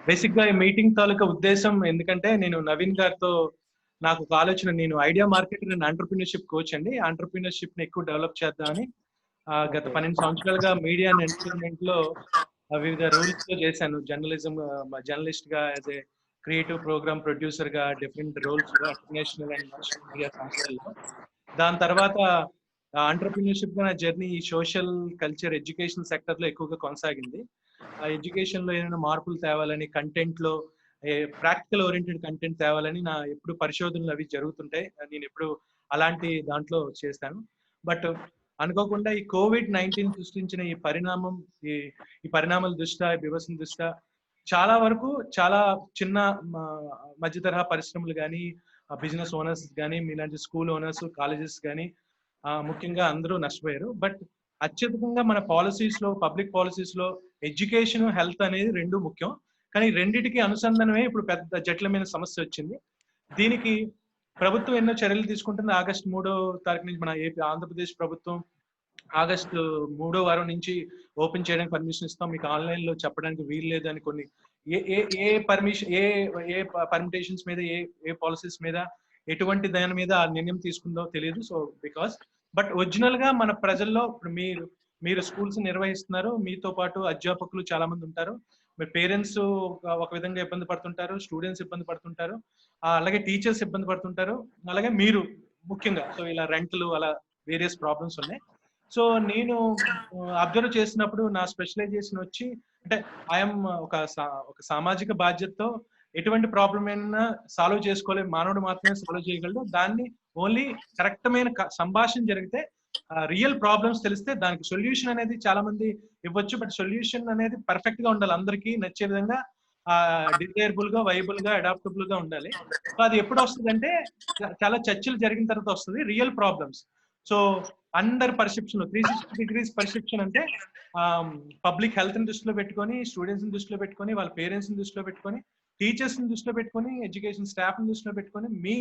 Basic గా ఈ meeting తాలూకా ఉద్దేశం ఎందుకంటే నేను నవీన్ గారితో నాకు ఒక ఆలోచన, నేను idea marketing and entrepreneurship coach అండి. ఆంటర్ప్రినర్షిప్ ని ఎక్కువ డెవలప్ చేద్దామని గత 12 సంవత్సరాలుగా మీడియా అండ్ ఎంటర్టైన్మెంట్ లో వివిధ రోల్స్ లో చేశాను. జర్నలిజం జర్నలిస్ట్ గా, as a creative program producer గా, డిఫరెంట్ రోల్స్ లో ఇంటర్నేషనల్ అండ్ నేషనల్ మీడియా సంస్థల్లో. దాని తర్వాత ఆంటర్ప్రినర్షిప్ గా నా జర్నీ ఈ సోషల్ కల్చర్ ఎడ్యుకేషన్ సెక్టర్ లో ఎక్కువగా కొనసాగింది. ఆ ఎడ్యుకేషన్ లో ఏమైనా మార్పులు తేవాలని, కంటెంట్ లో ప్రాక్టికల్ ఓరియంటెడ్ కంటెంట్ తేవాలని నా ఎప్పుడు పరిశోధనలు అవి జరుగుతుంటాయి. నేను ఎప్పుడు అలాంటి దాంట్లో చేస్తాను. బట్ అనుకోకుండా ఈ COVID-19 సృష్టించిన ఈ పరిణామం, ఈ పరిణామాల దృష్ట్యా, ఈ బిభత్సం దృష్ట్యా చాలా వరకు చాలా చిన్న మధ్య తరహా పరిశ్రమలు కానీ, బిజినెస్ ఓనర్స్ కానీ, మీలాంటి స్కూల్ ఓనర్స్, కాలేజెస్ కానీ ముఖ్యంగా అందరూ నష్టపోయారు. బట్ అత్యధికంగా మన పాలసీస్ లో, పబ్లిక్ పాలసీస్ లో ఎడ్యుకేషన్, హెల్త్ అనేది రెండు ముఖ్యం. కానీ రెండిటికి అనుసంధానమే ఇప్పుడు పెద్ద జటిలమైన సమస్య వచ్చింది. దీనికి ప్రభుత్వం ఎన్నో చర్యలు తీసుకుంటుంది. ఆగస్టు 3వ తారీఖు నుంచి మన ఆంధ్రప్రదేశ్ ప్రభుత్వం ఆగస్టు 3వ వారం నుంచి ఓపెన్ చేయడానికి పర్మిషన్ ఇస్తాం, మీకు ఆన్లైన్ లో చెప్పడానికి వీలు లేదని కొన్ని ఏ పర్మిషన్, ఏ పర్మిటేషన్స్ మీద, ఏ పాలసీస్ మీద, ఎటువంటి దాని మీద ఆ నిర్ణయం తీసుకుందో తెలియదు. సో బికాస్ బట్ ఒరిజినల్ గా మన ప్రజల్లో ఇప్పుడు మీరు స్కూల్స్ నిర్వహిస్తున్నారు, మీతో పాటు అధ్యాపకులు చాలా మంది ఉంటారు, మీ పేరెంట్స్ ఒక విధంగా ఇబ్బంది పడుతుంటారు, స్టూడెంట్స్ ఇబ్బంది పడుతుంటారు, అలాగే టీచర్స్ ఇబ్బంది పడుతుంటారు, అలాగే మీరు ముఖ్యంగా. సో ఇలా రెంట్లు, అలా వేరియస్ ప్రాబ్లమ్స్ ఉన్నాయి. సో నేను అబ్జర్వ్ చేసినప్పుడు నా స్పెషలైజేషన్ వచ్చి, అంటే ఐఎమ్ ఒక సామాజిక బాధ్యతతో ఎటువంటి ప్రాబ్లం అయినా సాల్వ్ చేసుకోలేదు, మానవుడు మాత్రమే సాల్వ్ చేయగలడు. దాన్ని ఓన్లీ కరెక్టమైన సంభాషణ జరిగితే, రియల్ ప్రాబ్లమ్స్ తెలిస్తే దానికి సొల్యూషన్ అనేది చాలా మంది ఇవ్వచ్చు. బట్ సొల్యూషన్ అనేది పర్ఫెక్ట్ గా ఉండాలి, అందరికీ నచ్చే విధంగా, డిజైరబుల్ గా, వైబుల్ గా, అడాప్టబుల్ గా ఉండాలి. సో అది ఎప్పుడు వస్తుంది అంటే చాలా చర్చలు జరిగిన తర్వాత వస్తుంది real problems. So under perception, 360 degrees perception అంటే పబ్లిక్ హెల్త్ ని దృష్టిలో పెట్టుకొని, స్టూడెంట్స్ ని దృష్టిలో పెట్టుకొని, వాళ్ళ పేరెంట్స్ ని దృష్టిలో పెట్టుకొని, టీచర్స్ ని దృష్టిలో పెట్టుకొని, ఎడ్యుకేషన్ స్టాఫ్ ని దృష్టిలో పెట్టుకొని, మీ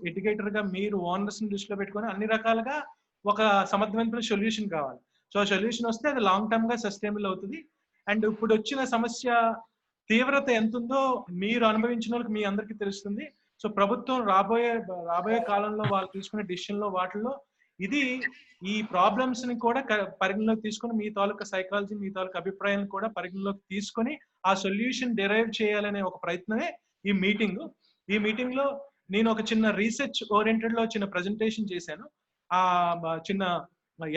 ఎడ్యుకేటర్ గా మీరు ఓనర్స్ ని దృష్టిలో పెట్టుకొని, అన్ని రకాలుగా ఒక సమర్థవంతమైన సొల్యూషన్ కావాలి. సో సొల్యూషన్ వస్తే అది లాంగ్ టర్మ్ గా సస్టైనబుల్ అవుతుంది. అండ్ ఇప్పుడు వచ్చిన సమస్య తీవ్రత ఎంత ఉందో మీరు అనుభవించిన వాళ్ళకి మీ అందరికీ తెలుస్తుంది. సో ప్రభుత్వం రాబోయే కాలంలో వాళ్ళు తీసుకునే డిసిషన్ లో, వాటిల్లో ఇది ఈ ప్రాబ్లమ్స్ ని కూడా పరిగణలోకి తీసుకొని, మీ తాలూకా సైకాలజీ, మీ తాలూకా అభిప్రాయాలను కూడా పరిగణలోకి తీసుకొని ఆ సొల్యూషన్ డిరైవ్ చేయాలనే ఒక ప్రయత్నమే ఈ మీటింగ్. ఈ మీటింగ్ లో నేను ఒక చిన్న రీసెర్చ్ ఓరియంటెడ్ లో చిన్న ప్రెజెంటేషన్ చేశాను. ఆ చిన్న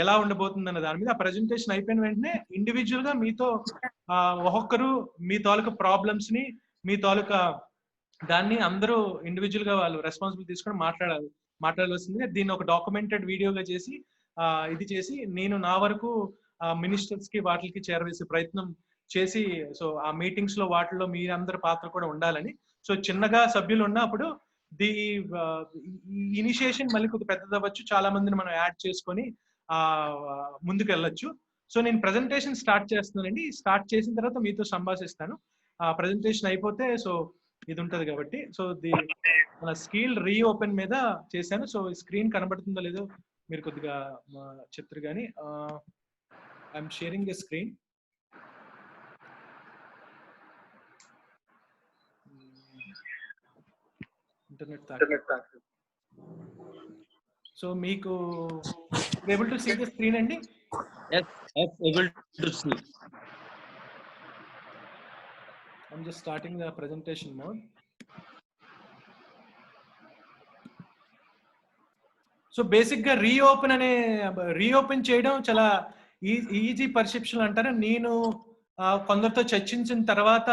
ఎలా ఉండబోతుంది అన్న దాని మీద. ఆ ప్రెజెంటేషన్ అయిపోయిన వెంటనే ఇండివిజువల్ గా మీతో ఒక్కొక్కరు మీ తాలూకా ప్రాబ్లమ్స్ ని, మీ తాలూకా దాన్ని అందరూ ఇండివిజువల్ గా వాళ్ళు రెస్పాన్సిబిలిటీ తీసుకొని మాట్లాడాల్సింది. దీన్ని ఒక డాక్యుమెంటెడ్ వీడియోగా చేసి ఇది చేసి నేను నా వరకు మినిస్టర్స్ కి వాటికి చేరవేసే ప్రయత్నం చేసి, సో ఆ మీటింగ్స్ లో వాటిలో మీ అందరి పాత్ర కూడా ఉండాలని. సో చిన్నగా సభ్యులు ఉన్నప్పుడు ది ఇనిషియేషన్ మళ్ళీ కొద్దిగా పెద్దదవ్వచ్చు, చాలా మందిని మనం యాడ్ చేసుకొని ముందుకు వెళ్ళొచ్చు. సో నేను ప్రెజెంటేషన్ స్టార్ట్ చేస్తున్నానండి. స్టార్ట్ చేసిన తర్వాత మీతో సంభాషిస్తాను. ఆ ప్రెజెంటేషన్ అయిపోతే సో ఇది ఉంటది కాబట్టి. సో మన స్కిల్ రీఓపెన్ మీద చేశాను. సో స్క్రీన్ కనబడుతుందో లేదో మీరు కొద్దిగా చెప్తారు కానీ, I'm sharing a screen. Internet. So మీకు able to see the screen అండి? Yes, able to see. I'm just starting the presentation mode. So basic గా రీఓపెన్ చేయడం చాలా ఈజీ పర్సెప్షన్ అంటారు. నేను కొందరితో చర్చించిన తర్వాత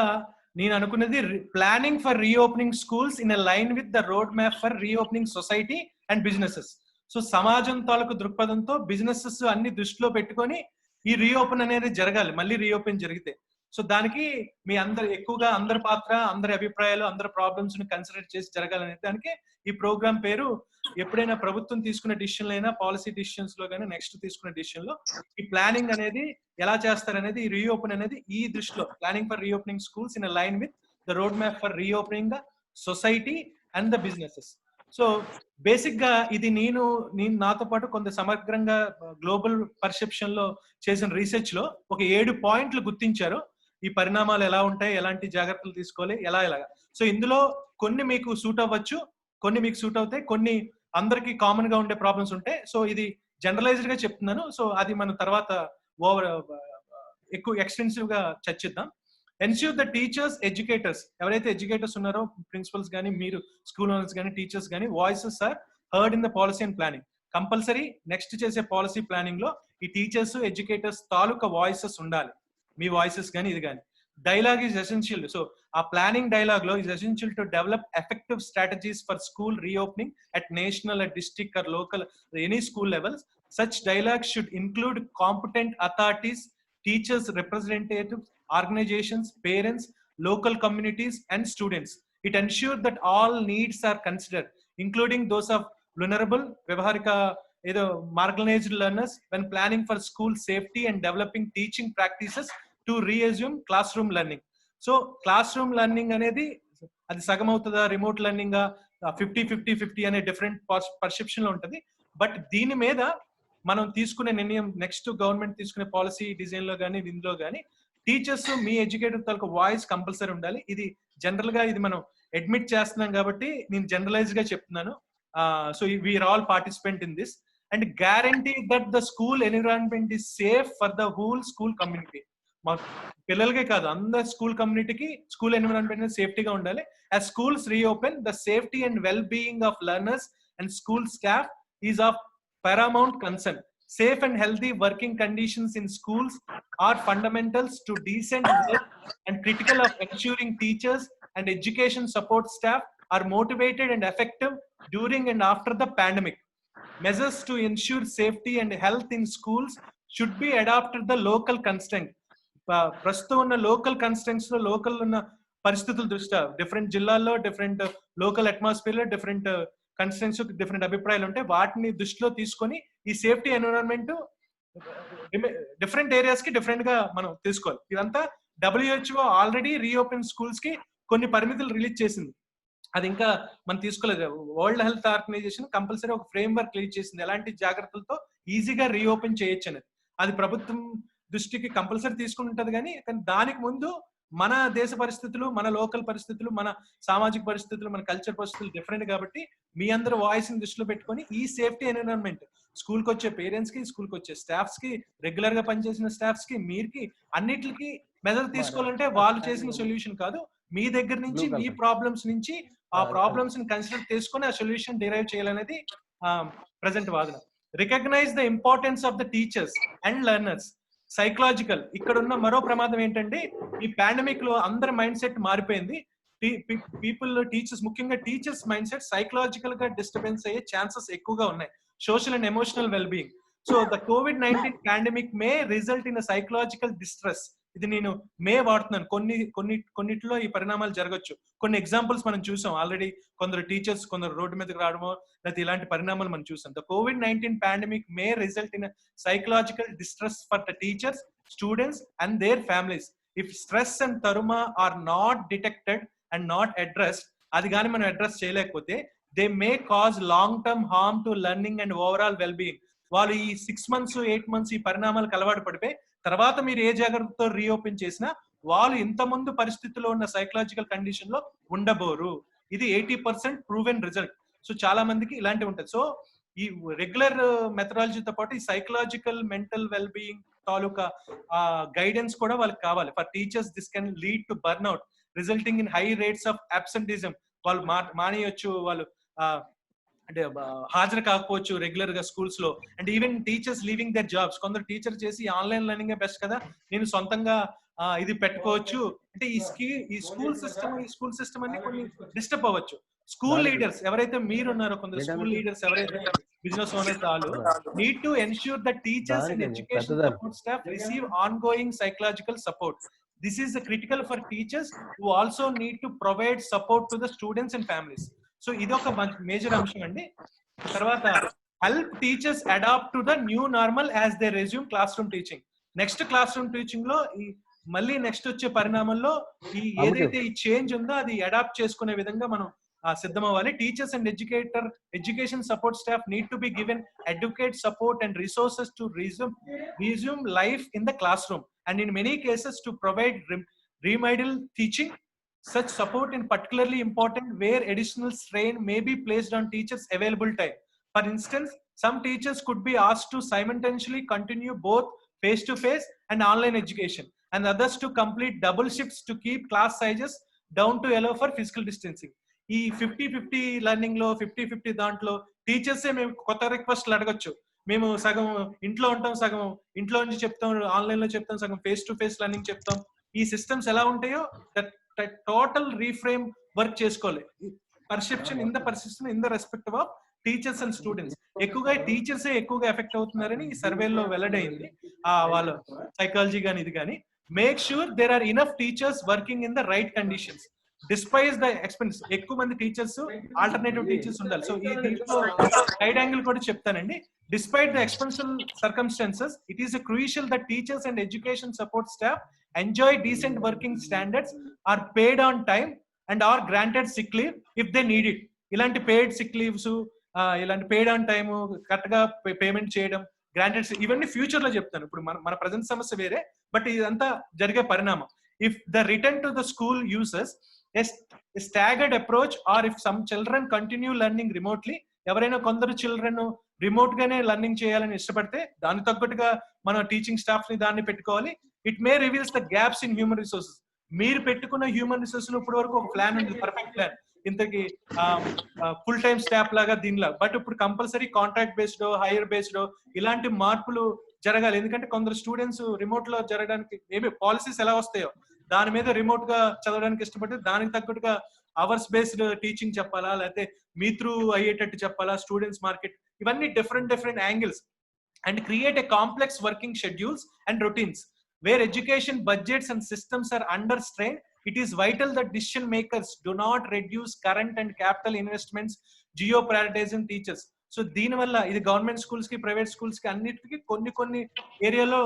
నేను అనుకున్నది, planning for reopening schools in a line with the road map for reopening society and businesses. So సమాజం తాలూకు దృక్పథంతో బిజినెసెస్ అన్ని దృష్టిలో పెట్టుకొని ఈ రీఓపెన్ అనేది జరగాలి, మళ్ళీ రీఓపెన్ జరిగితే. సో దానికి మీ ఎక్కువగా అందరి పాత్ర, అందరి అభిప్రాయాలు, అందరి ప్రాబ్లమ్స్ ని కన్సిడర్ చేసి జరగాలనే దానికి ఈ ప్రోగ్రామ్ పేరు. ఎప్పుడైనా ప్రభుత్వం తీసుకునే డిసిషన్లు అయినా, పాలసీ డిసిషన్స్ లో కానీ, నెక్స్ట్ తీసుకునే డిసిషన్ లో ఈ ప్లానింగ్ అనేది ఎలా చేస్తారనేది, ఈ రీఓపెన్ అనేది ఈ దృష్టిలో, planning for reopening schools in line with the road map for reopening the society and the businesses. So basic గా ఇది నేను నాతో పాటు కొంత సమగ్రంగా గ్లోబల్ పర్సెప్షన్ లో చేసిన రీసెర్చ్ లో ఒక 7 పాయింట్లు గుర్తించారు. ఈ పరిణామాలు ఎలా ఉంటాయి, ఎలాంటి జాగ్రత్తలు తీసుకోవాలి, ఎలాగా. సో ఇందులో కొన్ని మీకు సూట్ అవ్వచ్చు, కొన్ని మీకు సూట్ అవుతాయి, కొన్ని అందరికి కామన్ గా ఉండే ప్రాబ్లమ్స్ ఉంటాయి. సో ఇది జనరలైజ్డ్ గా చెప్తున్నాను. సో అది మనం తర్వాత ఎక్కువ ఎక్స్టెన్సివ్ గా చర్చిద్దాం. ఎన్ష్యూర్ ద టీచర్స్, ఎడ్యుకేటర్స్, ఎవరైతే ఎడ్యుకేటర్స్ ఉన్నారో, ప్రిన్సిపల్స్ కానీ, మీరు స్కూల్ ఓనర్స్ కానీ, టీచర్స్ కానీ, voices are heard in the policy and planning. Compulsory next చేసే పాలసీ ప్లానింగ్ లో ఈ టీచర్స్, ఎడ్యుకేటర్స్ తాలూకా వాయిసెస్ ఉండాలి. మీ వాయిసెస్ కానీ ఇది కానీ. Dialogue is essential. సో ఆ ప్లానింగ్ డైలాగ్ లో is essential to develop effective strategies for school reopening at national, at district or local, any school levels. Such dialogue should include competent authorities, teachers, representatives, organizations, parents, local communities, and students. It ensures that all needs are considered, including those of vulnerable, Vyavaharika, marginalized learners, when planning for school safety and developing teaching practices to resume classroom learning. So, classroom learning anedi adi sagam avutada, remote learning 50-50-50 ane different perception lo untadi. But దీని మీద మనం తీసుకునే నిర్ణయం, next government తీసుకునే policy design లో కానీ, ఇందులో కానీ టీచర్స్, మీ ఎడ్యుకేటర్ తాలూకు వాయిస్ కంపల్సరీ ఉండాలి. ఇది జనరల్ గా ఇది మనం అడ్మిట్ చేస్తున్నాం కాబట్టి నేను జనరలైజ్ గా చెప్తున్నాను. So we are all participant in this and guarantee that the school environment is safe for the whole school community. మా పిల్లలకే కాదు, అందరు స్కూల్ కమ్యూనిటీకి స్కూల్ ఎన్విరాన్మెంట్ సేఫ్టీగా ఉండాలి. As schools reopen, the safety and well being of learners and school staff is of paramount concern. Safe and healthy working conditions in schools are fundamentals to decent work and critical of ensuring teachers and education support staff are motivated and effective during and after the pandemic. Measures to ensure safety and health in schools should be adapted the local constraint. ప్రస్తుతం ఉన్న local constraints లో, local ఉన్న పరిస్థితుల దృష్ట్యా, different జిల్లాల్లో different local atmosphere లో different కన్స్టెన్స్, different అభిప్రాయాలు ఉంటాయి. వాటిని దృష్టిలో తీసుకొని ఈ సేఫ్టీ ఎన్విరాన్మెంట్ డిఫరెంట్ ఏరియాస్ కి డిఫరెంట్ గా మనం తీసుకోవాలి. ఇదంతా WHO ఆల్రెడీ రీఓపెన్ స్కూల్స్ కి కొన్ని పరిమితులు రిలీజ్ చేసింది. అది ఇంకా మనం తీసుకోలేదు. వరల్డ్ హెల్త్ ఆర్గనైజేషన్ కంపల్సరీ ఒక ఫ్రేమ్ వర్క్ రిలీజ్ చేసింది, ఎలాంటి జాగ్రత్తలతో ఈజీగా రీఓపెన్ చేయొచ్చు అనేది. అది ప్రభుత్వం దృష్టికి కంపల్సరీ తీసుకుని ఉంటది. కానీ దానికి ముందు మన దేశ పరిస్థితులు, మన లోకల్ పరిస్థితులు, మన సామాజిక పరిస్థితులు, మన కల్చర్ పరిస్థితులు డిఫరెంట్ కాబట్టి మీ అందరూ వాయిస్ ని దృష్టిలో పెట్టుకొని ఈ సేఫ్టీ ఎన్విరాన్మెంట్ స్కూల్ కి వచ్చే పేరెంట్స్ కి, స్కూల్ కి వచ్చే స్టాఫ్స్ కి, రెగ్యులర్ గా పనిచేసిన స్టాఫ్స్ కి, మీరికి అన్నిటికి మెజర్ తీసుకోవాలంటే వాళ్ళు చేసిన సొల్యూషన్ కాదు, మీ దగ్గర నుంచి, మీ ప్రాబ్లమ్స్ నుంచి ఆ ప్రాబ్లమ్స్ ని కన్సిడర్ చేసుకొని ఆ సొల్యూషన్ డిరైవ్ చేయాలనేది ప్రెసెంట్ వాదన. Recognize the importance of the teachers and learners. Psychological, ఇక్కడ ఉన్న మరో ప్రమాదం ఏంటంటే ఈ పాండమిక్ లో అందరి మైండ్ సెట్ మారిపోయింది. పీపుల్, టీచర్స్, ముఖ్యంగా టీచర్స్ మైండ్ సెట్ సైకలాజికల్ గా డిస్టర్బెన్స్ అయ్యే ఛాన్సెస్ ఎక్కువగా ఉన్నాయి. Social and emotional well being. So the COVID-19 pandemic may result in psychological distress. ఇది నేను మే వాడుతున్నాను. కొన్నిట్లో ఈ పరిణామాలు జరగచ్చు. కొన్ని ఎగ్జాంపుల్స్ మనం చూసాం ఆల్రెడీ. కొందరు టీచర్స్ కొందరు రోడ్డు మీదకి రావడమో లేకపోతే ఇలాంటి పరిణామాలు మనం చూసాం. The COVID-19 pandemic may result in psychological distress for the teachers, students and their families. If stress and trauma are not detected and not addressed, అది కానీ మనం అడ్రస్ చేయలేకపోతే they may cause long term harm to learning and overall well being. వాళ్ళు ఈ 6 months 8 months ఈ పరిణామాలకు అలవాటు పడిపోయి తర్వాత మీరు ఏ జాగ్రత్తతో రీఓపెన్ చేసినా వాళ్ళు ఇంత ముందు పరిస్థితుల్లో ఉన్న సైకలాజికల్ కండిషన్ లో ఉండబోరు. ఇది 80% ప్రూవెన్ రిజల్ట్. సో చాలా మందికి ఇలాంటివి ఉంటుంది. సో ఈ రెగ్యులర్ మెథడాలజీతో పాటు ఈ సైకలాజికల్ మెంటల్ వెల్ బీయింగ్ తాలూకా గైడెన్స్ కూడా వాళ్ళకి కావాలి. For teachers this can lead to burn out resulting in high rates of absenteeism. వాళ్ళు మానేయొచ్చు, వాళ్ళు అంటే హాజరు కాకపోవచ్చు రెగ్యులర్ గా స్కూల్స్ లో. And even teachers leaving their jobs. కొందరు టీచర్ చేసి ఆన్లైన్ లెర్నింగ్ బెస్ట్ కదా, నేను సొంతంగా ఇది పెట్టుకోవచ్చు అంటే ఈ స్కూల్ సిస్టమ్ అన్ని కొన్ని డిస్టర్బ్ అవ్వచ్చు. స్కూల్ లీడర్స్ ఎవరైతే మీరు ఉన్నారో, కొందరు స్కూల్ లీడర్స్ ఎవరైతే బిజినెస్ ఓనర్స్, వాళ్ళు need to ensure the teachers and education support staff receive ongoing psychological support. This is critical for teachers who also need to provide support to the students and families. So ఇది ఒక major అంశం అండి. తర్వాత help teachers adapt to the new normal as they resume classroom teaching. Next class room teaching లో మళ్ళీ next వచ్చే పరిణామంలో ఈ ఏదైతే ఈ చేంజ్ ఉందో అది అడాప్ట్ చేసుకునే విధంగా మనం సిద్ధమవ్వాలి. Teachers and education support staff need to be given advocate support and resources to resume life in the classroom, and in many cases to provide remedial teaching. Such support is particularly important where additional strain may be placed on teachers' available time. For instance, some teachers could be asked to simultaneously continue both face-to-face and online education, and others to complete double shifts to keep class sizes down to allow for physical distancing. ఈ 50-50 learning లో 50-50 దాంట్లో టీచర్సే మేము కొత్త రిక్వెస్ట్లు అడగొచ్చు. మేము సగం ఇంట్లో ఉంటాం, సగం ఇంట్లో నుంచి చెప్తాం, ఆన్లైన్ లో చెప్తాం, సగం ఫేస్ టు ఫేస్ లెర్నింగ్ చెప్తాం. ఈ సిస్టమ్స్ ఎలా ఉంటాయో టోటల్ రీఫ్రేమ్ వర్క్ చేసుకోవాలి. Perception in the perception in the respective of teachers and students. ఎక్కువగా టీచర్సే ఎక్కువగా ఎఫెక్ట్ అవుతున్నారని ఈ సర్వేలో వెల్లడైంది. వాళ్ళ సైకాలజీ కానీ ఇది కానీ. Make sure there are enough teachers working in the right conditions despise the expense. ఎక్కువ మంది టీచర్స్, ఆల్టర్నేటివ్ టీచర్స్ ఉండాలి. సో ఈ దీంట్లో సైడ్ యాంగిల్ కూడా చెప్తానండి. Despite the exceptional circumstances, it is crucial that teachers and education support staff enjoy decent working standards, are paid on time, and are granted sick leave if they need it. ఇలాంటి paid sick leaves, ఇలాంటి paid on time, correct గా payment చేయడం, granted, ఇవన్నీ future లో చెప్తాను. ఇప్పుడు మన present సమస్య వేరే, బట్ ఇదంతా జరిగే పరిణామం. If the return to the school uses a staggered approach, or if some children continue learning remotely, ఎవరైనా కొందరు చిల్డ్రన్ రిమోట్ గానే లెర్నింగ్ చేయాలని ఇష్టపడితే దాని తగ్గట్టుగా మన టీచింగ్ స్టాఫ్ ని దాన్ని పెట్టుకోవాలి. It may reveals the gaps in human resources. మీరు పెట్టుకున్న హ్యూమన్ రిసోర్సెస్ ఇప్పటి వరకు ఒక ప్లాన్ ఉంది, పర్ఫెక్ట్ ప్లాన్, ఇంతకి ఫుల్ టైమ్ స్టాఫ్ లాగా దీనిలా. బట్ ఇప్పుడు compulsory contract based, hire based ఇలాంటి మార్పులు జరగాలి. ఎందుకంటే కొందరు స్టూడెంట్స్ రిమోట్ లో జరగడానికి మేబీ పాలసీస్ ఎలా వస్తాయో దాని మీద రిమోట్ గా చదవడానికి ఇష్టపడితే దానికి తగ్గట్టుగా అవర్స్ బేస్డ్ టీచింగ్ చెప్పాలా, లేకపోతే మీ త్రూ అయ్యేటట్టు చెప్పాలా, స్టూడెంట్స్ మార్కెట్, ఇవన్నీ different angles. And create a complex working schedules and routines where education budgets and systems are under strain. It is vital that decision makers do not reduce current and capital investments జియో prioritizing teachers. So దీనివల్ల ఇది government schools కి, private schools కి అన్నిటికీ కొన్ని ఏరియాలో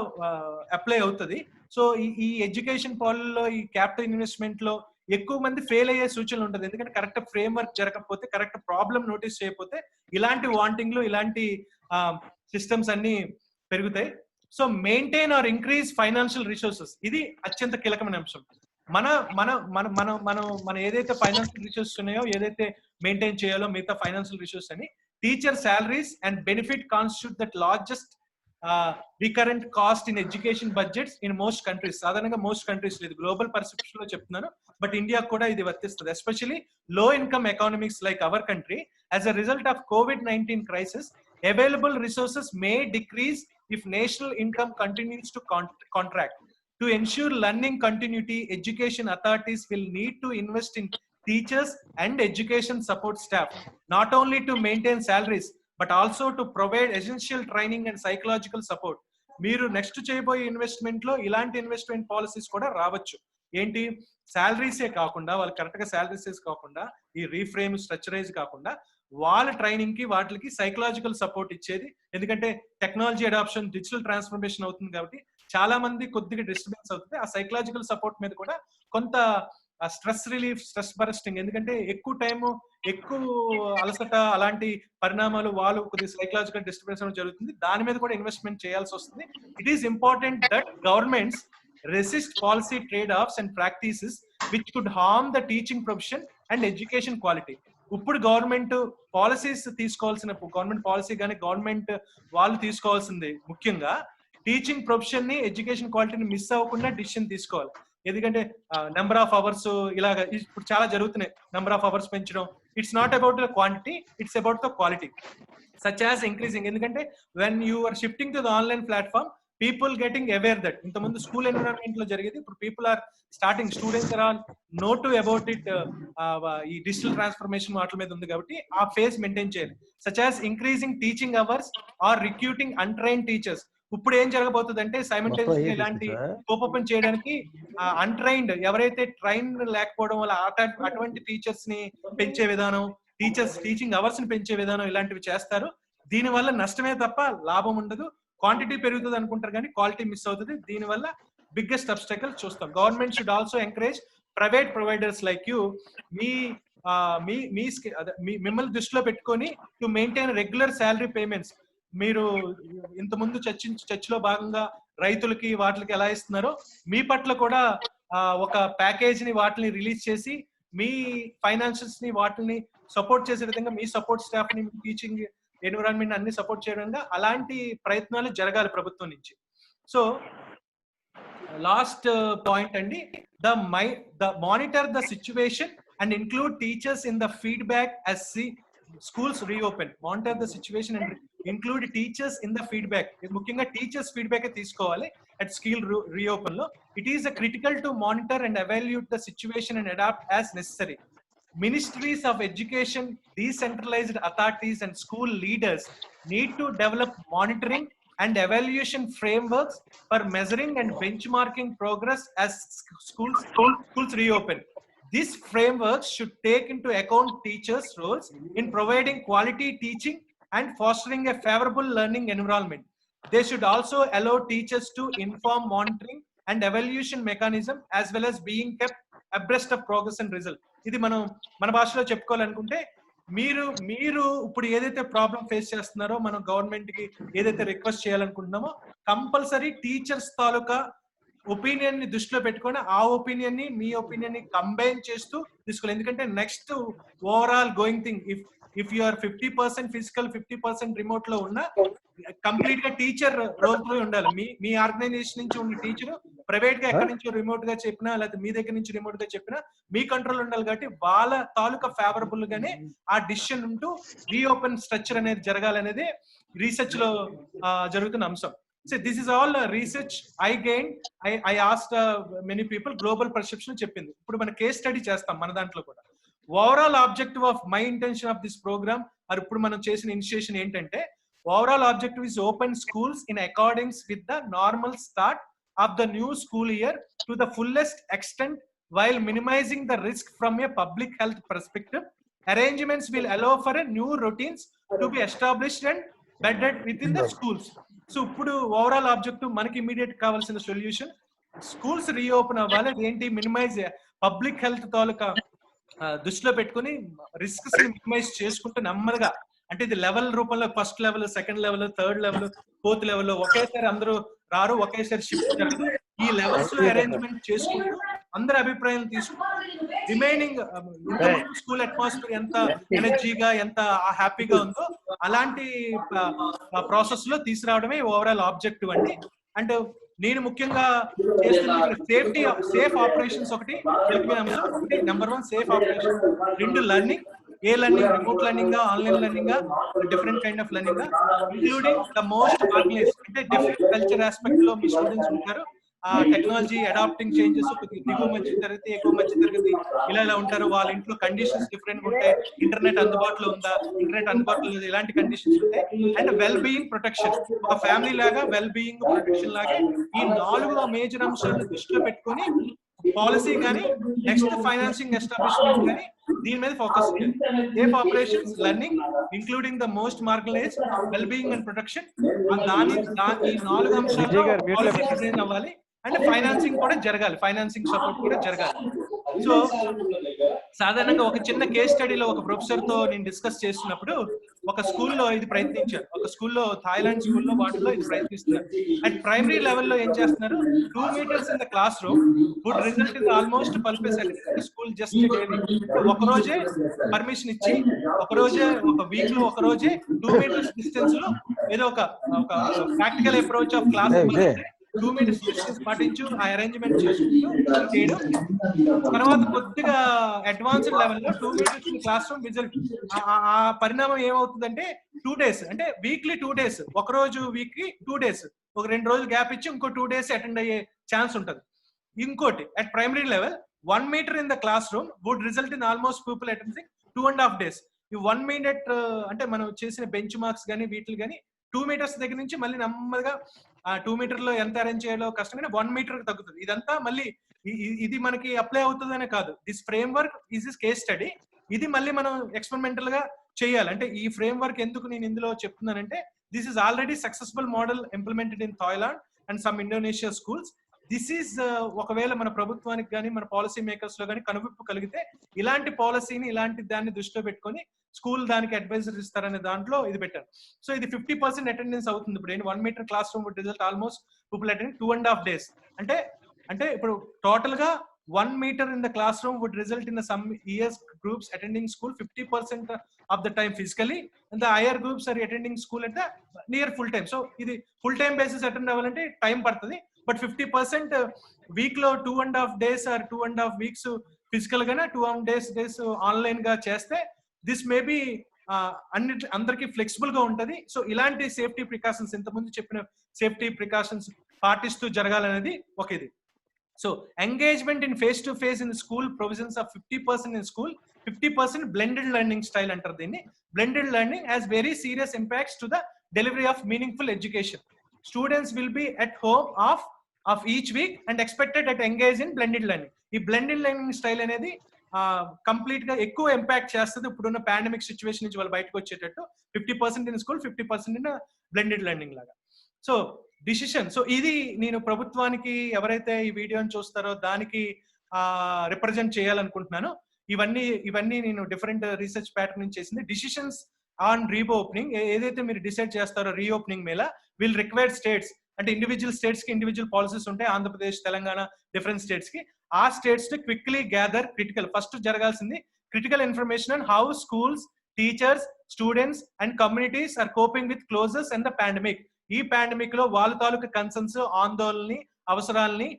apply అవుతుంది. So ఈ ఎడ్యుకేషన్ పాలసీలో ఈ క్యాపిటల్ ఇన్వెస్ట్మెంట్ లో ఎక్కువ మంది ఫెయిల్ అయ్యే సూచనలు ఉంటుంది. ఎందుకంటే కరెక్ట్ ఫ్రేమ్ వర్క్ జరగకపోతే, కరెక్ట్ ప్రాబ్లం నోటీస్ చేయకపోతే ఇలాంటి వాంటింగ్లు, ఇలాంటి సిస్టమ్స్ అన్ని పెరుగుతాయి. So maintain or increase financial resources, ఇది అత్యంత కీలకమైన అంశం. మన ఏదైతే ఫైనాన్షియల్ రిసోర్సెస్ ఉన్నాయో, ఏదైతే మెయింటైన్ చేయాలో మిగతా ఫైనాన్షియల్ రిసోర్సెస్ అని, teacher salaries and benefit constitute that largest recurrent cost in education budgets in most countries. సాధారణంగా మోస్ట్ కంట్రీస్ లేదు, గ్లోబల్ పర్సెప్షన్ లో చెప్తున్నాను, బట్ ఇండియా కూడా ఇది వర్తిస్తుంది. ఎస్పెషల్లీ లో income economies like our country, as a result of COVID-19 crisis, available resources may decrease if national income continues to contract. To ensure learning continuity, education authorities will need to invest in teachers and education support staff, not only to maintain salaries but also to provide essential training and psychological support. మీరు next చేయబోయే investment లో ఇలాంటి investment policies కూడా రావచ్చు. ఏంటి, శాలరీసే కాకుండా, వాళ్ళు correct గా శాలరీస్ కాకుండా, ఈ రీఫ్రేమ్ స్ట్రక్చరైజ్ కాకుండా, వాళ్ళ ట్రైనింగ్ కి వాటికి సైకలాజికల్ సపోర్ట్ ఇచ్చేది. ఎందుకంటే టెక్నాలజీ అడాప్షన్, డిజిటల్ ట్రాన్స్ఫర్మేషన్ అవుతుంది కాబట్టి చాలా మంది కొద్దిగా డిస్టర్బెన్స్ అవుతుంది. ఆ సైకలాజికల్ సపోర్ట్ మీద కూడా కొంత స్ట్రెస్ రిలీఫ్, స్ట్రెస్ బరస్టింగ్, ఎందుకంటే ఎక్కువ టైము, ఎక్కువ అలసట, అలాంటి పరిణామాలు వాళ్ళు కొద్దిగా సైకలాజికల్ డిస్టర్బెన్స్ జరుగుతుంది. దాని మీద కూడా ఇన్వెస్ట్మెంట్ చేయాల్సి వస్తుంది. It is important that governments resist policy trade-offs and practices which could harm the teaching profession and education quality. ఇప్పుడు గవర్నమెంట్ పాలసీస్ తీసుకోవాల్సిన, గవర్నమెంట్ పాలసీ కానీ గవర్నమెంట్ వాళ్ళు తీసుకోవాల్సింది ముఖ్యంగా టీచింగ్ ప్రొఫెషన్ ని, ఎడ్యుకేషన్ క్వాలిటీని మిస్ అవ్వకుండా డిసిషన్ తీసుకోవాలి. ఎందుకంటే నెంబర్ ఆఫ్ అవర్స్ ఇలాగ ఇప్పుడు చాలా జరుగుతున్నాయి. నెంబర్ ఆఫ్ అవర్స్ పెంచడం, it's not about the quantity, it's about the quality. Such as increasing, ఎందుకంటే when you are shifting to the online platform, people getting aware that ఇంతకుముందు school environment లో జరిగేది, ఇప్పుడు people are starting, students are know to about it. ఈ digital transformation వాటి మీద ఉంది కాబట్టి ఆ ఫేస్ మెయింటైన్ చేయాలి. Such as increasing teaching hours or recruiting untrained teachers. ఇప్పుడు ఏం జరగబోతుంది అంటే సైమల్టేనియస్ గా ఇలాంటి కోపం చేయడానికి అన్ట్రైన్డ్, ఎవరైతే ట్రైన్ లేకపోవడం వల్ల అటువంటి టీచర్స్ ని పెంచే విధానం, టీచింగ్ అవర్స్ ని పెంచే విధానం, ఇలాంటివి చేస్తారు. దీని వల్ల నష్టమే తప్ప లాభం ఉండదు. క్వాంటిటీ పెరుగుతుంది అనుకుంటారు కానీ క్వాలిటీ మిస్ అవుతుంది. దీనివల్ల బిగ్గెస్ట్ అబ్స్టకల్ చూస్తాం. Government should also encourage private providers like you. మీ మిమ్మల్ని దృష్టిలో పెట్టుకొని to maintain regular salary payments. మీరు ఇంతకుముందు చర్చలో భాగంగా రైతులకి వాటికి ఎలా ఇస్తున్నారో మీ పట్ల కూడా ఒక ప్యాకేజ్ ని వాటిని రిలీజ్ చేసి మీ ఫైనాన్షియల్స్ ని వాటిని సపోర్ట్ చేసే విధంగా మీ సపోర్ట్ స్టాఫ్ ని టీచింగ్ ఎన్విరాన్మెంట్ అన్ని సపోర్ట్ చేయడంగా అలాంటి ప్రయత్నాలు జరగాలి ప్రభుత్వం నుంచి. సో లాస్ట్ పాయింట్ అండి, the monitor the situation and include teachers in the feedback as schools reopen. Monitor the situation and include teachers in the feedback. Mukyanga teachers feedback తీసుకోవాలి at school reopen lo. It is critical to monitor and evaluate the situation and adapt as necessary. Ministries of education, decentralized authorities and school leaders need to develop monitoring and evaluation frameworks for measuring and benchmarking progress as schools reopen. This framework should take into account teachers' roles in providing quality teaching and fostering a favorable learning environment. They should also allow teachers to inform monitoring and evaluation mechanism as well as being kept abreast of progress and result. ఇది మన భాషలో చెప్పుకోవాలనుకుంటే మీరు ఇప్పుడు ఏదైతే problem face చేస్తున్నారో మనం government కి ఏదైతే రిక్వెస్ట్ చేయాలనుకుంటున్నామో కంపల్సరీ టీచర్స్ తాలూకా ఒపీనియన్ ని దృష్టిలో పెట్టుకొని ఆ ఒపీనియన్ ని మీ ఒపీనియన్ ని కంబైన్ చేస్తూ తీసుకోవాలి. ఎందుకంటే next overall going thing if you are 50% physical 50% remote లో ఉన్న కంప్లీట్ గా టీచర్ రోల్ లో ఉండాలి. మీ ఆర్గనైజేషన్ నుంచి ఉన్న టీచర్ ప్రైవేట్ గా ఎక్కడి నుంచో రిమోట్ గా చెప్పినా లేకపోతే మీ దగ్గర నుంచి రిమోట్ గా చెప్పినా మీ కంట్రోల్ ఉండాలి. కాబట్టి వాళ్ళ తాలూకా ఫేవరబుల్ గానే ఆ డిసిషన్ ఉంటూ రీఓపెన్ స్ట్రక్చర్ అనేది జరగాలనేది రీసెర్చ్ లో జరుగుతున్న అంశం. So this is all research I gained. I asked many people, global perception చెప్పింది. ఇప్పుడు మన కేస్ స్టడీ చేస్తాం మన దాంట్లో కూడా. Overall objective of my intention of this program ఇప్పుడు మనం చేసిన ఇనిషియేషన్ ఏంటంటే overall objective is open schools in accordance with the normal start of the new school year to the fullest extent while minimizing the risk from a public health perspective. Arrangements will allow for a new routines to be established and bedded within the schools. So ఇప్పుడు overall objective మనకి immediate కావాల్సిన solution schools reopen అవ్వాలి. ఏంటి minimise public health తాలూకా దృష్టిలో పెట్టుకుని risks ని minimise చేసుకుంటూ నెమ్మదిగా, అంటే ఇది లెవెల్ రూపంలో first level, second level, third level, fourth level ఒకేసారి అందరూ రారు, ఒకేసారి షిఫ్ట్ జరగదు. ఈ లెవెల్స్ లో అరేంజ్మెంట్ చేసుకుంటూ అందరి అభిప్రాయం తీసుకుంటూ రిమైనింగ్ స్కూల్ అట్మాస్ఫియర్ ఎంత ఎనర్జీగా ఎంత హ్యాపీగా ఉందో అలాంటి ప్రాసెస్ లో తీసుకురావడమే ఓవరాల్ ఆబ్జెక్టివ్ అండి. అండ్ నేను ముఖ్యంగా సేఫ్ ఆపరేషన్స్ ఒకటి number 1 safe operation, 2 learning, A learning, remote learning, online learning, different kind of learning, including the most organised, అంటే డిఫరెంట్ కల్చర్ ఆస్పెక్ట్ లో మీ స్టూడెంట్స్ ఉంటారు. టెక్నాలజీ అడాప్టింగ్ చేంజెస్, దిగువ మధ్య తరగతి, ఎక్కువ మధ్య తరగతి ఇలా ఉంటారు. వాళ్ళ ఇంట్లో కండిషన్స్ డిఫరెంట్ ఉంటాయి. ఇంటర్నెట్ అందుబాటులో ఉందా, ఇంటర్నెట్ అందుబాటులో లేదు, ఇలాంటి కండిషన్స్ ఉంటాయి. అండ్ వెల్ బీయింగ్ ప్రొటెక్షన్, ఒక ఫ్యామిలీ లాగా వెల్ బీయింగ్ ప్రొటెక్షన్ లాగా ఈ 4 మేజర్ అంశాలను దృష్టిలో పెట్టుకొని పాలసీ కానీ నెక్స్ట్ ఫైనాన్సింగ్ ఎస్టాబ్లిష్మెంట్ కానీ దీని మీద ఫోకస్ చేయాలి. Safe operations, learning including the most marginalised, well being and protection, ఈ 4 అంశాల్లో పాలసీ డిజైన్ అవ్వాలి. అండ్ ఫైనాన్సింగ్ కూడా జరగాలి, ఫైనాన్సింగ్ సపోర్ట్ కూడా జరగాలి. సో సాధారణంగా ఒక చిన్న కేస్ స్టడీలో ఒక ప్రొఫెసర్ తో నేను డిస్కస్ చేస్తున్నప్పుడు ఒక స్కూల్లో ఇది ప్రయత్నించారు. ఒక స్కూల్లో, థాయిలాండ్ స్కూల్లో వాటిలో ఇది ప్రయత్నిస్తున్నారు. అండ్ ప్రైమరీ లెవెల్లో ఏం చేస్తున్నారు, 2 meters in the classroom would result in almost పల్పేసరీ స్కూల్ జస్ట్ డైలీ. ఒక రోజే పర్మిషన్ ఇచ్చి ఒక రోజే, ఒక వీక్ లో ఒక రోజే 2 meters డిస్టెన్స్ లో ఏదో ఒక practical approach of class 2 meters distance పాటించు ఆ అరేంజ్మెంట్ చేసుకుంటూ చేయడం. తర్వాత కొద్దిగా అడ్వాన్స్డ్ లెవెల్లో 2 meters క్లాస్ రూమ్ విజిట్. ఆ పరిణామం ఏమవుతుందంటే 2 days, అంటే వీక్లీ 2 days, ఒక రోజు వీక్లీ 2 days, ఒక 2 రోజులు గ్యాప్ ఇచ్చి ఇంకో 2 days అటెండ్ అయ్యే ఛాన్స్ ఉంటుంది. ఇంకోటి at primary level 1 meter in the classroom would result in almost people attending 2.5 days. ఈ 1 minute అంటే మనం చేసిన బెంచ్ మార్క్స్ కానీ వీటిలు కానీ 2 meters దగ్గర నుంచి మళ్ళీ నెమ్మదిగా 2 meter లో ఎంత అరేంజ్ చేయాలో కష్టం, కానీ 1 meter తగ్గుతుంది. ఇదంతా మళ్ళీ ఇది మనకి అప్లై అవుతుందనే కాదు, this frame work is this case study. ఇది మళ్ళీ మనం ఎక్స్పెరిమెంటల్ గా చేయాలి. అంటే ఈ ఫ్రేమ్ వర్క్ ఎందుకు నేను ఇందులో చెప్తున్నానంటే this is already successful model implemented in Thailand and some Indonesia schools. This is ఒకవేళ మన ప్రభుత్వానికి కానీ మన పాలసీ మేకర్స్ లో కానీ కనువిప్పు కలిగితే ఇలాంటి పాలసీని ఇలాంటి దాన్ని దృష్టిలో పెట్టుకొని స్కూల్ దానికి అడ్వైజర్ ఇస్తారనే దాంట్లో ఇది పెట్టారు. సో ఇది 50% అటెండెన్స్ అవుతుంది. ఇప్పుడు 1 meter class room result almost people attend 2.5 days. అంటే ఇప్పుడు టోటల్ గా 1 meter in the classroom would result in some years groups attending school 50% of the time physically, and the higher groups are attending school at the near full time. So ఇది full time basis attend అవ్వాలంటే time పడుతుంది. But 50% week లో 2.5 days or 2.5 weeks physical గానే 2.5 days online గా చేస్తే this may be అందరికి flexible గా ఉంటది. సో ఇలాంటి సేఫ్టీ ప్రికాషన్స్ ఇంతకుముందు చెప్పిన సేఫ్టీ ప్రికాషన్స్ పాటిస్తూ జరగాలనేది ఒక ఇది. So engagement in face to face in school, provisions of 50% in school, 50% blended learning style అంటారు దీన్ని. Blended learning has very serious impacts to the delivery of meaningful education. Students will be at home of each week and expected to engage in blended learning. ఈ blended learning style అనేది complete గా ఎక్కువ impact చేస్తుంది ఇప్పుడున్న pandemic situation నుంచి వాళ్ళు బయటకు వచ్చేటట్టు. 50% in school, 50% in blended learning లాగా. సో డిసిషన్, సో ఇది నేను ప్రభుత్వానికి ఎవరైతే ఈ వీడియోని చూస్తారో దానికి రిప్రజెంట్ చేయాలనుకుంటున్నాను. ఇవన్నీ నేను డిఫరెంట్ రీసెర్చ్ ప్యాటర్న్ నుంచి చేసింది. డిసిషన్స్ ఆన్ రీఓపెనింగ్ ఏదైతే మీరు డిసైడ్ చేస్తారో రీఓపెనింగ్ మీద విల్ రిక్వైర్డ్ స్టేట్స్, అంటే ఇండివిజువల్ స్టేట్స్ కి ఇండివిజువల్ పాలసీస్ ఉంటాయి. ఆంధ్రప్రదేశ్, తెలంగాణ డిఫరెంట్ స్టేట్స్ కి. ఆ స్టేట్స్ ని క్విక్లీ గ్యాదర్ క్రిటికల్, ఫస్ట్ జరగాల్సింది critical information on how schools, teachers, students and communities are coping with closes and the pandemic. ఈ pandemic లో వాళ్ళ తాలూకు కన్సర్న్స్, ఆందోళనని, అవసరాలని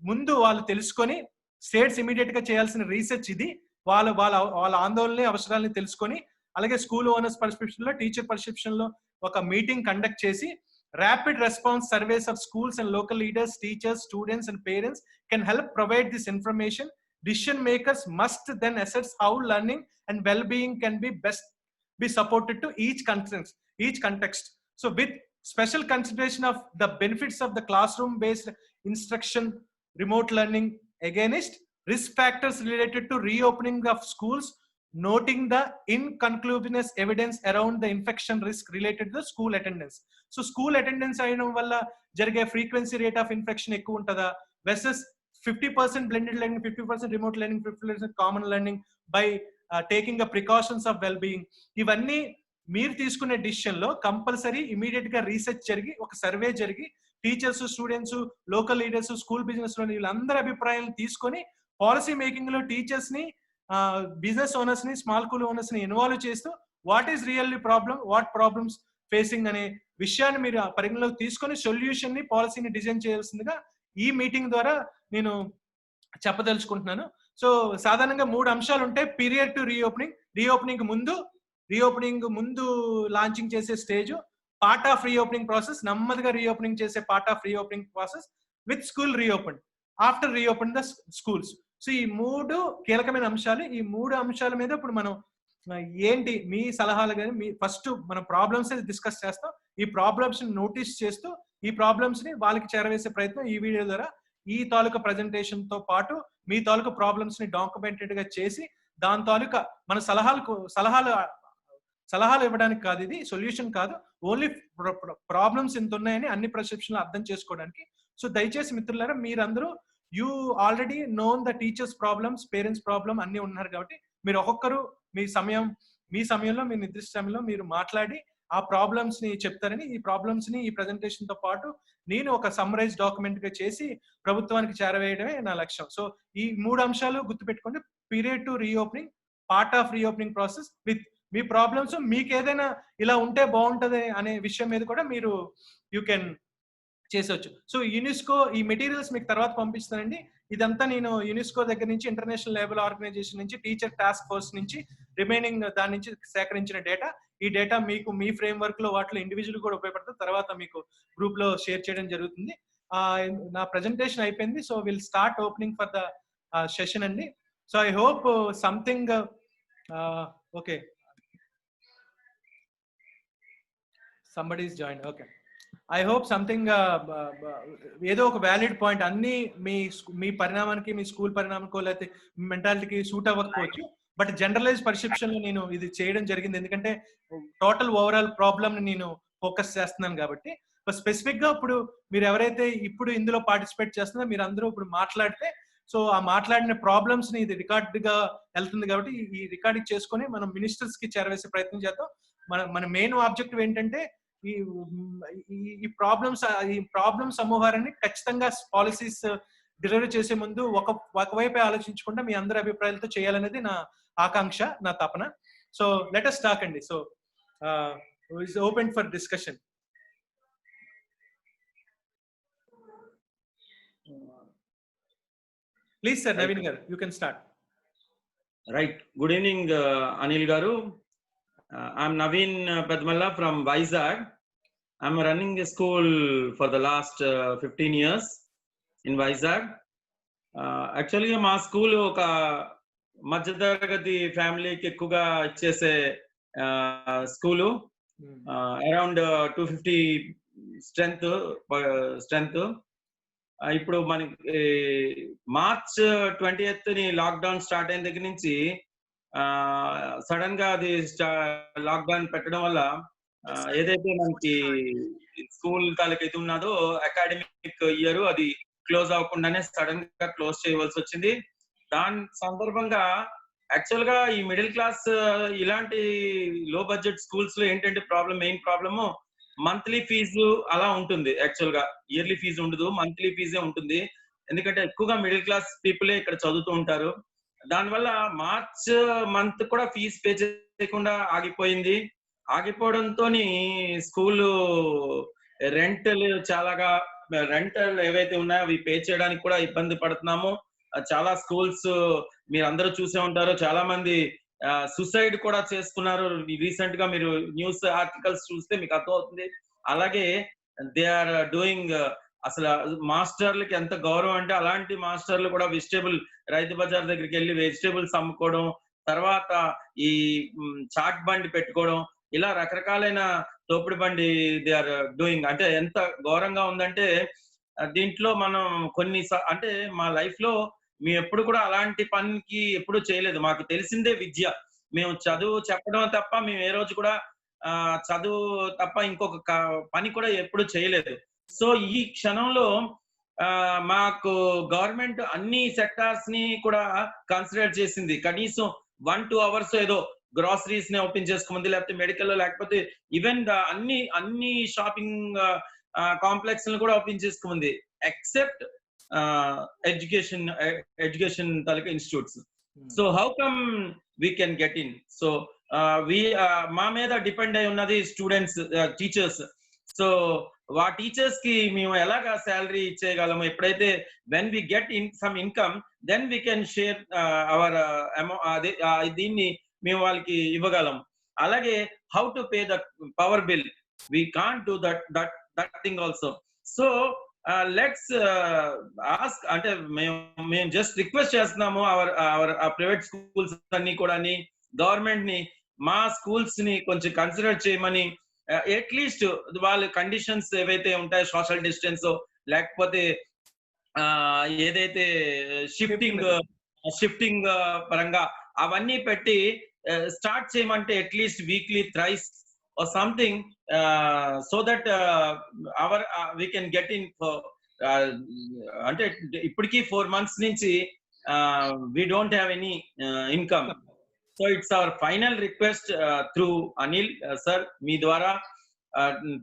ముందు వాళ్ళు తెలుసుకొని స్టేట్స్ ఇమీడియట్ గా చేయాల్సిన రీసెర్చ్ ఇది. వాళ్ళ ఆందోళనని, అవసరాలని తెలుసుకొని అలాగే స్కూల్ ఓనర్స్ పర్సెప్షన్ లో, టీచర్ పర్సెప్షన్ లో ఒక మీటింగ్ కండక్ట్ చేసి rapid response surveys of schools and local leaders, teachers, students and parents can help provide this information. Decision makers must then assess how learning and well-being can be best be supported to each context. So with special consideration of the benefits of the classroom based instruction, remote learning against risk factors related to reopening of schools, noting the inconclusiveness evidence around the infection risk related to the school attendance. So school attendance ayinam valla jarige frequency rate of infection ekku untada versus 50% blended learning, 50% remote learning, 50% common learning by taking the precautions of well-being. ivanni meer teeskuне decision lo compulsory immediate ga research jarigi oka survey jarigi teachers, students, local leaders, school business లో వీళ్ళందరి అభిప్రాయాలను తీసుకొని policy making లో teachers ని, business owners ని, small school owners ని involve చేస్తూ what is really problem, what problems facing అనే విషయాన్ని మీరు పరిగణలోకి తీసుకొని సొల్యూషన్ ని, పాలసీని డిజైన్ చేయాల్సిందిగా ఈ మీటింగ్ ద్వారా నేను చెప్పదలుచుకుంటున్నాను. సో సాధారణంగా 3 అంశాలు ఉంటాయి. పీరియడ్ టు రీఓపెనింగ్, రీఓపెనింగ్ ముందు లాంచింగ్ చేసే stage, part of reopening process, నెమ్మదిగా రీఓపెనింగ్ చేసే part of reopening process, with school reopen, after reopen the schools. So ఈ 3 కీలకమైన అంశాలు. ఈ 3 అంశాల మీద ఇప్పుడు మనం ఏంటి మీ సలహాలు కానీ మీ ఫస్ట్ మనం ప్రాబ్లమ్స్ డిస్కస్ చేస్తాం. ఈ ప్రాబ్లమ్స్ ని నోటీస్ చేస్తూ ఈ ప్రాబ్లమ్స్ ని వాళ్ళకి చేరవేసే ప్రయత్నం ఈ వీడియో ద్వారా, ఈ తాలూకా ప్రెజెంటేషన్ తో పాటు మీ తాలూకా ప్రాబ్లమ్స్ ని డాక్యుమెంటెడ్ గా చేసి దాని తాలూకా మన సలహాలు ఇవ్వడానికి కాదు, ఇది సొల్యూషన్ కాదు, ఓన్లీ ప్రాబ్లమ్స్ ఎంత ఉన్నాయని అన్ని పర్సెప్షన్లు అర్థం చేసుకోవడానికి. సో దయచేసి మిత్రులారా, మీరందరూ you already known the teachers problems, parents problem అన్ని ఉన్నారు కాబట్టి మీరు ఒక్కొక్కరు మీ సమయంలో, మీ నిర్దిష్ట సమయంలో మీరు మాట్లాడి ఆ ప్రాబ్లమ్స్ ని చెప్తారని, ఈ ప్రాబ్లమ్స్ ని ఈ ప్రెజెంటేషన్ తో పాటు నేను ఒక సమ్మరైజ్ డాక్యుమెంట్ గా చేసి ప్రభుత్వానికి చేరవేయడమే నా లక్ష్యం. సో ఈ 3 అంశాలు గుర్తుపెట్టుకోండి. Period to reopening, part of reopening process, with me problems, మీకు ఏదైనా ఇలా ఉంటే బాగుంటది అనే విషయం మీద కూడా మీరు యూ కెన్ చేసవచ్చు. సో యునెస్కో ఈ మెటీరియల్స్ మీకు తర్వాత పంపిస్తానండి. ఇదంతా నేను యునెస్కో దగ్గర నుంచి, ఇంటర్నేషనల్ లేబర్ ఆర్గనైజేషన్ నుంచి, టీచర్ టాస్క్ ఫోర్స్ నుంచి, రిమైనింగ్ దాని నుంచి సేకరించిన డేటా. ఈ డేటా మీకు మీ ఫ్రేమ్ వర్క్ లో వాటిలో ఇండివిజువల్ కూడా ఉపయోగపడుతుంది. తర్వాత మీకు గ్రూప్ లో షేర్ చేయడం జరుగుతుంది. నా ప్రెజెంటేషన్ అయిపోయింది. So will start opening for the session అండి. So I hope something okay, somebody is joined. Okay, I hope something ఏదో ఒక వ్యాలిడ్ పాయింట్ అన్ని మీ పరిణామానికి, మీ స్కూల్ పరిణామానికో లేకపోతే మెంటాలిటీకి సూట్ అవ్వకపోవచ్చు, బట్ జనరలైజ్ పర్సెప్షన్ లో నేను ఇది చేయడం జరిగింది. ఎందుకంటే టోటల్ ఓవరాల్ ప్రాబ్లమ్ ని నేను ఫోకస్ చేస్తున్నాను కాబట్టి. స్పెసిఫిక్ గా ఇప్పుడు మీరు ఎవరైతే ఇప్పుడు ఇందులో పార్టిసిపేట్ చేస్తున్నారో మీరు అందరూ ఇప్పుడు మాట్లాడితే, సో ఆ మాట్లాడిన ప్రాబ్లమ్స్ ని ఇది రికార్డ్ గా వెళ్తుంది కాబట్టి ఈ రికార్డింగ్ చేసుకొని మనం మినిస్టర్స్ కి చేరవేసే ప్రయత్నం చేద్దాం. మన మెయిన్ ఆబ్జెక్టివ్ ఏంటంటే ఈ ఈ ప్రాబ్లమ్ సమూహాన్ని ఖచ్చితంగా పాలసీస్ డెలివరీ చేసే ముందు ఒకవైపే ఆలోచించకుండా మీ అందరి అభిప్రాయాలతో చేయాలనేది నా ఆకాంక్ష, నా తపన. సో లెట్ us టాక్ అండి. So is open for discussion. Please sir, Naveen garu, you can start. Right. Good evening, Anil Garu. I'm Naveen Pedmalla from Vizag. I'm running a school for the last 15 years in Vizag. Actually, మా school ఒక మధ్యతరగతి ఫ్యామిలీకి ఎక్కువగా ఇచ్చేసే school. Around 250 strength. ఇప్పుడు మనకి March 20th lockdown start అయిన దగ్గర నుంచి సడన్ గా అది లాక్డౌన్ పెట్టడం వల్ల ఏదైతే మనకి స్కూల్ తాలూకు ఇది ఉన్నదో అకాడమిక్ ఇయర్ అది క్లోజ్ అవ్వకుండానే సడన్ గా క్లోజ్ చేయవలసి వచ్చింది. దాని సందర్భంగా యాక్చువల్ గా ఈ మిడిల్ క్లాస్ ఇలాంటి లో బడ్జెట్ స్కూల్స్ లో ఏంటంటే మెయిన్ ప్రాబ్లము మంత్లీ ఫీజు అలా ఉంటుంది. యాక్చువల్ గా ఇయర్లీ ఫీజు ఉండదు, మంత్లీ ఫీజే ఉంటుంది. ఎందుకంటే ఎక్కువగా మిడిల్ క్లాస్ పీపులే ఇక్కడ చదువుతూ ఉంటారు. దానివల్ల మార్చ్ మంత్ కూడా ఫీజు పే చేయకుండా ఆగిపోయింది. ఆగిపోవడంతో స్కూల్ రెంటల్ ఏవైతే ఉన్నాయో అవి పే చేయడానికి కూడా ఇబ్బంది పడుతున్నాము. చాలా స్కూల్స్ మీరు అందరూ చూసే ఉంటారు, చాలా మంది సూసైడ్ కూడా చేసుకున్నారు. రీసెంట్ గా మీరు న్యూస్ ఆర్టికల్స్ చూస్తే మీకు అర్థమవుతుంది. అలాగే దే ఆర్ డూయింగ్, అసలు మాస్టర్లకి ఎంత గౌరవం అంటే అలాంటి మాస్టర్లు కూడా రైతు బజార్ దగ్గరికి వెళ్ళి వెజిటేబుల్స్ అమ్ముకోవడం, తర్వాత ఈ చాట్ బండి పెట్టుకోవడం, ఇలా రకరకాలైన తోపుడు బండి దే ఆర్ డూయింగ్. అంటే ఎంత ఘోరంగా ఉందంటే దీంట్లో మనం అంటే మా లైఫ్ లో మేము ఎప్పుడు కూడా అలాంటి పనికి ఎప్పుడు చేయలేదు. మాకు తెలిసిందే విద్య. మేము చదువు చెప్పడం తప్ప మేము ఏ రోజు కూడా చదువు తప్ప ఇంకొక పని కూడా ఎప్పుడు చేయలేదు. సో ఈ క్షణంలో మాకు గవర్నమెంట్ అన్ని సెక్టార్స్ ని కూడా కన్సిడర్ చేసింది. కనీసం 1-2 hours ఏదో గ్రాసరీస్ ని ఓపెన్ చేసుకోమంది, లేకపోతే మెడికల్, లేకపోతే ఈవెన్ అన్ని షాపింగ్ కాంప్లెక్స్ కూడా ఓపెన్ చేసుకోమంది, except education talika institutes. So how come we can get in? So we మా మీద డిపెండ్ అయి ఉన్నది స్టూడెంట్స్, టీచర్స్. సో ఆ టీచర్స్ కి మేము ఎలాగా శాలరీ ఇచ్చేయగలము? ఎప్పుడైతే when we get in some income, then we can share our దీన్ని మేము వాళ్ళకి ఇవ్వగలం. అలాగే how to pay the power bill, we can't do that thing also. So let's ask, అంటే మేము జస్ట్ రిక్వెస్ట్ చేస్తున్నాము అవర్ ప్రైవేట్ స్కూల్స్ అన్ని కూడా గవర్నమెంట్ ని మా స్కూల్స్ ని కొంచెం కన్సిడర్ చేయమని, అట్లీస్ట్ వాళ్ళ కండిషన్స్ ఏవైతే ఉంటాయో, సోషల్ డిస్టెన్స్ లేకపోతే ఏదైతే షిఫ్టింగ్ పరంగా అవన్నీ పెట్టి స్టార్ట్ చేయమంటే at least weekly thrice or something, so that we can get in for అంటే ఇప్పటికి 4 months నుంచి we don't have any income. So it's our final request through Anil sir, మీ ద్వారా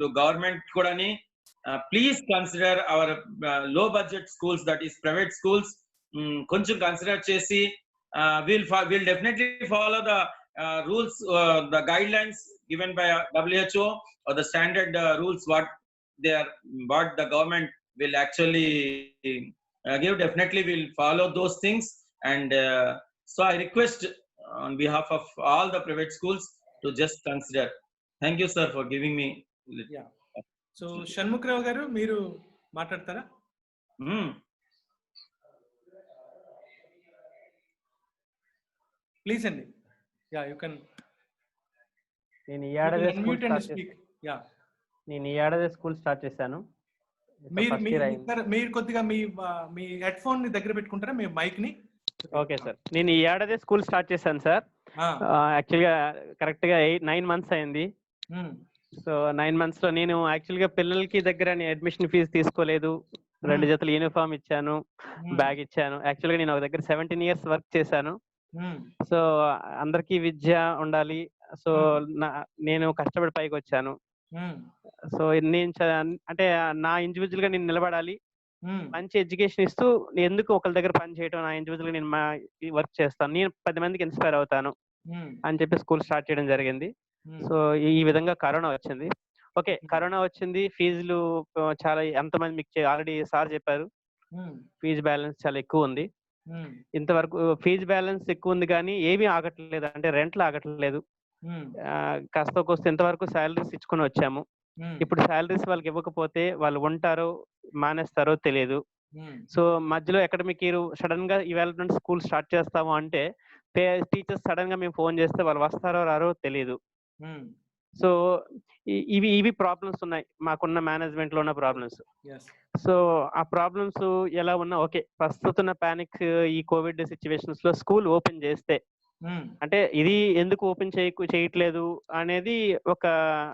to government కూడాని, please consider our low budget schools, that is private schools, కొంచెం consider చేసి we'll definitely follow the rules, the guidelines given by WHO, or the standard rules what the government will actually give. Definitely we'll follow those things. And so I request on behalf of all the private schools to just consider. Thank you sir for giving me. Yeah. So Shanmukrao garu, మీరు మాట్లాడతారా? Please అండి. Yeah, you can. నేను ఈ ఏడాది school start చేశాను. మీరు కొద్దిగా మీ head phone ని దగ్గర పెట్టుకుంటారా, మీ మైక్ ని? ఓకే సార్, నేను ఈ ఏడాది స్కూల్ స్టార్ట్ చేశాను సార్. యాక్చువల్గా కరెక్ట్ గా 9 months అయింది. సో 9 months లో నేను యాక్చువల్ గా పిల్లలకి దగ్గర అడ్మిషన్ ఫీజు తీసుకోలేదు. 2 జతలు యూనిఫామ్ ఇచ్చాను, బ్యాగ్ ఇచ్చాను. యాక్చువల్ గా నేను ఒక దగ్గర 17 years వర్క్ చేశాను. సో అందరికీ విద్య ఉండాలి. సో నేను కష్టపడి పైకి వచ్చాను. సో నేను అంటే నా ఇండివిజువల్ గా నేను నిలబడాలి, మంచి ఎడ్యుకేషన్ ఇస్తూ ఎందుకు ఒకరి దగ్గర పని చేయడం, నా ఇండివిజువల్ గా నేను వర్క్ చేస్తాను, నేను 10 మందికి ఇన్స్పైర్ అవుతాను అని చెప్పి స్కూల్ స్టార్ట్ చేయడం జరిగింది. సో ఈ విధంగా కరోనా వచ్చింది. ఓకే, కరోనా వచ్చింది, ఫీజులు చాలా ఎంతమంది మీకు ఆల్రెడీ సార్ చెప్పారు, ఫీజు బ్యాలెన్స్ చాలా ఎక్కువ ఉంది. ఇంతవరకు ఫీజు బ్యాలెన్స్ ఎక్కువ ఉంది కానీ ఏమీ ఆగట్లేదు, అంటే రెంట్లు ఆగట్లేదు. కాస్త కోస్త ఇంతవరకు శాలరీస్ ఇచ్చుకొని వచ్చాము. ఇప్పుడు శాలరీస్ వాళ్ళకి ఇవ్వకపోతే వాళ్ళు ఉంటారో మానేస్తారో తెలియదు. సో మధ్యలో అకాడమిక్ ఇయర్ సడన్ గా ఈవేళ నుండి స్కూల్ స్టార్ట్ చేస్తాము అంటే టీచర్స్ సడన్ గా మేము ఫోన్ చేస్తే వాళ్ళు వస్తారో రారో తెలియదు. సో ఇవి ప్రాబ్లమ్స్ ఉన్నాయి, మాకున్న మేనేజ్మెంట్ లో ఉన్న ప్రాబ్లమ్స్. సో ఆ ప్రాబ్లమ్స్ ఎలా ఉన్నా ఓకే, ప్రస్తుతం పానిక్ ఈ కోవిడ్ సిచ్యువేషన్స్ లో స్కూల్ ఓపెన్ చేస్తే, అంటే ఇది ఎందుకు ఓపెన్ చేయట్లేదు అనేది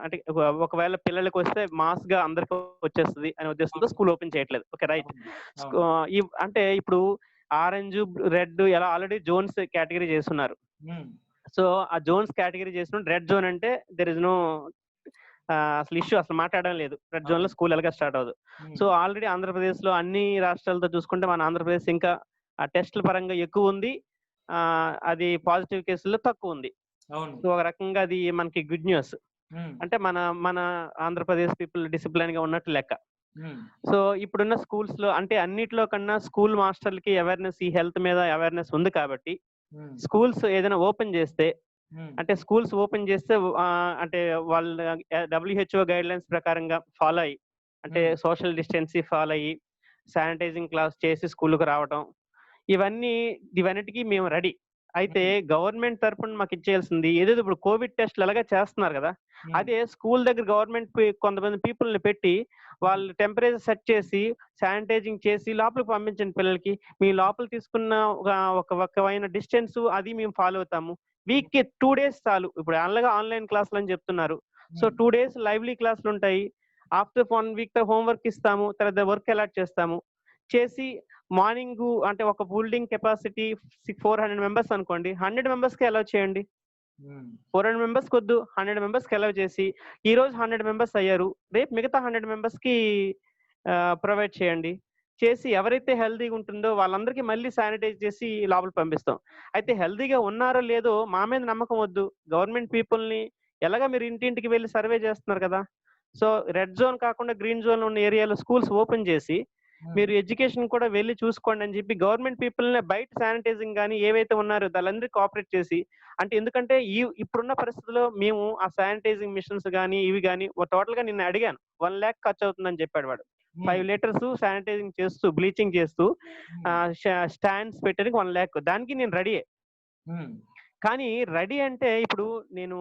అంటే ఒకవేళ పిల్లలకు వస్తే మాస్ గా అందరికి వచ్చేస్తుంది అనే ఉద్దేశంతో స్కూల్ ఓపెన్ చేయట్లేదు. Okay right. అంటే ఇప్పుడు ఆరెంజ్, రెడ్ ఎలా ఆల్రెడీ జోన్స్ కేటగిరీ చేస్తున్నారు. సో ఆ జోన్స్ కేటగిరీ చేసిన రెడ్ జోన్ అంటే దెర్ ఇస్ నో అసలు ఇష్యూ, అసలు మాట్లాడడం లేదు. రెడ్ జోన్ లో స్కూల్ ఎలాగా స్టార్ట్ అవ్వదు. సో ఆల్రెడీ ఆంధ్రప్రదేశ్ లో అన్ని రాష్ట్రాలతో చూసుకుంటే మన ఆంధ్రప్రదేశ్ ఇంకా ఆ టెస్ట్ల పరంగా ఎక్కువ ఉంది, అది పాజిటివ్ కేసుల్లో తక్కువ ఉంది. సో ఒక రకంగా అది మనకి గుడ్ న్యూస్. అంటే మన ఆంధ్రప్రదేశ్ పీపుల్ డిసిప్లైన్ గా ఉన్నట్టు లెక్క. సో ఇప్పుడున్న స్కూల్స్ లో అంటే అన్నిట్లో కన్నా స్కూల్ మాస్టర్లకి అవేర్నెస్, ఈ హెల్త్ మీద అవేర్నెస్ ఉంది కాబట్టి స్కూల్స్ ఏదైనా ఓపెన్ చేస్తే, అంటే స్కూల్స్ ఓపెన్ చేస్తే అంటే వాళ్ళ WHO గైడ్ లైన్స్ ప్రకారంగా ఫాలో అయ్యి, అంటే సోషల్ డిస్టెన్సీ ఫాలో అయ్యి శానిటైజింగ్ క్లాస్ చేసి స్కూల్కి రావడం, ఇవన్నిటికీ మేము రెడీ. అయితే గవర్నమెంట్ తరఫున మాకు ఇచ్చేయాల్సింది ఏదేదో ఇప్పుడు కోవిడ్ టెస్ట్లు ఎలాగా చేస్తున్నారు కదా, అదే స్కూల్ దగ్గర గవర్నమెంట్ కొంతమంది పీపుల్ ని పెట్టి వాళ్ళు టెంపరేచర్ సెట్ చేసి శానిటైజింగ్ చేసి లోపలికి పంపించండి. పిల్లలకి మీ లోపల తీసుకున్న ఒక డిస్టెన్స్ అది మేము ఫాలో అవుతాము. వీక్ కి 2 days చాలు. ఇప్పుడు అలాగా ఆన్లైన్ క్లాసులు అని చెప్తున్నారు. సో 2 days లైవ్లీ క్లాసులు ఉంటాయి. ఆఫ్టర్ 1 week హోంవర్క్ ఇస్తాము, తర్వాత వర్క్ అలాట్ చేస్తాము. చేసి మార్నింగ్ అంటే ఒక బిల్డింగ్ కెపాసిటీ 400 members అనుకోండి, 100 members కి అలౌ చేయండి. 400 members కొద్దు, 100 members కి అలౌ చేసి ఈ రోజు 100 members అయ్యారు, రేపు మిగతా 100 members కి ప్రొవైడ్ చేయండి. చేసి ఎవరైతే హెల్దీగా ఉంటుందో వాళ్ళందరికీ మళ్ళీ శానిటైజ్ చేసి లోపల పంపిస్తాం. అయితే హెల్దీగా ఉన్నారో లేదో మా మీద నమ్మకం వద్దు, గవర్నమెంట్ పీపుల్ని ఎలాగా మీరు ఇంటింటికి వెళ్ళి సర్వే చేస్తున్నారు కదా. సో రెడ్ జోన్ కాకుండా గ్రీన్ జోన్ ఉన్న ఏరియాలో స్కూల్స్ ఓపెన్ చేసి మీరు ఎడ్యుకేషన్ కూడా వెళ్ళి చూసుకోండి అని చెప్పి గవర్నమెంట్ పీపుల్ ని బయట శానిటైజింగ్ కానీ ఏవైతే ఉన్నారో వాళ్ళందరికీ కోఆపరేట్ చేసి, అంటే ఎందుకంటే ఇప్పుడున్న పరిస్థితుల్లో మేము ఆ శానిటైజింగ్ మిషన్స్ కానీ ఇవి కానీ టోటల్ గా నిన్న అడిగాను, 1 lakh ఖర్చు అవుతుందని చెప్పాడు వాడు. 5 liters శానిటైజింగ్ చేస్తూ బ్లీచింగ్ చేస్తూ స్టాండ్స్ పెట్టడానికి 1 lakh, దానికి నేను రెడీ. కానీ రెడీ అంటే ఇప్పుడు నేను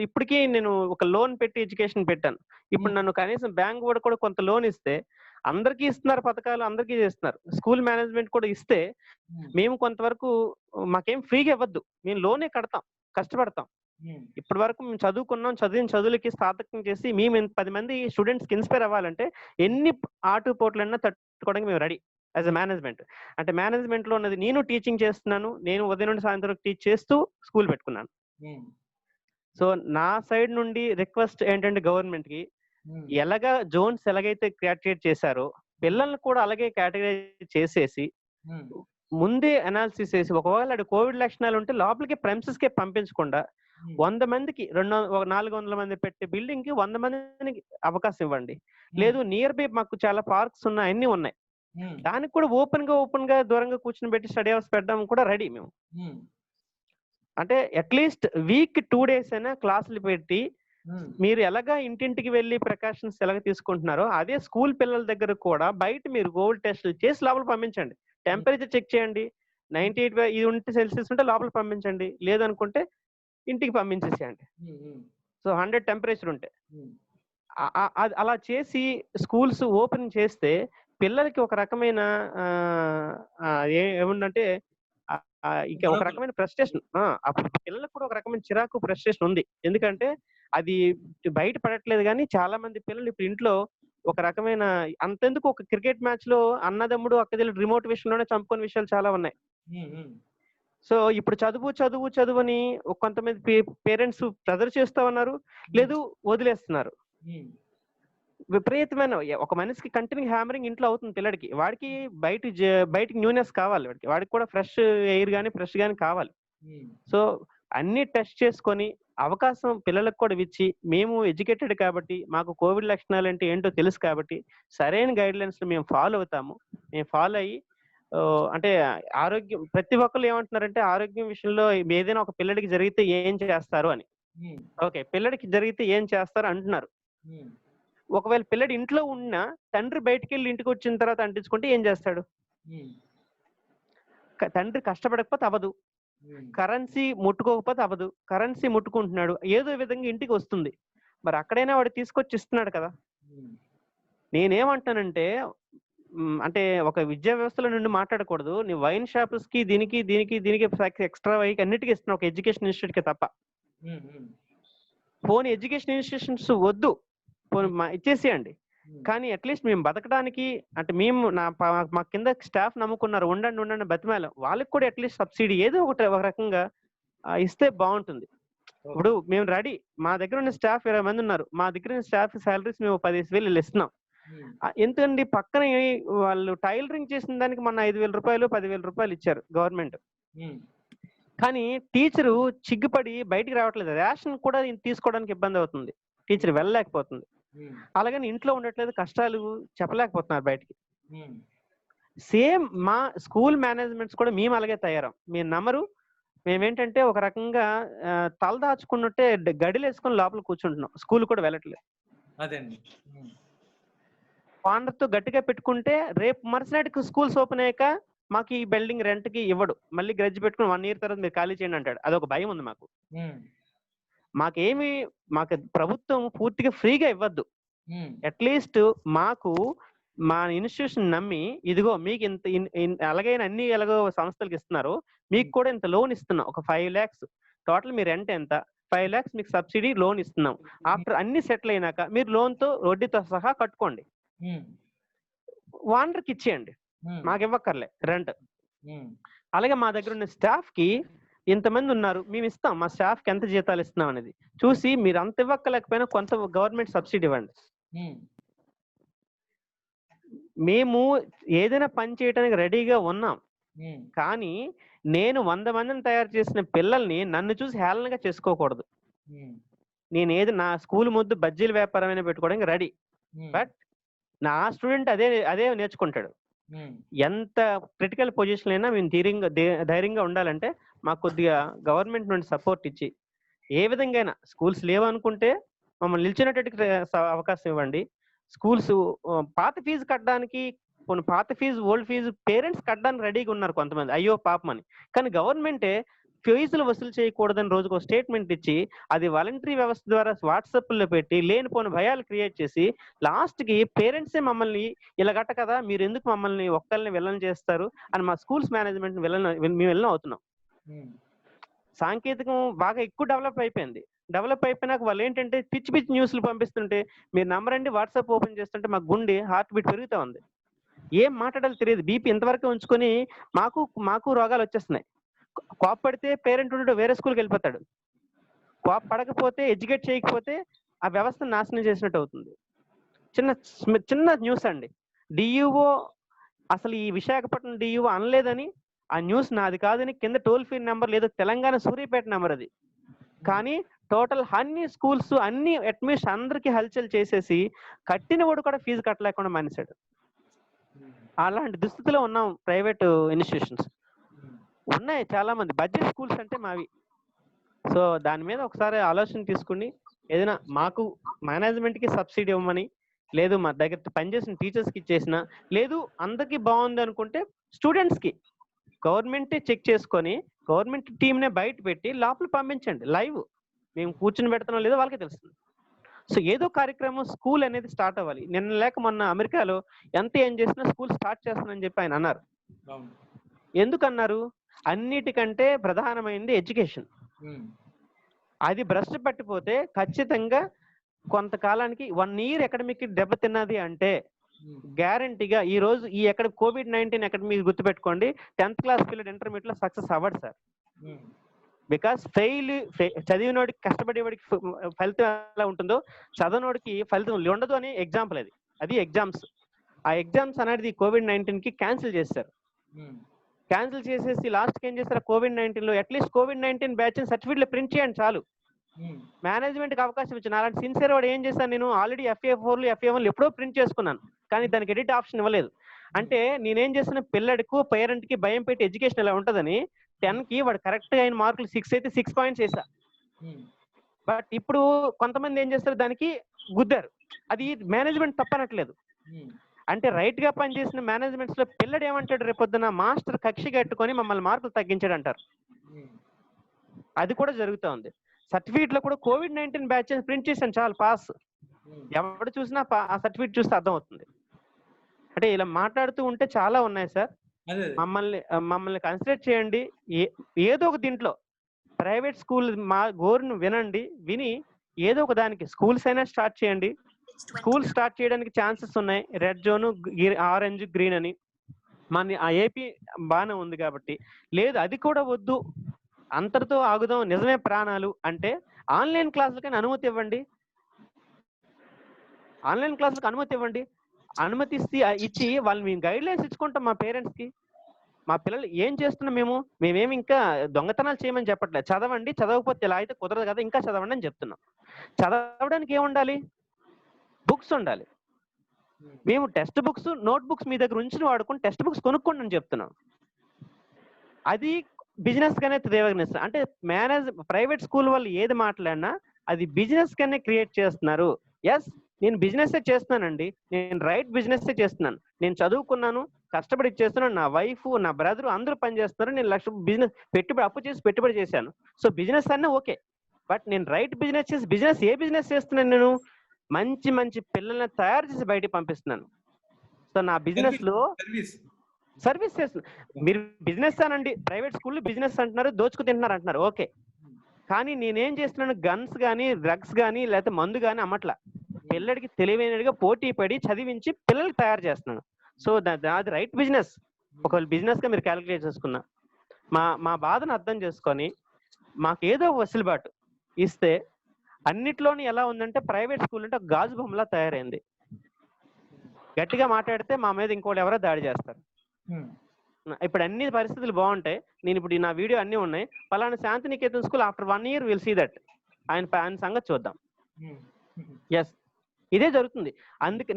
ఇప్పటికీ నేను ఒక లోన్ పెట్టి ఎడ్యుకేషన్ పెట్టాను. ఇప్పుడు నన్ను కనీసం బ్యాంక్ కూడా కొంత లోన్ ఇస్తే, అందరికీ ఇస్తున్నారు పథకాలు, అందరికీ చేస్తున్నారు, స్కూల్ మేనేజ్మెంట్ కూడా ఇస్తే మేము కొంతవరకు మాకేం ఫ్రీగా ఇవ్వద్దు, మేము లోనే కడతాం, కష్టపడతాం. ఇప్పటి వరకు మేము చదువుకున్నాం, చదివిన చదువులకి సార్థకం చేసి మేము 10 మంది స్టూడెంట్స్ కి ఇన్స్పైర్ అవ్వాలంటే ఎన్ని ఆటుపోట్లన్నా తట్టుకోవడానికి మేము రెడీ యాజ్ అ మేనేజ్మెంట్. అంటే మేనేజ్మెంట్ లో ఉన్నది నేను టీచింగ్ చేస్తున్నాను, నేను ఉదయం నుండి సాయంత్రం టీచ్ చేస్తూ స్కూల్ పెట్టుకున్నాను. సో నా సైడ్ నుండి రిక్వెస్ట్ ఏంటంటే గవర్నమెంట్ కి, ఎలాగా జోన్స్ ఎలాగైతే క్రియేట్ చేశారో పిల్లల్ని కూడా అలాగే కేటగరైజ్ చేసేసి ముందే అనాలిసిస్ చేసి, ఒకవేళ కోవిడ్ లక్షణాలు ఉంటే లోపలికి ప్రెమిసెస్ కే పంపించకుండా 100 మందికి 400 మంది పెట్టే బిల్డింగ్ కి 100 మందికి అవకాశం ఇవ్వండి. లేదు నియర్ బై మాకు చాలా పార్క్స్ ఉన్నాయి, అన్ని ఉన్నాయి, దానికి కూడా ఓపెన్ గా దూరంగా కూర్చుని పెట్టి స్టడీ అవర్స్ పెట్టడం కూడా రెడీ మేము. అంటే అట్లీస్ట్ వీక్ 2 days అయినా క్లాసులు పెట్టి మీరు ఎలాగా ఇంటింటికి వెళ్ళి ప్రికాషన్స్ ఎలాగ తీసుకుంటున్నారో అదే స్కూల్ పిల్లల దగ్గర కూడా బయట మీరు కోవిడ్ టెస్టులు చేసి లోపల పంపించండి. టెంపరేచర్ చెక్ చేయండి, 98 ఇది ఉంటే సెల్సియస్ ఉంటే లోపల పంపించండి, లేదనుకుంటే ఇంటికి పంపించేసేయండి. సో 100 టెంపరేచర్ ఉంటే అలా చేసి స్కూల్స్ ఓపెన్ చేస్తే పిల్లలకి ఒక రకమైన ఏముందంటే ఇంకా ఒక రకమైన ఫ్రస్ట్రేషన్, అప్పుడు పిల్లలకు కూడా ఒక రకమైన చిరాకు ఫ్రస్ట్రేషన్ ఉంది. ఎందుకంటే అది బయట పడట్లేదు, కానీ చాలా మంది పిల్లలు ఇప్పుడు ఇంట్లో ఒక రకమైన, అంతెందుకు ఒక క్రికెట్ మ్యాచ్ లో అన్నదమ్ముడు అక్కచెల్లెలు రిమోట్ విషయంలోనే చంపుకునే విషయాలు చాలా ఉన్నాయి. సో ఇప్పుడు చదువు చదువు చదువు అని కొంతమంది పేరెంట్స్ ప్రెజర్ చేస్తా ఉన్నారు, లేదు వదిలేస్తున్నారు. విపరీతమైన ఒక మనిషికి కంటిన్యూ హ్యామరింగ్ ఇంట్లో అవుతుంది పిల్లడికి, వాడికి బయటికి న్యూనెస్ కావాలి, వాడికి కూడా ఫ్రెష్ ఎయిర్ కానీ ఫ్రెష్ కానీ కావాలి. సో అన్ని టెస్ట్ చేసుకొని అవకాశం పిల్లలకు కూడా ఇచ్చి, మేము ఎడ్యుకేటెడ్ కాబట్టి మాకు కోవిడ్ లక్షణాలు అంటే ఏంటో తెలుసు కాబట్టి సరైన గైడ్ లైన్స్ మేము ఫాలో అవుతాము. మేము ఫాలో అయ్యి అంటే ఆరోగ్యం, ప్రతి ఒక్కరు ఏమంటున్నారంటే ఆరోగ్యం విషయంలో ఏదైనా ఒక పిల్లడికి జరిగితే ఏం చేస్తారు అని. ఓకే, పిల్లడికి జరిగితే ఏం చేస్తారు అంటున్నారు. ఒకవేళ పిల్లడి ఇంట్లో ఉన్నా తండ్రి బయటికి వెళ్ళి ఇంటికి వచ్చిన తర్వాత అంటించుకుంటే ఏం చేస్తాడు? తండ్రి కష్టపడకపోతే అవదు, కరెన్సీ ముట్టుకోకపోతే అవదు, కరెన్సీ ముట్టుకుంటున్నాడు, ఏదో విధంగా ఇంటికి వస్తుంది, మరి అక్కడైనా వాడు తీసుకొచ్చి ఇస్తున్నాడు కదా. నేనేమంటానంటే అంటే ఒక విద్యా వ్యవస్థలో నుండి మాట్లాడకూడదు, నీ వైన్ షాప్స్ కి దీనికి దీనికి దీనికి ఎక్స్ట్రా వైకి అన్నిటికీ ఇస్తున్నావు, ఒక ఎడ్యుకేషన్ ఇన్స్టిట్యూట్ కి తప్ప. పోనీ ఎడ్యుకేషన్ ఇన్స్టిట్యూషన్స్ వద్దు, పోనీ ఇచ్చేసేయండి, కానీ అట్లీస్ట్ మేము బతకడానికి అంటే మేము మా కింద స్టాఫ్ నమ్ముకున్నారు, ఉండండి బతిమాలం, వాళ్ళకి కూడా అట్లీస్ట్ సబ్సిడీ ఏదో ఒక రకంగా ఇస్తే బాగుంటుంది. ఇప్పుడు మేము రెడీ, మా దగ్గర ఉన్న స్టాఫ్ 20 మంది ఉన్నారు, మా దగ్గర ఉన్న స్టాఫ్ సాలరీస్ మేము 15,000 ఇస్తున్నాం. ఎందుకండి పక్కన వాళ్ళు టైలరింగ్ చేసిన దానికి మొన్న 5,000 రూపాయలు 10,000 రూపాయలు ఇచ్చారు గవర్నమెంట్, కానీ టీచరు చిగ్గుపడి బయటికి రావట్లేదు, రేషన్ కూడా తీసుకోవడానికి ఇబ్బంది అవుతుంది, టీచర్ వెళ్ళలేకపోతుంది, అలాగని ఇంట్లో ఉండట్లేదు, కష్టాలు చెప్పలేకపోతున్నారు బయటికి. సేమ్ మా స్కూల్ మేనేజ్మెంట్స్ కూడా మేము అలాగే తయారం, మీరు నమ్మరు. మేమేంటంటే ఒక రకంగా తలదాచుకున్నట్టే గడిలు వేసుకొని లోపల కూర్చుంటున్నాం, స్కూల్ కూడా వెళ్ళట్లేదు. అదేండి, ఓనర్తో గట్టిగా పెట్టుకుంటే రేపు మరుసటికి స్కూల్స్ ఓపెన్ అయ్యాక మాకు ఈ బిల్డింగ్ రెంట్ కి ఇవ్వడు, మళ్ళీ గ్రడ్జ్ పెట్టుకుని 1 year తర్వాత మీరు ఖాళీ చేయండి అంటాడు. అదొక భయం ఉంది మాకు. మాకు ప్రభుత్వం పూర్తిగా ఫ్రీగా ఇవ్వద్దు, అట్లీస్ట్ మాకు మా ఇన్స్టిట్యూషన్ నమ్మి ఇదిగో మీకు ఇంత అలాగైనా అన్ని ఎలాగో సంస్థలకు ఇస్తున్నారు, మీకు కూడా ఇంత లోన్ ఇస్తున్నాం, ఒక 5 lakhs టోటల్ మీ రెంట్ ఎంత 5 lakhs మీకు సబ్సిడీ లోన్ ఇస్తున్నాం, ఆఫ్టర్ అన్ని సెటిల్ అయినాక మీరు లోన్ తో వడ్డీతో సహా కట్టుకోండి, ఓనర్కి ఇచ్చేయండి, మాకు ఇవ్వక్కర్లే రెంట్. అలాగే మా దగ్గర ఉన్న స్టాఫ్ కి ఇంతమంది ఉన్నారు, మేము ఇస్తాం, మా స్టాఫ్ కి ఎంత జీతాలు ఇస్తున్నాం అనేది చూసి మీరు అంత ఇవ్వక్కలేకపోయినా కొంత గవర్నమెంట్ సబ్సిడీ ఇవ్వండి. మేము ఏదైనా పని చేయడానికి రెడీగా ఉన్నాం, కానీ నేను 100 మందిని తయారు చేసిన పిల్లల్ని నన్ను చూసి హేళనగా చేసుకోకూడదు. నేను నా స్కూల్ ముద్దు బజ్జీల వ్యాపారమైన పెట్టుకోవడానికి రెడీ, బట్ నా స్టూడెంట్ అదే నేర్చుకుంటాడు. ఎంత క్రిటికల్ పొజిషన్ అయినా మేము ధైర్యంగా ఉండాలంటే మాకు కొద్దిగా గవర్నమెంట్ నుండి సపోర్ట్ ఇచ్చి, ఏ విధంగా అయినా స్కూల్స్ లేవనుకుంటే మమ్మల్ని నిల్చునేటట్టుగా అవకాశం ఇవ్వండి. స్కూల్స్ పాత ఫీజు కట్టడానికి, పాత ఫీజు ఓల్డ్ ఫీజు పేరెంట్స్ కట్టడానికి రెడీగా ఉన్నారు కొంతమంది, అయ్యో పాపం అని, కానీ గవర్నమెంటే ఫీజులు వసూలు చేయకూడదని రోజుకు ఒక స్టేట్మెంట్ ఇచ్చి అది వాలంటరీ వ్యవస్థ ద్వారా వాట్సాప్ లో పెట్టి లేనిపోని భయాలు క్రియేట్ చేసి లాస్ట్ కి పేరెంట్సే మమ్మల్ని ఇలా గట్ట కదా మీరు ఎందుకు మమ్మల్ని ఒక్కరిని విలన్ చేస్తారు అని మా స్కూల్స్ మేనేజ్మెంట్ మేము విలన్ అవుతున్నాం. సాంకేతికం బాగా ఎక్కువ డెవలప్ అయిపోయింది. డెవలప్ అయిపోయినాక వాళ్ళు ఏంటంటే పిచ్చి పిచ్చి న్యూస్లు పంపిస్తుంటే మీరు నంబరండి వాట్సాప్ ఓపెన్ చేస్తుంటే మా గుండె హార్ట్ బీట్ పెరుగుతూ ఉంది, ఏం మాట్లాడాలో తెలియదు, బీపీ ఇంతవరకు ఉంచుకొని మాకు రోగాలు వచ్చేస్తున్నాయి. కోపడితే పేరెంట్ ఉంటే వేరే స్కూల్కి వెళ్ళిపోతాడు, కోపడకపోతే ఎడ్యుకేట్ చేయకపోతే ఆ వ్యవస్థను నాశనం చేసినట్టు అవుతుంది. చిన్న న్యూస్ అండి, డియుఓ అసలు ఈ విశాఖపట్నం డియుఓ అనలేదని ఆ న్యూస్ నాది కాదని కింద టోల్ ఫ్రీ నెంబర్ లేదో తెలంగాణ సూర్యాపేట నెంబర్ అది, కానీ టోటల్ అన్ని స్కూల్స్ అన్ని అడ్మిషన్ అందరికి హల్చల్ చేసేసి కట్టిన వాడు కూడా ఫీజు కట్టలేకుండా మానేశాడు. అలాంటి దుస్థితిలో ఉన్నాం. ప్రైవేట్ ఇన్స్టిట్యూషన్స్ ఉన్నాయి చాలా మంది, బడ్జెట్ స్కూల్స్ అంటే మావి. సో దాని మీద ఒకసారి ఆలోచన తీసుకుని ఏదైనా మాకు మేనేజ్మెంట్ కి సబ్సిడీ ఇవ్వమని, లేదు మా దగ్గర పనిచేసిన టీచర్స్ కి ఇచ్చేసిన, లేదు అందరికి బాగుంది అనుకుంటే స్టూడెంట్స్ కి గవర్నమెంటే చెక్ చేసుకొని గవర్నమెంట్ టీంనే బయట పెట్టి లోపల పంపించండి, లైవ్ మేము కూర్చుని పెడుతున్నాం లేదో వాళ్ళకే తెలుస్తుంది. సో ఏదో కార్యక్రమం స్కూల్ అనేది స్టార్ట్ అవ్వాలి. నిన్న లేక మొన్న అమెరికాలో ఎంత ఏం చేసినా స్కూల్ స్టార్ట్ చేస్తానని చెప్పి ఆయన అన్నారు. ఎందుకన్నారు? అన్నిటికంటే ప్రధానమైనది ఎడ్యుకేషన్. అది భ్రష్టు పట్టిపోతే ఖచ్చితంగా కొంతకాలానికి 1 year అకాడమిక్ దెబ్బతిన్నది అంటే గ్యారంటీగా ఈ రోజు ఈ COVID-19 అకాడమిక్ గుర్తుపెట్టుకోండి, 10th క్లాస్ పిల్లలు ఇంటర్మీడియట్ లో సక్సెస్ అవ్వడు సార్. బికాస్ చదివినోడికి కష్టపడేవాడికి ఫలితం ఎలా ఉంటుందో చదవనోడికి ఫలితం ఉండదు అని ఎగ్జాంపుల్ అది ఎగ్జామ్స్. ఆ ఎగ్జామ్స్ అనేది COVID-19 కి క్యాన్సిల్ చేశారు. క్యాన్సిల్ చేసేసి లాస్ట్ ఏం చేస్తారు, COVID-19 లో అట్లీస్ట్ COVID-19 బ్యాచ్ సర్టిఫికెట్లు ప్రింట్ చేయండి చాలు. మేనేజ్మెంట్ కి అవకాశం ఇచ్చిన అలాంటి సిన్సియర్ వాడు ఏం చేస్తాను, నేను ఆల్రెడీ FA4లు FA1లు ఎప్పుడో ప్రింట్ చేసుకున్నాను కానీ దానికి ఎడిట్ ఆప్షన్ ఇవ్వలేదు. అంటే నేనేం చేస్తున్న, పిల్లడికి పేరెంట్ కి భయం పెట్టి ఎడ్యుకేషన్ ఎలా ఉంటుందని 10 కి వాడు కరెక్ట్ గా అయిన మార్కులు 6 అయితే 6 points వేసా. బట్ ఇప్పుడు కొంతమంది ఏం చేస్తారు, దానికి గుద్దారు. అది మేనేజ్మెంట్ తప్పనట్లేదు. అంటే రైట్ గా పనిచేసిన మేనేజ్మెంట్స్ లో పిల్లడు ఏమంటాడు, రేపొద్దున మాస్టర్ కక్షి కట్టుకొని మమ్మల్ని మార్కులు తగ్గించాడు అంటారు. అది కూడా జరుగుతూ ఉంది. సర్టిఫికేట్ లో కూడా COVID-19 బ్యాచ్ ప్రింట్ చేశాను చాలు పాస్. ఎవరు చూసినా ఆ సర్టిఫికేట్ చూస్తే అర్థం అవుతుంది. అంటే ఇలా మాట్లాడుతూ ఉంటే చాలా ఉన్నాయి సార్. మమ్మల్ని కన్సిడర్ చేయండి. ఏదో ఒక దీంట్లో ప్రైవేట్ స్కూల్ మా గోరును వినండి, విని ఏదో ఒక దానికి స్కూల్స్ అయినా స్టార్ట్ చేయండి. స్కూల్ స్టార్ట్ చేయడానికి ఛాన్సెస్ ఉన్నాయి. రెడ్ జోన్, ఆరెంజ్, గ్రీన్ అని మన ఆ ఏపీ బాగానే ఉంది కాబట్టి. లేదు అది కూడా వద్దు, అంతటితో ఆగుదాం, నిజమే ప్రాణాలు అంటే ఆన్లైన్ క్లాసులకైనా అనుమతి ఇవ్వండి. ఆన్లైన్ క్లాసులకు అనుమతి ఇవ్వండి. అనుమతి ఇచ్చి వాళ్ళు మేము గైడ్ లైన్స్ ఇచ్చుకుంటాం మా పేరెంట్స్ కి. మా పిల్లలు ఏం చేస్తున్నాం, మేమేమి ఇంకా దొంగతనాలు చేయమని చెప్పట్లేదు. చదవండి, చదవకపోతే ఇలా అయితే కుదరదు కదా, ఇంకా చదవండి అని చెప్తున్నాం. చదవడానికి ఏముండాలి, బుక్స్ ఉండాలి. మేము టెక్స్ట్ బుక్స్, నోట్ బుక్స్ మీ దగ్గర ఉంచిన వాడుకుని టెక్స్ట్ బుక్స్ కొనుక్కోండి అని చెప్తున్నాం. అది బిజినెస్ గానే దేవగ్నిస్తారు. అంటే ప్రైవేట్ స్కూల్ వాళ్ళు ఏది మాట్లాడినా అది బిజినెస్ గానే క్రియేట్ చేస్తున్నారు. ఎస్, నేను బిజినెస్ చేస్తున్నానండి, నేను రైట్ బిజినెస్ చేస్తున్నాను. నేను చదువుకున్నాను, కష్టపడి చేస్తున్నాను, నా వైఫ్, నా బ్రదర్ అందరూ పని చేస్తున్నారు. నేను బిజినెస్ అప్పు చేసి పెట్టుబడి చేశాను. సో బిజినెస్ అన్నా ఓకే. బట్ నేను రైట్ బిజినెస్ చేసి ఏ బిజినెస్ చేస్తున్నాను, నేను మంచి మంచి పిల్లల్ని తయారు చేసి బయటికి పంపిస్తున్నాను. సో నా బిజినెస్ లో సర్వీస్ చేస్తున్నాను. మీరు బిజినెస్ అనండి, ప్రైవేట్ స్కూల్ బిజినెస్ అంటున్నారు, దోచుకు తింటున్నారు అంటున్నారు, ఓకే. కానీ నేనేం చేస్తున్నాను, గన్స్ కానీ డ్రగ్స్ కానీ లేకపోతే మందు కానీ అమ్మట్లా. పిల్లడికి తెలివైనడిగా పోటీ పడి చదివించి పిల్లలకి తయారు చేస్తున్నాను. సో అది రైట్ బిజినెస్. ఒకవేళ బిజినెస్ గా మీరు క్యాలిక్యులేట్ చేసుకున్నా, మా బాధను అర్థం చేసుకొని మాకు ఏదో వెసులుబాటు ఇస్తే. అన్నిట్లోని ఎలా ఉందంటే ప్రైవేట్ స్కూల్ అంటే ఒక గాజు బొమ్మలా తయారైంది. గట్టిగా మాట్లాడితే మా మీద ఇంకోటి ఎవరో దాడి చేస్తారు. ఇప్పుడు అన్ని పరిస్థితులు బాగుంటాయి. నేను ఇప్పుడు నా వీడియో అన్ని ఉన్నాయి. పలానా Shantiniketan school after 1 year will see that. ఆయన సంగతి చూద్దాం. ఎస్, ఇదే జరుగుతుంది. అందుకే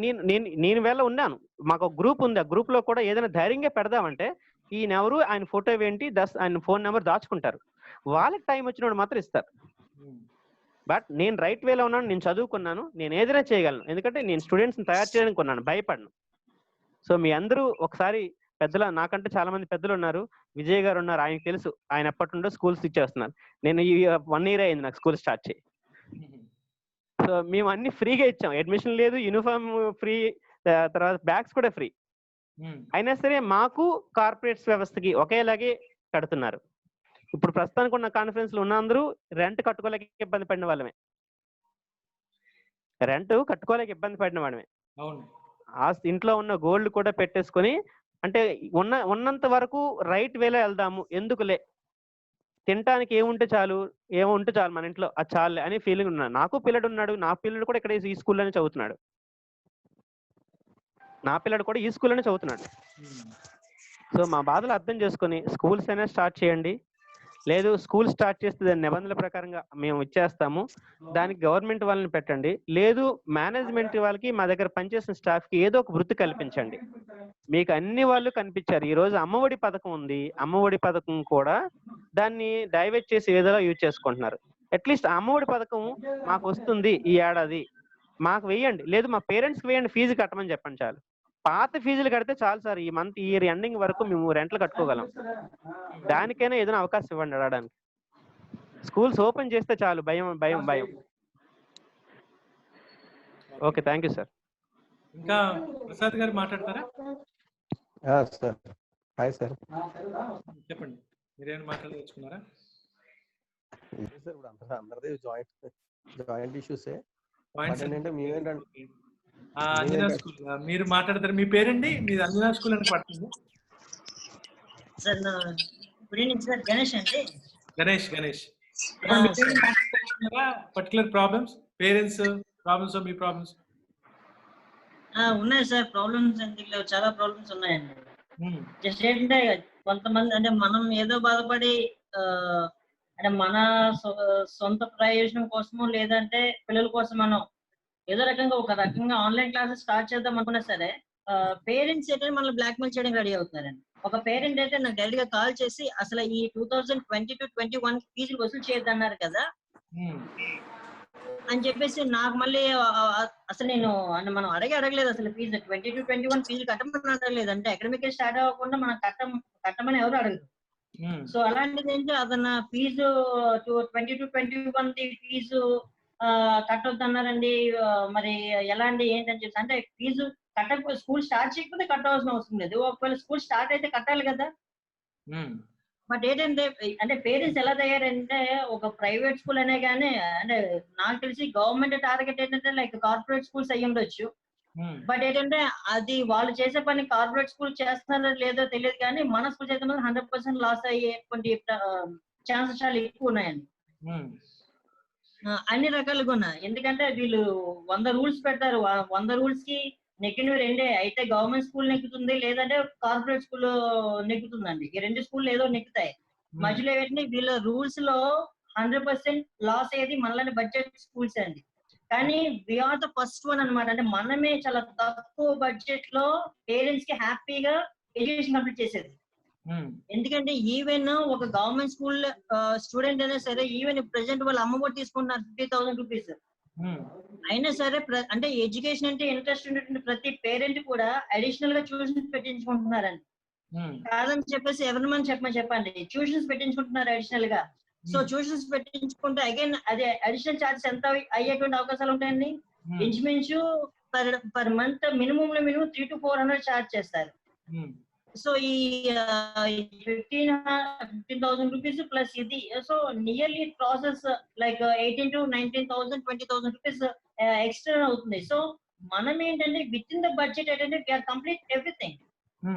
నేను వేళ ఉన్నాను, మాకు ఒక గ్రూప్ ఉంది. ఆ గ్రూప్ లో కూడా ఏదైనా ధైర్యంగా పెడదామంటే ఈయన ఎవరు, ఆయన ఫోటో ఏంటి, ఆయన ఫోన్ నెంబర్ దాచుకుంటారు. వాళ్ళకి టైం వచ్చినప్పుడు మాత్రం ఇస్తారు. బట్ నేను రైట్ వేలో ఉన్నాను, నేను చదువుకున్నాను, నేను ఏదైనా చేయగలను. ఎందుకంటే నేను స్టూడెంట్స్ని తయారు చేయడానికి కొన్నాను, భయపడను. సో మీ అందరూ ఒకసారి పెద్దల, నాకంటే చాలా మంది పెద్దలు ఉన్నారు, విజయ్ గారు ఉన్నారు, ఆయనకు తెలుసు, ఆయన ఎప్పటి నుండో స్కూల్స్ ఇచ్చేస్తున్నారు. నేను ఈ 1 year అయింది నాకు స్కూల్ స్టార్ట్ చేయి. సో మేము అన్ని ఫ్రీగా ఇచ్చాం, అడ్మిషన్ లేదు, యూనిఫామ్ ఫ్రీ, తర్వాత బ్యాగ్స్ కూడా ఫ్రీ. అయినా సరే మాకు కార్పొరేట్స్ వ్యవస్థకి ఒకేలాగే కడుతున్నారు. ఇప్పుడు ప్రస్తుతానికి ఉన్న కాన్ఫరెన్స్ లో ఉన్న అందరూ రెంట్ కట్టుకోలేక ఇబ్బంది పడిన వాళ్ళమే. ఆ ఇంట్లో ఉన్న గోల్డ్ కూడా పెట్టేసుకొని, అంటే ఉన్నంత వరకు రైట్ వేలో వెళ్దాము, ఎందుకులే, తినడానికి ఏముంటే చాలు మన ఇంట్లో అది చాలే అని ఫీలింగ్ ఉన్నాడు. నాకు పిల్లడు ఉన్నాడు, నా పిల్లడు కూడా ఇక్కడ ఈ స్కూల్లోనే చదువుతున్నాడు. సో మా బాధలు అర్థం చేసుకొని స్కూల్స్ అయినా స్టార్ట్ చేయండి. లేదు స్కూల్ స్టార్ట్ చేస్తే దాని నిబంధనల ప్రకారంగా మేము ఇచ్చేస్తాము, దానికి గవర్నమెంట్ వాళ్ళని పెట్టండి. లేదు మేనేజ్మెంట్ వాళ్ళకి, మా దగ్గర పనిచేసిన స్టాఫ్ కి ఏదో ఒక వృత్తి కల్పించండి. మీకు అన్ని వాళ్ళు కనిపించారు. ఈ రోజు అమ్మఒడి పథకం ఉంది, అమ్మఒడి పథకం కూడా దాన్ని డైవర్ట్ చేసి ఏదో యూజ్ చేసుకుంటున్నారు. అట్లీస్ట్ అమ్మఒడి పథకం మాకు వస్తుంది ఈ ఏడాది, మాకు వేయండి. లేదు మా పేరెంట్స్కి వేయండి, ఫీజు కట్టమని చెప్పండి చాలు. పాత ఫీజులు కడితే చాలు సార్, ఈ మంత్ ఇయర్ ఎండింగ్ వరకు మేము రెంట్లు కట్టుకోగలం. దానికైనా ఏదైనా అవకాశం ఇవ్వండి అడగడానికి. స్కూల్స్ ఓపెన్ చేస్తే చాలు, భయం. Okay, thank you sir. ఇంకా ప్రసాద్ గారు మాట్లాడతారా? సార్ హాయ్ సార్, చెప్పండి. మీరేమైనా మాట్లాడదలుచుకున్నారా? సార్ ఇప్పుడు అందరిది జాయింట్ ఇష్యూసే. పాయింట్స్ ఏంటంటే మేమేంటంటే అంజనా స్కూల్ మీరు మాట్లాడతారు. మీ పేరండి? మీది అంజనా స్కూల్ అని పడుతుంది sir. Good evening sir. Ganesh అండి. Ganesh particular problems, parents problems, మీ ప్రాబ్లమ్స్ ఉన్నాయి సార్. ప్రాబ్లమ్స్ అంటే చాలా ప్రాబ్లమ్స్ ఉన్నాయండి. జస్ట్ ఏంటంటే కొంతమంది అంటే మనం ఏదో బాధపడి అంటే మన సొంత ప్రయోజనం కోసమో లేదంటే పిల్లల కోసం మనం ఏదో ఒక రకంగా ఆన్లైన్ క్లాసెస్ స్టార్ట్ చేద్దాం అనుకున్నా సరే పేరెంట్స్ ఏంటంటే మనల్ని బ్లాక్మెయిల్ చేయడానికి రెడీ అవుతున్నారండి. ఒక పేరెంట్ అయితే నాకు డైరెక్ట్ గా కాల్ చేసి అసలు ఈ 2020-21 ఫీజులు వసూలు చేయొద్దన్నారు కదా అని చెప్పేసి నాకు మళ్ళీ అసలు నేను మనం అడగలేదు అసలు ఫీజు 20-21 ఫీజులు కట్టమని అడగలేదు. అంటే అకాడమిక్ స్టార్ట్ అవ్వకుండా మనం కట్టమని ఎవరు అడగదు. సో అలాంటిది ఏంటి అతను ఫీజు 20-21 ఫీజు కట్టొద్దు అన్నారండి. మరి ఎలాంటి ఏంటని చెప్పి అంటే ఫీజు కట్టకపోతే స్కూల్ స్టార్ట్ చేయకపోతే కట్టవలసిన అవసరం లేదు. ఒకవేళ స్కూల్ స్టార్ట్ అయితే కట్టాలి కదా. బట్ ఏంటంటే అంటే పేరెంట్స్ ఎలా తయారంటే ఒక ప్రైవేట్ స్కూల్ అనే కానీ అంటే నాకు తెలిసి గవర్నమెంట్ టార్గెట్ ఏంటంటే లైక్ కార్పొరేట్ స్కూల్స్ అయ్యి ఉండొచ్చు. బట్ ఏంటంటే అది వాళ్ళు చేసే పని కార్పొరేట్ స్కూల్ చేస్తున్నారో లేదో తెలియదు కానీ మన స్కూల్ చేసే 100% లాస్ అయ్యేటువంటి ఛాన్సెస్ చాలా ఎక్కువ ఉన్నాయండి. అన్ని రకాలుగా ఉన్నాయి. ఎందుకంటే వీళ్ళు 100 రూల్స్ పెడతారు. 100 రూల్స్ కి నెక్కినవి రెండే. అయితే గవర్నమెంట్ స్కూల్ నెక్కుతుంది లేదంటే కార్పొరేట్ స్కూల్ నెక్కుతుందండి. ఈ రెండు స్కూల్ ఏదో నెక్కుతాయి. మధ్యలో ఏంటంటే వీళ్ళ రూల్స్ లో 100% లాస్ అయ్యేది మనలాంటి బడ్జెట్ స్కూల్స్ అండి. కానీ వీఆర్ ద ఫస్ట్ వన్ అనమాట. అంటే మనమే చాలా తక్కువ బడ్జెట్ లో పేరెంట్స్ కి హ్యాపీగా ఎడ్యుకేషన్ కంప్లీట్ చేసేది. ఎందుకంటే ఈవెన్ ఒక గవర్నమెంట్ స్కూల్ స్టూడెంట్ అయినా సరే ఈవెన్ ప్రెసెంట్ వాళ్ళు అమ్మఒడి తీసుకుంటున్నారు 50,000 రూపీస్. అయినా సరే అంటే ఎడ్యుకేషన్ అంటే ఇంట్రెస్ట్ ఉన్నటువంటి ప్రతి పేరెంట్ కూడా అడిషనల్ గా ట్యూషన్స్ పెట్టించుకుంటున్నారండి. కాదని చెప్పేసి ఎవరిని చెప్పండి ట్యూషన్స్ పెట్టించుకుంటున్నారు అడిషనల్ గా. సో ట్యూషన్స్ పెట్టించుకుంటే అగైన్ అదే అడిషనల్ చార్జెస్ ఎంత అయ్యేటువంటి అవకాశాలు ఉంటాయండి. ఇంచుమించు per month minimum 300 to 400 charge చేస్తారు. సో ఈ 15,000 రూపీస్ ప్లస్ ఇది so nearly process like 18,000 to 19,000 20,000 rupees extra అవుతుంది. సో మనం ఏంటంటే విత్ ఇన్ ద బడ్జెట్ ఏంటంటే వీఆర్ కంప్లీట్ ఎవ్రీథింగ్.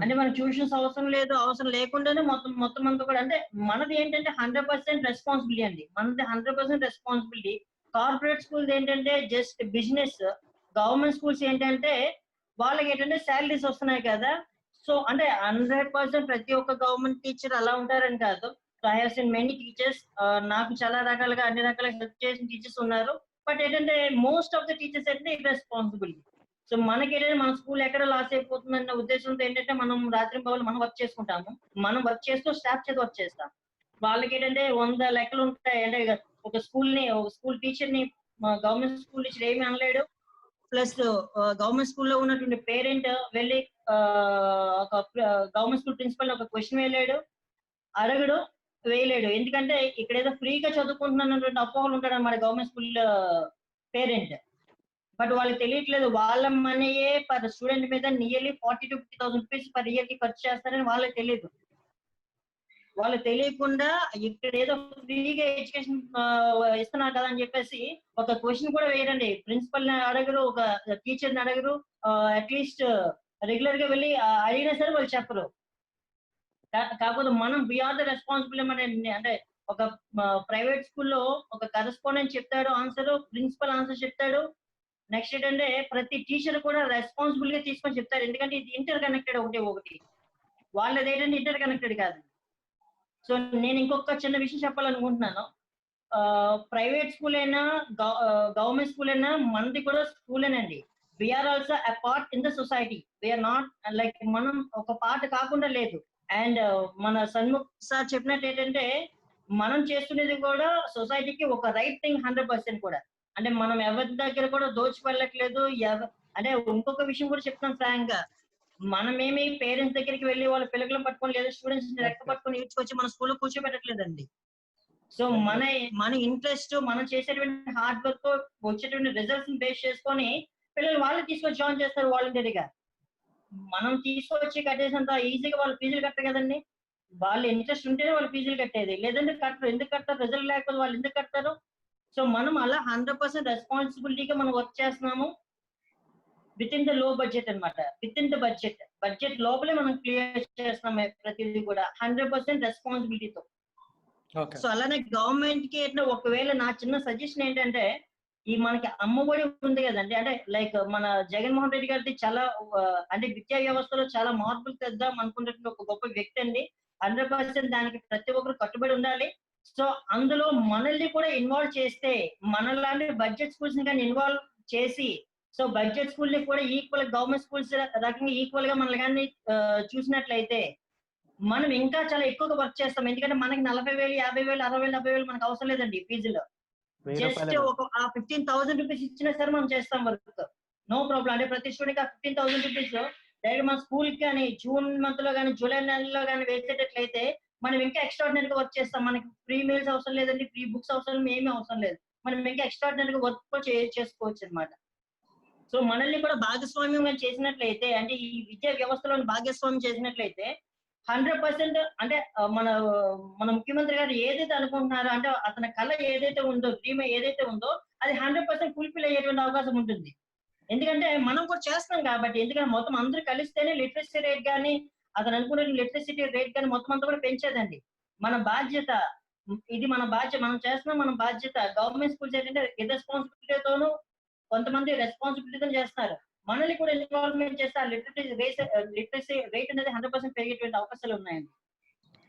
అంటే మన ట్యూషన్స్ అవసరం లేదు, అవసరం లేకుండానే మొత్తం అంతా కూడా అంటే మనది ఏంటంటే 100% రెస్పాన్సిబిలిటీ అండి. మనది 100% రెస్పాన్సిబిలిటీ. కార్పొరేట్ స్కూల్స్ ఏంటంటే జస్ట్ బిజినెస్. గవర్నమెంట్ స్కూల్స్ ఏంటంటే వాళ్ళకి ఏంటంటే శాలరీస్ వస్తున్నాయి కదా. సో అంటే 100% ప్రతి ఒక్క గవర్నమెంట్ టీచర్ అలా ఉంటారని కాదు. So I have seen many teachers. నాకు చాలా రకాలుగా అన్ని రకాల హెల్ప్ చేసిన టీచర్స్ ఉన్నారు. బట్ ఏంటంటే మోస్ట్ ఆఫ్ ద టీచర్స్ అంటే ఇర్రెస్పాన్సిబిలిటీ. సో మనకి ఏంటంటే మన స్కూల్ ఎక్కడ లాస్ అయిపోతుందన్న ఉద్దేశంతో ఏంటంటే మనం రాత్రి పగలు మనం వర్క్ చేసుకుంటాము. మనం వర్క్ చేస్తూ స్టాఫ్ చేత వర్క్ చేస్తాం. వాళ్ళకి ఏంటంటే 100 లెక్కలు ఉంటాయి. అంటే ఒక స్కూల్ టీచర్ ని గవర్నమెంట్ స్కూల్ టీచర్ ఏమి అనలేడు. ప్లస్ గవర్నమెంట్ స్కూల్లో ఉన్నటువంటి పేరెంట్ వెళ్ళి ఒక గవర్నమెంట్ స్కూల్ ప్రిన్సిపల్ ఒక క్వశ్చన్ అడగడు, వేయలేడు. ఎందుకంటే ఇక్కడ ఏదో ఫ్రీగా చదువుకుంటున్నటువంటి అపోహలు ఉంటాడు అన్నమాట గవర్నమెంట్ స్కూల్ పేరెంట్. బట్ వాళ్ళకి తెలియట్లేదు వాళ్ళ మనీయే పర్ స్టూడెంట్ మీద nearly 40,000 to 50,000 rupees per year కి ఖర్చు చేస్తారని వాళ్ళకి తెలియదు. వాళ్ళు తెలియకుండా ఇక్కడ ఏదో ఫ్రీగా ఎడ్యుకేషన్ ఇస్తున్నారు కదా అని చెప్పేసి ఒక క్వశ్చన్ కూడా వేయరండి. ప్రిన్సిపల్ ని అడగరు, ఒక టీచర్ ని అడగరు. అట్లీస్ట్ రెగ్యులర్ గా వెళ్ళి అడిగినా సరే వాళ్ళు చెప్పరు. కాకపోతే మనం వీఆర్ ద రెస్పాన్సిబిలిటీ. అంటే ఒక ప్రైవేట్ స్కూల్లో ఒక కరెస్పాండెంట్ చెప్తాడు ఆన్సర్, ప్రిన్సిపల్ ఆన్సర్ చెప్తాడు. నెక్స్ట్ ఏంటంటే ప్రతి టీచర్ కూడా రెస్పాన్సిబుల్ గా తీసుకొని చెప్తారు. ఎందుకంటే ఇది ఇంటర్ కనెక్టెడ్ ఒకటి. వాళ్ళది ఏంటంటే ఇంటర్ కనెక్టెడ్ కాదు. సో నేను ఇంకొక చిన్న విషయం చెప్పాలనుకుంటున్నాను. ప్రైవేట్ స్కూల్ అయినా గవర్నమెంట్ స్కూల్ అయినా మనది కూడా స్కూలేనండి. We are also a part in the society. We are not like మనం ఒక పార్ట్ కాకుండా లేదు. అండ్ మన సన్ముఖ్ సార్ చెప్పినట్టు ఏంటంటే మనం చేస్తున్నది కూడా సొసైటీకి ఒక రైట్ థింగ్ 100% కూడా. అంటే మనం ఎవరి దగ్గర కూడా దోచి వెళ్ళట్లేదు. అంటే ఇంకొక విషయం కూడా చెప్తాం ఫ్రాంక్ గా, మనమేమి పేరెంట్స్ దగ్గరికి వెళ్ళి వాళ్ళ పిల్లలను పట్టుకొని లేదా స్టూడెంట్స్ రెక్క పట్టుకొని ఈడ్చుకొచ్చి మన స్కూల్లో కూర్చోబెట్టట్లేదండి. సో మన ఇంట్రెస్ట్, మనం చేసేటువంటి హార్డ్ వర్క్, వచ్చేటువంటి రిజల్ట్స్ బేస్ చేసుకొని పిల్లలు వాళ్ళు తీసుకొచ్చి జాయిన్ చేస్తారు వాలంటీర్గా. మనం తీసుకొచ్చి కట్టేసినంత ఈజీగా వాళ్ళు ఫీజులు కట్టరు కదండి. వాళ్ళు ఇంట్రెస్ట్ ఉంటేనే వాళ్ళు ఫీజులు కట్టేది, లేదంటే కట్టరు. ఎందుకు కడతారు? రిజల్ట్ లేకపోతే వాళ్ళు ఎందుకు కడతారు? సో మనం అలా 100% రెస్పాన్సిబిలిటీగా మనం వర్క్ చేస్తున్నాము. With in the low budget అన్నమాట. విత్ ఇన్ ద బడ్జెట్ లోపలే మనం క్లియర్ చేస్తున్నాం ప్రతిదీ కూడా 100% రెస్పాన్సిబిలిటీతో. ఓకే. సో అలానే గవర్నమెంట్ కి ఏంటంటే ఒకవేళ నా చిన్న సజెషన్ ఏంటంటే, ఈ మనకి అమ్మఒడి ఉంది కదండి, అంటే లైక్ మన జగన్మోహన్ రెడ్డి గారిది చాలా అంటే విద్యా వ్యవస్థలో చాలా మార్పులు తెద్దాం అనుకున్నటువంటి ఒక గొప్ప వ్యక్తి అండి. 100% దానికి ప్రతి ఒక్కరు కట్టుబడి ఉండాలి. సో అందులో మనల్ని కూడా ఇన్వాల్వ్ చేస్తే, మనలాంటి బడ్జెట్ స్కూల్స్ ని కానీ ఇన్వాల్వ్ చేసి, సో బడ్జెట్ స్కూల్ ని కూడా ఈక్వల్ గవర్నమెంట్ స్కూల్స్ రకంగా ఈక్వల్ గా మనల్ని కానీ చూసినట్లయితే మనం ఇంకా చాలా ఎక్కువగా వర్క్ చేస్తాం. ఎందుకంటే మనకి 40,000, 50,000, 60,000, 70,000 మనకు అవసరం లేదండి ఫీజులో. జస్ట్ ఒక 15,000 రూపీస్ ఇచ్చినా సరే మనం చేస్తాం వర్క్, నో ప్రాబ్లం. అంటే ప్రతి స్టూడెంట్ ఆ 15,000 రూపీస్ డైరెక్ట్ మన స్కూల్ కానీ జూన్ మంత్ లో కానీ జూలై నెలలో కానీ వేసేటట్లయితే మనం ఇంకా ఎక్స్ట్రాడినరీ గా వర్క్ చేస్తాం. మనకి ఫ్రీ మీల్స్ అవసరం లేదండి, ఫ్రీ బుక్స్ అవసరం, ఏమీ అవసరం లేదు. మనం ఇంకా ఎక్స్ట్రాడినరీ గా వర్క్ చేసుకోవచ్చు అనమాట. సో మనల్ని కూడా భాగస్వామ్యం చేసినట్లయితే, అంటే ఈ విద్యా వ్యవస్థలో భాగస్వామ్యం చేసినట్లయితే 100% అంటే మన ముఖ్యమంత్రి గారు ఏదైతే అనుకుంటున్నారో, అంటే అతని కళ ఏదైతే ఉందో, డ్రీమ్ ఏదైతే ఉందో అది 100% ఫుల్ఫిల్ అయ్యేటువంటి అవకాశం ఉంటుంది. ఎందుకంటే మనం కూడా చేస్తాం కాబట్టి. ఎందుకంటే మొత్తం అందరూ కలిస్తేనే లిటరసీ రేట్ కానీ, అతను అనుకునే లిటరసీ రేట్ కానీ మొత్తం అంతా కూడా పెంచేదండి. మన బాధ్యత ఇది, మన బాధ్యత, మనం చేస్తున్నాం, మన బాధ్యత. గవర్నమెంట్ స్కూల్స్ ఏంటంటే ఇర్రెస్పాన్సిబిలిటీతోనూ కొంతమంది రెస్పాన్సిబిలిటీతో చేస్తున్నారు. మనల్ని కూడా ఇన్వాల్వ్మెంట్ చేస్తే ఆ లిటరసీ రేట్ అనేది 100% పెరిగేటువంటి అవకాశాలు ఉన్నాయండి.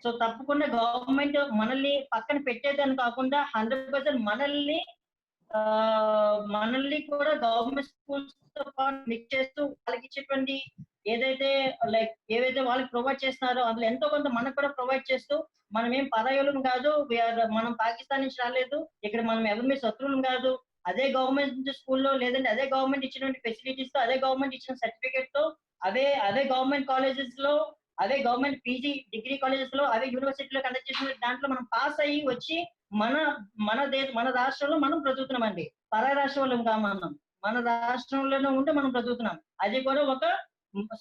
సో తప్పకుండా గవర్నమెంట్ మనల్ని పక్కన పెట్టేదని కాకుండా 100% మనల్ని కూడా గవర్నమెంట్ స్కూల్స్ తో పాటు మిక్స్ చేస్తూ వాళ్ళకి ఇచ్చేటువంటి ఏవైతే వాళ్ళకి ప్రొవైడ్ చేస్తున్నారో అందులో ఎంతో కొంత మనకు కూడా ప్రొవైడ్ చేస్తూ, మనం ఏం పరాయోళం కాదు, మనం పాకిస్తాన్ నుంచి రాలేదు, ఇక్కడ మనం ఎవరి శత్రువులం కాదు. అదే గవర్నమెంట్ స్కూల్లో లేదంటే అదే గవర్నమెంట్ ఇచ్చినటువంటి ఫెసిలిటీస్ తో, అదే గవర్నమెంట్ ఇచ్చిన సర్టిఫికేట్ తో, అదే గవర్నమెంట్ కాలేజెస్ లో, అదే గవర్నమెంట్ పీజీ డిగ్రీ కాలేజెస్ లో, అదే యూనివర్సిటీలో కండక్ట్ చేసిన దాంట్లో మనం పాస్ అయ్యి వచ్చి మన రాష్ట్రంలో మనం బ్రతుకుతున్నామండి. పరాయి రాష్ట్రంలో మన రాష్ట్రంలోనే ఉంటే మనం బ్రతుకుతున్నాం. అది కూడా ఒక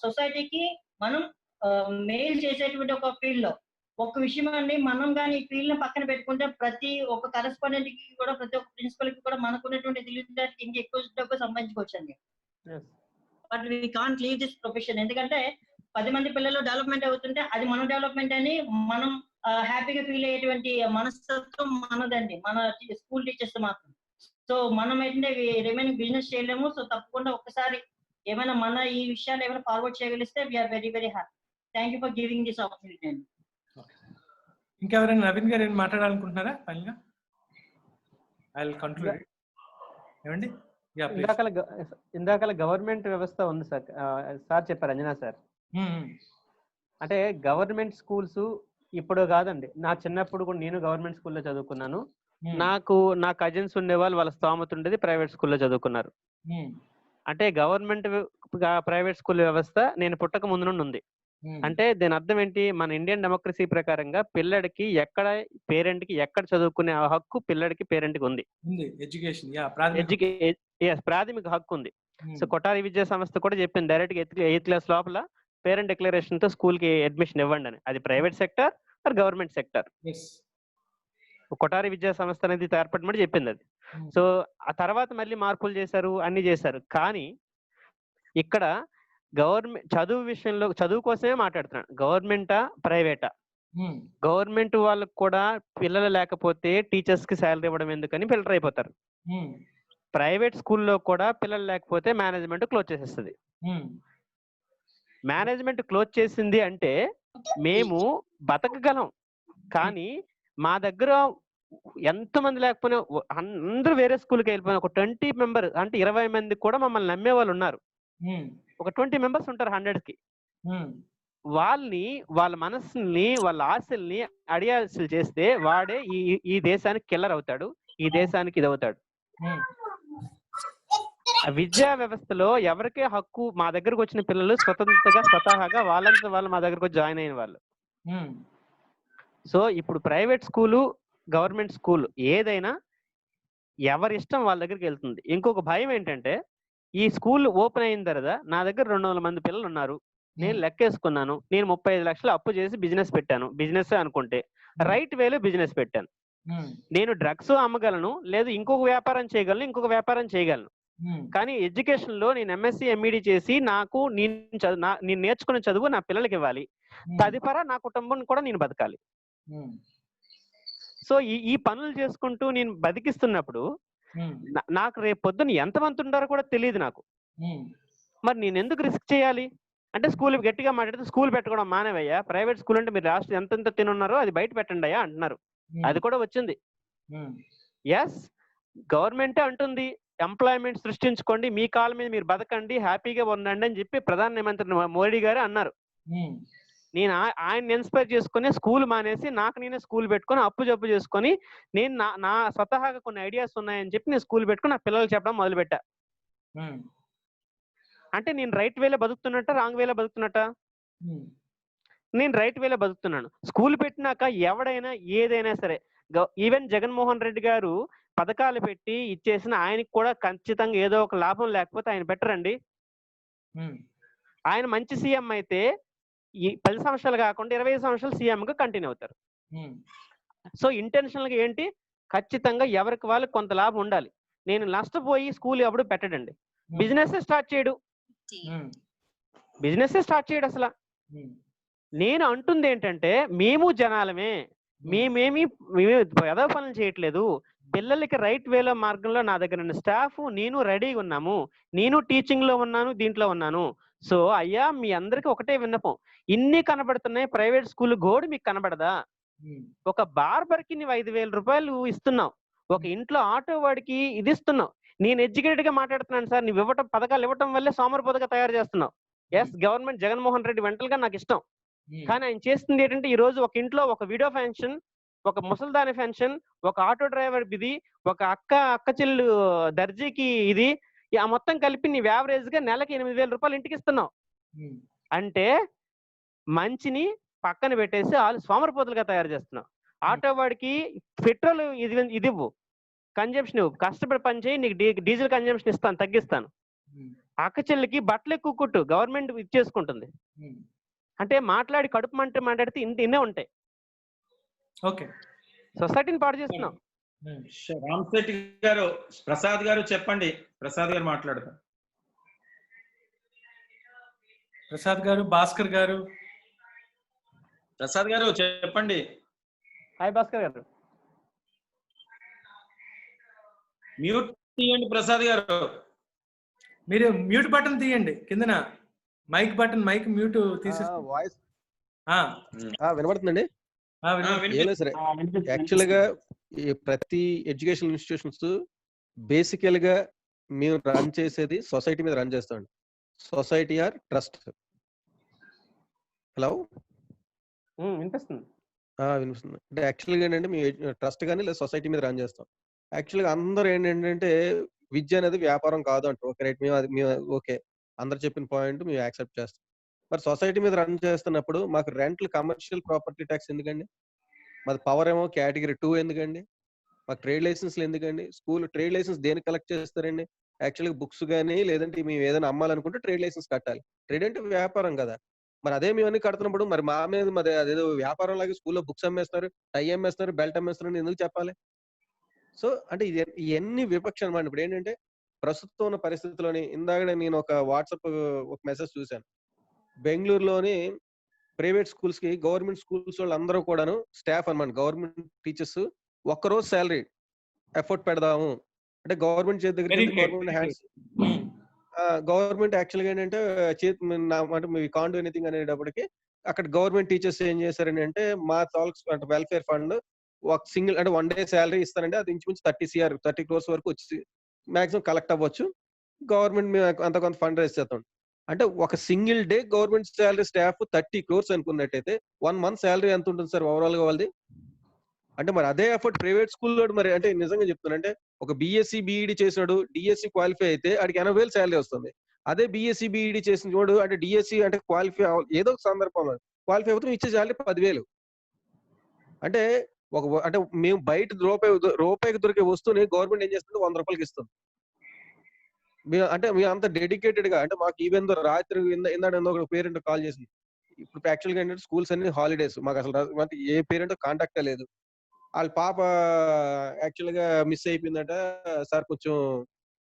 సొసైటీకి మనం మెయిల్ చేసేటువంటి ఒక ఫీల్డ్ లో ఒక విషయం అండి. మనం కానీ ఈ ఫీల్డ్ ని పక్కన పెట్టుకుంటే ప్రతి ఒక్క కరెస్పాండెంట్ కి కూడా, ప్రతి ఒక్క ప్రిన్సిపల్ కి కూడా మనకున్నటువంటి తెలివితేటలకి ఇంకా ఎక్కువ డబ్బు సంపాదించుకోవచ్చు అండి. But we can't leave this profession. ఎందుకంటే 10 మంది పిల్లలు డెవలప్మెంట్ అవుతుంటే అది మన డెవలప్మెంట్ అని మనం హ్యాపీగా ఫీల్ అయ్యేటువంటి మనస్తత్వం మనదండి, మన స్కూల్ టీచర్స్ మాత్రం. సో మనం ఏంటంటే రిమైనింగ్ బిజినెస్ చేయలేము. సో తప్పకుండా ఒక్కసారి ఏమైనా మన ఈ విషయాలు ఏమైనా ఫార్వర్డ్ చేయగలిస్తే we are very very happy. Thank you for giving this opportunity అండి. ఇంకెవరైనా నవీన్ గారు ఏం మాట్లాడాలనుకుంటున్నారా ఫైనల్ గా? I will conclude. ఏమండి? ఇందాకల గవర్నమెంట్ వ్యవస్థ ఉంది సార్ చెప్పారు అంజనా సార్. అంటే గవర్నమెంట్ స్కూల్స్ ఇప్పుడు కాదండి, నా చిన్నప్పుడు కూడా నేను గవర్నమెంట్ స్కూల్లో చదువుకున్నాను. నా కజిన్స్ ఉండేవాళ్ళు, వాళ్ళ స్తోమత ఉండేది, ప్రైవేట్ స్కూల్లో చదువుకున్నారు. అంటే గవర్నమెంట్ ప్రైవేట్ స్కూల్ వ్యవస్థ నేను పుట్టక ముందు నుండి ఉంది. అంటే దీని అర్థం ఏంటి? మన ఇండియన్ డెమోక్రసీ ప్రకారంగా పిల్లడికి పేరెంట్ కి ఎక్కడ చదువుకునే హక్కు పిల్లడికి పేరెంట్ కి ఉంది. ప్రాథమిక హక్కు ఉంది. సో కొఠారి విద్యా సంస్థ కూడా చెప్పింది డైరెక్ట్ గా 8th క్లాస్ లోపల పేరెంట్ డిక్లరేషన్ తో స్కూల్ కి అడ్మిషన్ ఇవ్వండి అని. అది private sector are government sector. Kothari విద్యా సంస్థ అనేది ఏర్పడమని చెప్పింది అది. సో ఆ తర్వాత మళ్ళీ మార్పులు చేశారు, అన్ని చేశారు. కానీ ఇక్కడ గవర్నమెంట్ చదువు విషయంలో, చదువు కోసమే మాట్లాడుతున్నాను. గవర్నమెంటా ప్రైవేటా? గవర్నమెంట్ వాళ్ళకు కూడా పిల్లలు లేకపోతే టీచర్స్ కి శాలరీ ఇవ్వడం ఎందుకని ఫిల్టర్ అయిపోతారు. ప్రైవేట్ స్కూల్లో కూడా పిల్లలు లేకపోతే మేనేజ్మెంట్ క్లోజ్ చేసేస్తుంది. మేనేజ్మెంట్ క్లోజ్ చేసింది అంటే మేము బతకగలం, కానీ మా దగ్గర ఎంతమంది లేకపోయినా అందరూ వేరే స్కూల్కి వెళ్ళిపోయిన ఒక 20 మెంబర్ అంటే 20 మంది కూడా మమ్మల్ని నమ్మే వాళ్ళు ఉన్నారు. ఒక 20 మెంబర్స్ ఉంటారు 100కి. వాళ్ళని, వాళ్ళ మనసుల్ని, వాళ్ళ ఆశల్ని అడియాల్సి చేస్తే వాడే ఈ దేశానికి కిల్లర్ అవుతాడు, ఈ దేశానికి ఇది అవుతాడు. విద్యా వ్యవస్థలో ఎవరికే హక్కు, మా దగ్గరకు వచ్చిన పిల్లలు స్వతహాగా వాళ్ళంతా వాళ్ళు మా దగ్గరకు జాయిన్ అయిన వాళ్ళు. సో ఇప్పుడు ప్రైవేట్ స్కూలు, గవర్నమెంట్ స్కూల్ ఏదైనా ఎవరి ఇష్టం వాళ్ళ దగ్గరికి వెళ్తుంది. ఇంకొక భయం ఏంటంటే, ఈ స్కూల్ ఓపెన్ అయిన తర్వాత నా దగ్గర 200 మంది పిల్లలు ఉన్నారు, నేను లెక్కేసుకున్నాను, నేను 35 లక్షలు అప్పు చేసి బిజినెస్ పెట్టాను, బిజినెస్ అనుకుంటే రైట్ వేలో బిజినెస్ పెట్టాను. నేను డ్రగ్స్ అమ్మగలను, లేదు ఇంకొక వ్యాపారం చేయగలను, ఇంకొక వ్యాపారం చేయగలను. కానీ ఎడ్యుకేషన్ లో నేను ఎంఎస్సి ఎంఈడి చేసి నాకు నేను నేర్చుకున్న చదువు నా పిల్లలకి ఇవ్వాలి, తదుపరి నా కుటుంబం కూడా నేను బతకాలి. సో ఈ పనులు చేసుకుంటూ నేను బతికిస్తున్నప్పుడు నాకు రేపు పొద్దున్న ఎంతమంది ఉంటారో కూడా తెలియదు నాకు. మరి నేను ఎందుకు రిస్క్ చేయాలి అంటే, స్కూల్ గట్టిగా మాట్లాడితే స్కూల్ పెట్టుకోవడం మానేవయ్యా, ప్రైవేట్ స్కూల్ అంటే మీరు లాస్ట్ ఎంత తినున్నారో అది బయట పెట్టండి అయ్యా అంటున్నారు. అది కూడా వచ్చింది. ఎస్, గవర్నమెంటే అంటుంది ఎంప్లాయ్మెంట్ సృష్టించుకోండి, మీ కాళ్ళ మీద మీరు బతకండి, హ్యాపీగా ఉండండి అని చెప్పి ప్రధానమంత్రి మోడీ గారు అన్నారు. నేను ఆయన ఇన్స్పైర్ చేసుకుని స్కూల్ మానేసి నాకు నేనే స్కూల్ పెట్టుకుని అప్పు జబ్బు చేసుకొని నేను నా స్వతహాగా కొన్ని ఐడియాస్ ఉన్నాయని చెప్పి నేను స్కూల్ పెట్టుకుని నా పిల్లలు చెప్పడం మొదలుపెట్టా. అంటే నేను రైట్ వేలో బతుకుతున్నట్ట, రాంగ్ వేలో బతుకుతున్నట్ట? నేను రైట్ వేలో బతుకుతున్నాను. స్కూల్ పెట్టినాక ఎవడైనా ఏదైనా సరే, ఈవెన్ జగన్మోహన్ రెడ్డి గారు పథకాలు పెట్టి ఇచ్చేసిన ఆయనకి కూడా ఖచ్చితంగా ఏదో ఒక లాభం లేకపోతే ఆయన పెట్టరండి. ఆయన మంచి సీఎం అయితే ఈ 10 సంవత్సరాలు కాకుండా 20 సంవత్సరాలు సీఎంగా కంటిన్యూ అవుతారు. సో ఇంటెన్షనల్ గా ఏంటి, ఖచ్చితంగా ఎవరికి వాళ్ళకి కొంత లాభం ఉండాలి. నేను నష్టపోయి స్కూల్ ఎవడు పెట్టడండి, బిజినెస్ స్టార్ట్ చేయడు, అసలు. నేను అంటుంది ఏంటంటే, మేము జనాలమే, మేము ఎదవ పనులు చేయట్లేదు, పిల్లలకి రైట్ వేలో మార్గంలో నా దగ్గర ఉన్న స్టాఫ్ నేను రెడీగా ఉన్నాము, నేను టీచింగ్ లో ఉన్నాను, దీంట్లో ఉన్నాను. సో అయ్యా మీ అందరికి ఒకటే విన్నపం, ఇన్ని కనబడుతున్నాయి ప్రైవేట్ స్కూల్, గోడు మీకు కనబడదా? ఒక బార్బర్ కి నువ్వు 5,000 రూపాయలు ఇస్తున్నావు, ఒక ఇంట్లో ఆటో వాడికి ఇది ఇస్తున్నావు. నేను ఎడ్యుకేటెడ్ గా మాట్లాడుతున్నాను సార్, నువ్వు పథకాలు ఇవ్వటం వల్లే సోమరిపోతగా తయారు చేస్తున్నావు. ఎస్, గవర్నమెంట్ జగన్మోహన్ రెడ్డి వెంటల్ గా నాకు ఇష్టం, కానీ ఆయన చేస్తుంది ఏంటంటే, ఈ రోజు ఒక ఇంట్లో ఒక విడో పెన్షన్, ఒక ముసల్దాని పెన్షన్, ఒక ఆటో డ్రైవర్ ఇది, ఒక అక్క చెల్లు దర్జీకి ఇది, ఆ మొత్తం కలిపి నీ యావరేజ్ గా నెలకి 8,000 రూపాయలు ఇంటికి ఇస్తున్నావు. అంటే మంచిని పక్కన పెట్టేసి వాళ్ళు సోమరిపోతులుగా తయారు చేస్తున్నావు. ఆటో వాడికి పెట్రోల్ ఇది ఇవ్వు, కన్జంప్షన్ ఇవ్వు, కష్టపడి పని చేయి, నీకు డీజిల్ కన్జంప్షన్ ఇస్తాను, తగ్గిస్తాను. అక్క చెల్లికి బట్టలు ఎక్కువ కుట్టు, గవర్నమెంట్ ఇచ్చేసుకుంటుంది. అంటే మాట్లాడి కడుపు మాట్లాడితే ఇన్నే ఉంటాయి. ఓకే, సొసైటీని పాడు చేస్తున్నాం. రామశెట్టి గారు, ప్రసాద్ గారు చెప్పండి. ప్రసాద్ గారు మాట్లాడతారు. ప్రసాద్ గారు, భాస్కర్ గారు. ప్రసాద్ గారు చెప్పండి. హాయ్ భాస్కర్ గారు. మ్యూట్ తీయండి ప్రసాద్ గారు. మీరు మ్యూట్ బటన్ తీయండి, కిందన మైక్ బటన్, మైక్ మ్యూట్ తీసి వాయిస్ వినబడుతుందండి. సరే, యాక్చువల్ గా ఈ ప్రతి ఎడ్యుకేషన్ ఇన్స్టిట్యూషన్స్ బేసికల్ గా మేము రన్ చేసేది సొసైటీ మీద రన్ చేస్తామండి. Society are trust. హలో, వినిపిస్తుంది? వినిపిస్తుంది. అంటే యాక్చువల్గా ఏంటంటే మేము ట్రస్ట్ కానీ లేదా సొసైటీ మీద రన్ చేస్తాం. యాక్చువల్గా అందరూ ఏంటంటే విద్య అనేది వ్యాపారం కాదు అంటారు. ఓకే రైట్, మేము ఓకే, అందరు చెప్పిన పాయింట్ మేము యాక్సెప్ట్ చేస్తాం. మరి సొసైటీ మీద రన్ చేస్తున్నప్పుడు మాకు రెంట్లు, కమర్షియల్ ప్రాపర్టీ ట్యాక్స్ ఎందుకండి? మాది పవర్ ఏమో కేటగిరీ 2 ఎందుకండి? మాకు ట్రేడ్ లైసెన్స్లు ఎందుకండి? స్కూల్ ట్రేడ్ లైసెన్స్ దేనికి కలెక్ట్ చేస్తారండి? యాక్చువల్గా బుక్స్ కానీ లేదంటే మేము ఏదైనా అమ్మాలనుకుంటే ట్రేడ్ లైసెన్స్ కట్టాలి. ట్రేడ్ అంటే వ్యాపారం కదా. మరి అదే మేము అన్ని కడుతున్నప్పుడు మరి మా మీద మరి అదేదో వ్యాపారం లాగా స్కూల్లో బుక్స్ అమ్మేస్తున్నారు, టై అమ్మేస్తున్నారు, బెల్ట్ అమ్మేస్తున్నారు ఎందుకు చెప్పాలి? సో అంటే ఇవన్నీ విపక్ష అనమాట. ఇప్పుడు ఏంటంటే ప్రస్తుతం ఉన్న పరిస్థితుల్లోని ఇందాక నేను ఒక వాట్సాప్ ఒక మెసేజ్ చూశాను. బెంగళూరులోని ప్రైవేట్ స్కూల్స్ కి గవర్నమెంట్ స్కూల్స్ వాళ్ళు అందరూ కూడాను స్టాఫ్ అనమాట, గవర్నమెంట్ టీచర్స్ ఒక్కరోజు శాలరీ ఎఫర్ట్ పెడదాము అంటే గవర్నమెంట్ చేతి దగ్గర గవర్నమెంట్ హ్యాండ్స్, గవర్నమెంట్ యాక్చువల్గా ఏంటంటే అంటే మీ కాండు ఎనీథింగ్ అనేటప్పటికి అక్కడ గవర్నమెంట్ టీచర్స్ ఏం చేశారని అంటే మా తాలూక్స్ అంటే వెల్ఫేర్ ఫండ్ ఒక సింగిల్ అంటే 1 day శాలరీ ఇస్తారండి. అది ఇంచుమించు 30 crores వరకు వచ్చి మాక్సిమం కలెక్ట్ అవ్వచ్చు. గవర్నమెంట్ మేము అంత కొంత ఫండ్ రైజ్ చేస్తాం. అంటే ఒక single day government salary staff 30 crores అనుకున్నట్టయితే 1 month salary ఎంత ఉంటుంది సార్ ఓవరాల్ గా వాళ్ళది? అంటే మరి అదే ఎఫర్ట్ ప్రైవేట్ స్కూల్లో మరి అంటే నిజంగా చెప్తున్నా అంటే ఒక బిఎస్సి బిఈడి చేసినాడు డిఎస్సి క్వాలిఫై అయితే అడికి 80,000 శాలరీ వస్తుంది. అదే బిఎస్సి బిఈడి చేసిన చూడు అంటే డిఎస్సి అంటే క్వాలిఫై ఏదో ఒక సందర్భంలో క్వాలిఫై అవుతుంది ఇచ్చే శాలరీ 10,000. అంటే అంటే మేము బయట రూపాయికి దొరికే వస్తువుని గవర్నమెంట్ ఏం చేస్తుంది 100 రూపాయలకి ఇస్తుంది. మేము అంత డెడికేటెడ్ గా, అంటే మాకు ఈవెన్ రాత్రి ఇందాక ఒక పేరెంట్ కాల్ చేసింది. ఇప్పుడు యాక్చువల్గా ఏంటంటే స్కూల్స్ అన్ని హాలిడేస్, మాకు అసలు అంటే ఏ పేరెంట్ కాంటాక్ట్ లేదు. వాళ్ళ పాప యాక్చువల్ గా మిస్ అయిపోయిందట. సార్ కొంచెం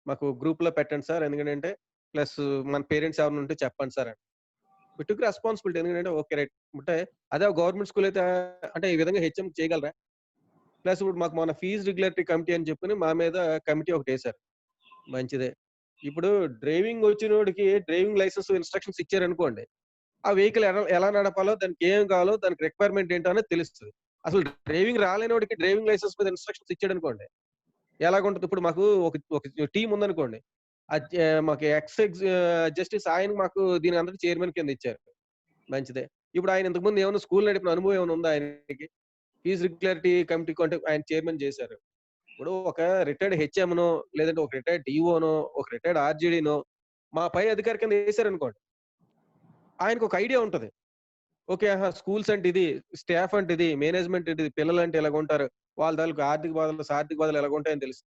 మాకు గ్రూప్ లో పెట్టండి సార్, ఎందుకంటే ప్లస్ మన పేరెంట్స్ ఎవరైనా ఉంటే చెప్పండి సార్ అని. వి టుక్ రెస్పాన్సిబిలిటీ. ఎందుకంటే ఓకే రైట్, అంటే అదే గవర్నమెంట్ స్కూల్ అయితే అంటే ఈ విధంగా హెచ్ఎం చేయగలరా? ప్లస్ ఇప్పుడు మాకు మన ఫీజు రెగ్యులేటరీ కమిటీ అని చెప్పి మా మీద కమిటీ ఒకటి వేశారు. మంచిదే. ఇప్పుడు డ్రైవింగ్ వచ్చినోడికి డ్రైవింగ్ లైసెన్స్ ఇన్స్ట్రక్షన్స్ ఇచ్చారనుకోండి, ఆ వెహికల్ ఎలా నడపాలో, దానికి ఏం కావాలో, దానికి రిక్వైర్మెంట్ ఏంటో అనేది తెలుస్తుంది. అసలు డ్రైవింగ్ రాలేనోడికి డ్రైవింగ్ లైసెన్స్ మీద ఇన్స్ట్రక్షన్స్ ఇచ్చాడు అనుకోండి, ఎలాగుంటుంది? ఇప్పుడు మాకు ఒక టీం ఉందనుకోండి, మాకు జస్టిస్ ఆయన మాకు దీని అందరికి చైర్మన్ కింద ఇచ్చారు. మంచిదే. ఇప్పుడు ఆయన ఇంతకుముందు ఏమైనా స్కూల్ నడిపిన అనుభవం ఏమైనా ఉందా ఆయనకి? ఫీజు రెగ్యులారిటీ కమిటీ అంటే ఆయన చైర్మన్ చేశారు. ఇప్పుడు ఒక రిటైర్డ్ హెచ్ఎంనో, లేదంటే ఒక రిటైర్డ్ డిఓనో, ఒక రిటైర్డ్ ఆర్జేడీనో మా పై అధికారి కింద వేశారనుకోండి, ఆయనకు ఒక ఐడియా ఉంటది. ఓకే, స్కూల్స్ అంటే ఇది, స్టాఫ్ అంటే ఇది, మేనేజ్మెంట్ ఇది, పిల్లలు అంటే ఎలాగ ఉంటారు, వాళ్ళ తాలూకు ఆర్థిక బాధలు సార్థిక బాధలు ఎలాగ ఉంటాయని తెలుసు.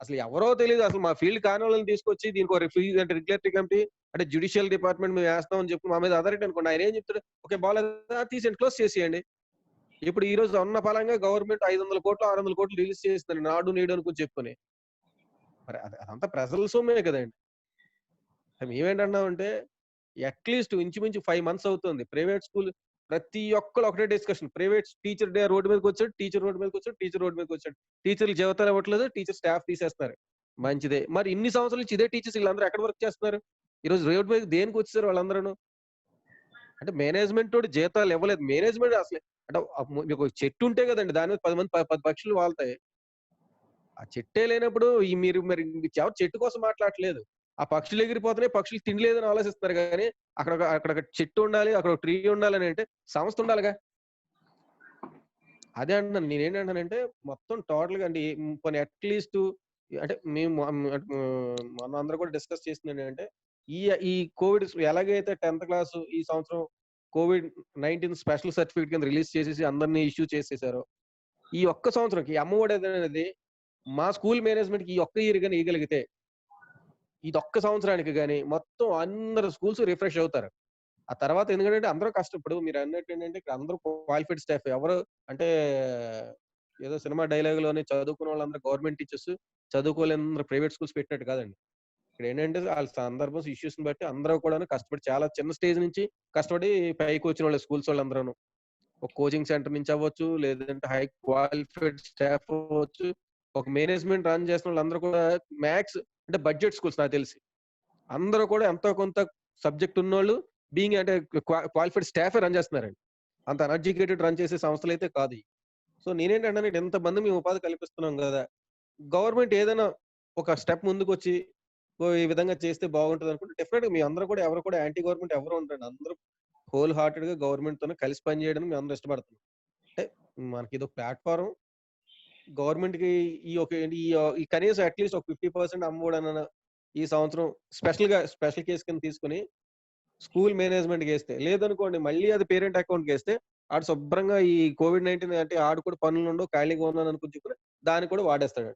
అసలు ఎవరో తెలియదు. అసలు మా ఫీల్డ్ కాని వాళ్ళని తీసుకొచ్చి దీనికి ఒక ఫీజు అంటే రెగ్యులేటరీ కమిటీ అంటే జ్యుడిషియల్ డిపార్ట్మెంట్ మేము వేస్తామని చెప్పి మా మీద అథారిటీ అనుకోండి, ఆయన ఏం చెప్తాడు? ఓకే బాగాలేదా, తీసేయండి, క్లోజ్ చేసేయండి. ఇప్పుడు ఈ రోజు ఉన్న ఫలంగా గవర్నమెంట్ 500 కోట్లు 600 కోట్లు రిలీజ్ చేస్తుంది నాడు నేడు అనుకుని చెప్పుకొని. మరి అదంతా ప్రజల సొమ్మే కదండి. మేమేంటన్నామంటే అట్లీస్ట్ ఇంచుమించు 5 months అవుతుంది. ప్రైవేట్ స్కూల్ ప్రతి ఒక్కరు ఒకటే discussion. Private teacher day road మీదకి వచ్చాడు, టీచర్ రోడ్డు మీదకి వచ్చాడు, టీచర్ రోడ్డు మీదకి వచ్చాడు. టీచర్లు జీవితాలు ఇవ్వట్లేదు, టీచర్ స్టాఫ్ తీసేస్తారు. మంచిదే. మరి ఇన్ని సంవత్సరాల నుంచి ఇదే టీచర్స్ వీళ్ళందరూ ఎక్కడ వర్క్ చేస్తున్నారు? ఈ రోజు రోడ్డు మీద దేనికి వచ్చేసారు వాళ్ళందరూ? అంటే మేనేజ్మెంట్ తోటి జీతాలు ఇవ్వలేదు. మేనేజ్మెంట్ అసలు అంటే మీకు ఒక చెట్టు ఉంటే కదండి, దాని మీద 10 పక్షులు వాళ్తాయి. ఆ చెట్టే లేనప్పుడు మీరు మరి ఎవరు చెట్టు కోసం మాట్లాడట్లేదు. ఆ పక్షులు ఎగిరిపోతున్నాయి, పక్షులు తినలేదని ఆలోచిస్తున్నారు. కానీ అక్కడ చెట్టు ఉండాలి, అక్కడ ఒక ట్రీ ఉండాలని అంటే సంస్థ ఉండాలిగా. అదే అంటున్నాను. నేనేంటంటానంటే మొత్తం టోటల్ గా అండి కొన్ని అట్లీస్ట్ అంటే మేము మన అందరూ కూడా డిస్కస్ చేస్తుంది ఏంటంటే ఈ కోవిడ్ ఎలాగైతే 10th క్లాస్ ఈ సంవత్సరం COVID-19 స్పెషల్ సర్టిఫికేట్ కింద రిలీజ్ చేసేసి అందరినీ ఇష్యూ చేసేసారో, ఈ ఒక్క సంవత్సరంకి అమ్మఒడి అనేది మా స్కూల్ మేనేజ్మెంట్ కి ఈ ఒక్క ఇయర్ గానీ ఇవ్వగలిగితే, ఇది ఒక్క సంవత్సరానికి గానీ మొత్తం అందరు స్కూల్స్ రిఫ్రెష్ అవుతారు. ఆ తర్వాత ఎందుకంటే అందరూ కష్టపడు మీరు అన్నట్టు ఏంటంటే ఇక్కడ అందరూ క్వాలిఫైడ్ స్టాఫ్. ఎవరు అంటే ఏదో సినిమా డైలాగ్ లోనే చదువుకున్న వాళ్ళందరూ గవర్నమెంట్ టీచర్స్, చదువుకోలేని ప్రైవేట్ స్కూల్స్ పెట్టినట్టు కాదండి. ఇక్కడ ఏంటంటే వాళ్ళ సందర్భం ఇష్యూస్ బట్టి అందరూ కూడా కష్టపడి చాలా చిన్న స్టేజ్ నుంచి కష్టపడి పైకి వచ్చిన వాళ్ళు స్కూల్స్ వాళ్ళందరూ. ఒక కోచింగ్ సెంటర్ నుంచి అవ్వచ్చు, లేదంటే హై క్వాలిఫైడ్ స్టాఫ్ అవ్వచ్చు, ఒక మేనేజ్మెంట్ రన్ చేసిన వాళ్ళందరూ కూడా మ్యాథ్స్ అంటే బడ్జెట్ స్కూల్స్ నాకు తెలిసి అందరూ కూడా ఎంతో కొంత సబ్జెక్ట్ ఉన్నోళ్ళు బీయింగ్ అంటే క్వాలిఫైడ్ స్టాఫ్ రన్ చేస్తున్నారండి. అంత అన్ఎడ్యుకేటెడ్ రన్ చేసే సంస్థలు అయితే కాదు. సో నేనేంటంటే ఎంతమంది మేము ఉపాధి కల్పిస్తున్నాం కదా, గవర్నమెంట్ ఏదైనా ఒక స్టెప్ ముందుకు వచ్చి ఈ విధంగా చేస్తే బాగుంటుంది అనుకుంటే డెఫినెట్ గా మీ అందరూ కూడా ఎవరు కూడా యాంటీ గవర్నమెంట్ ఎవరు ఉంటారు. అందరూ హోల్ హార్టెడ్ గా గవర్నమెంట్ తోనే కలిసి పనిచేయడం మేము అందరూ ఇష్టపడుతున్నాం. అంటే మనకి ఇది ఒక ప్లాట్ఫారం. గవర్నమెంట్ కి ఈ కనీసం అట్లీస్ట్ ఒక 50% అమ్మఒడన ఈ సంవత్సరం స్పెషల్ కేసు కింద తీసుకుని స్కూల్ మేనేజ్మెంట్ వేస్తే, లేదనుకోండి మళ్ళీ అది పేరెంట్ అకౌంట్ వేస్తే ఆడు శుభ్రంగా ఈ COVID-19 అంటే ఆడు కూడా పనులు ఉండవు, ఖాళీగా ఉన్నాను అనుకుని చెప్పి దాన్ని కూడా వాడేస్తాడు.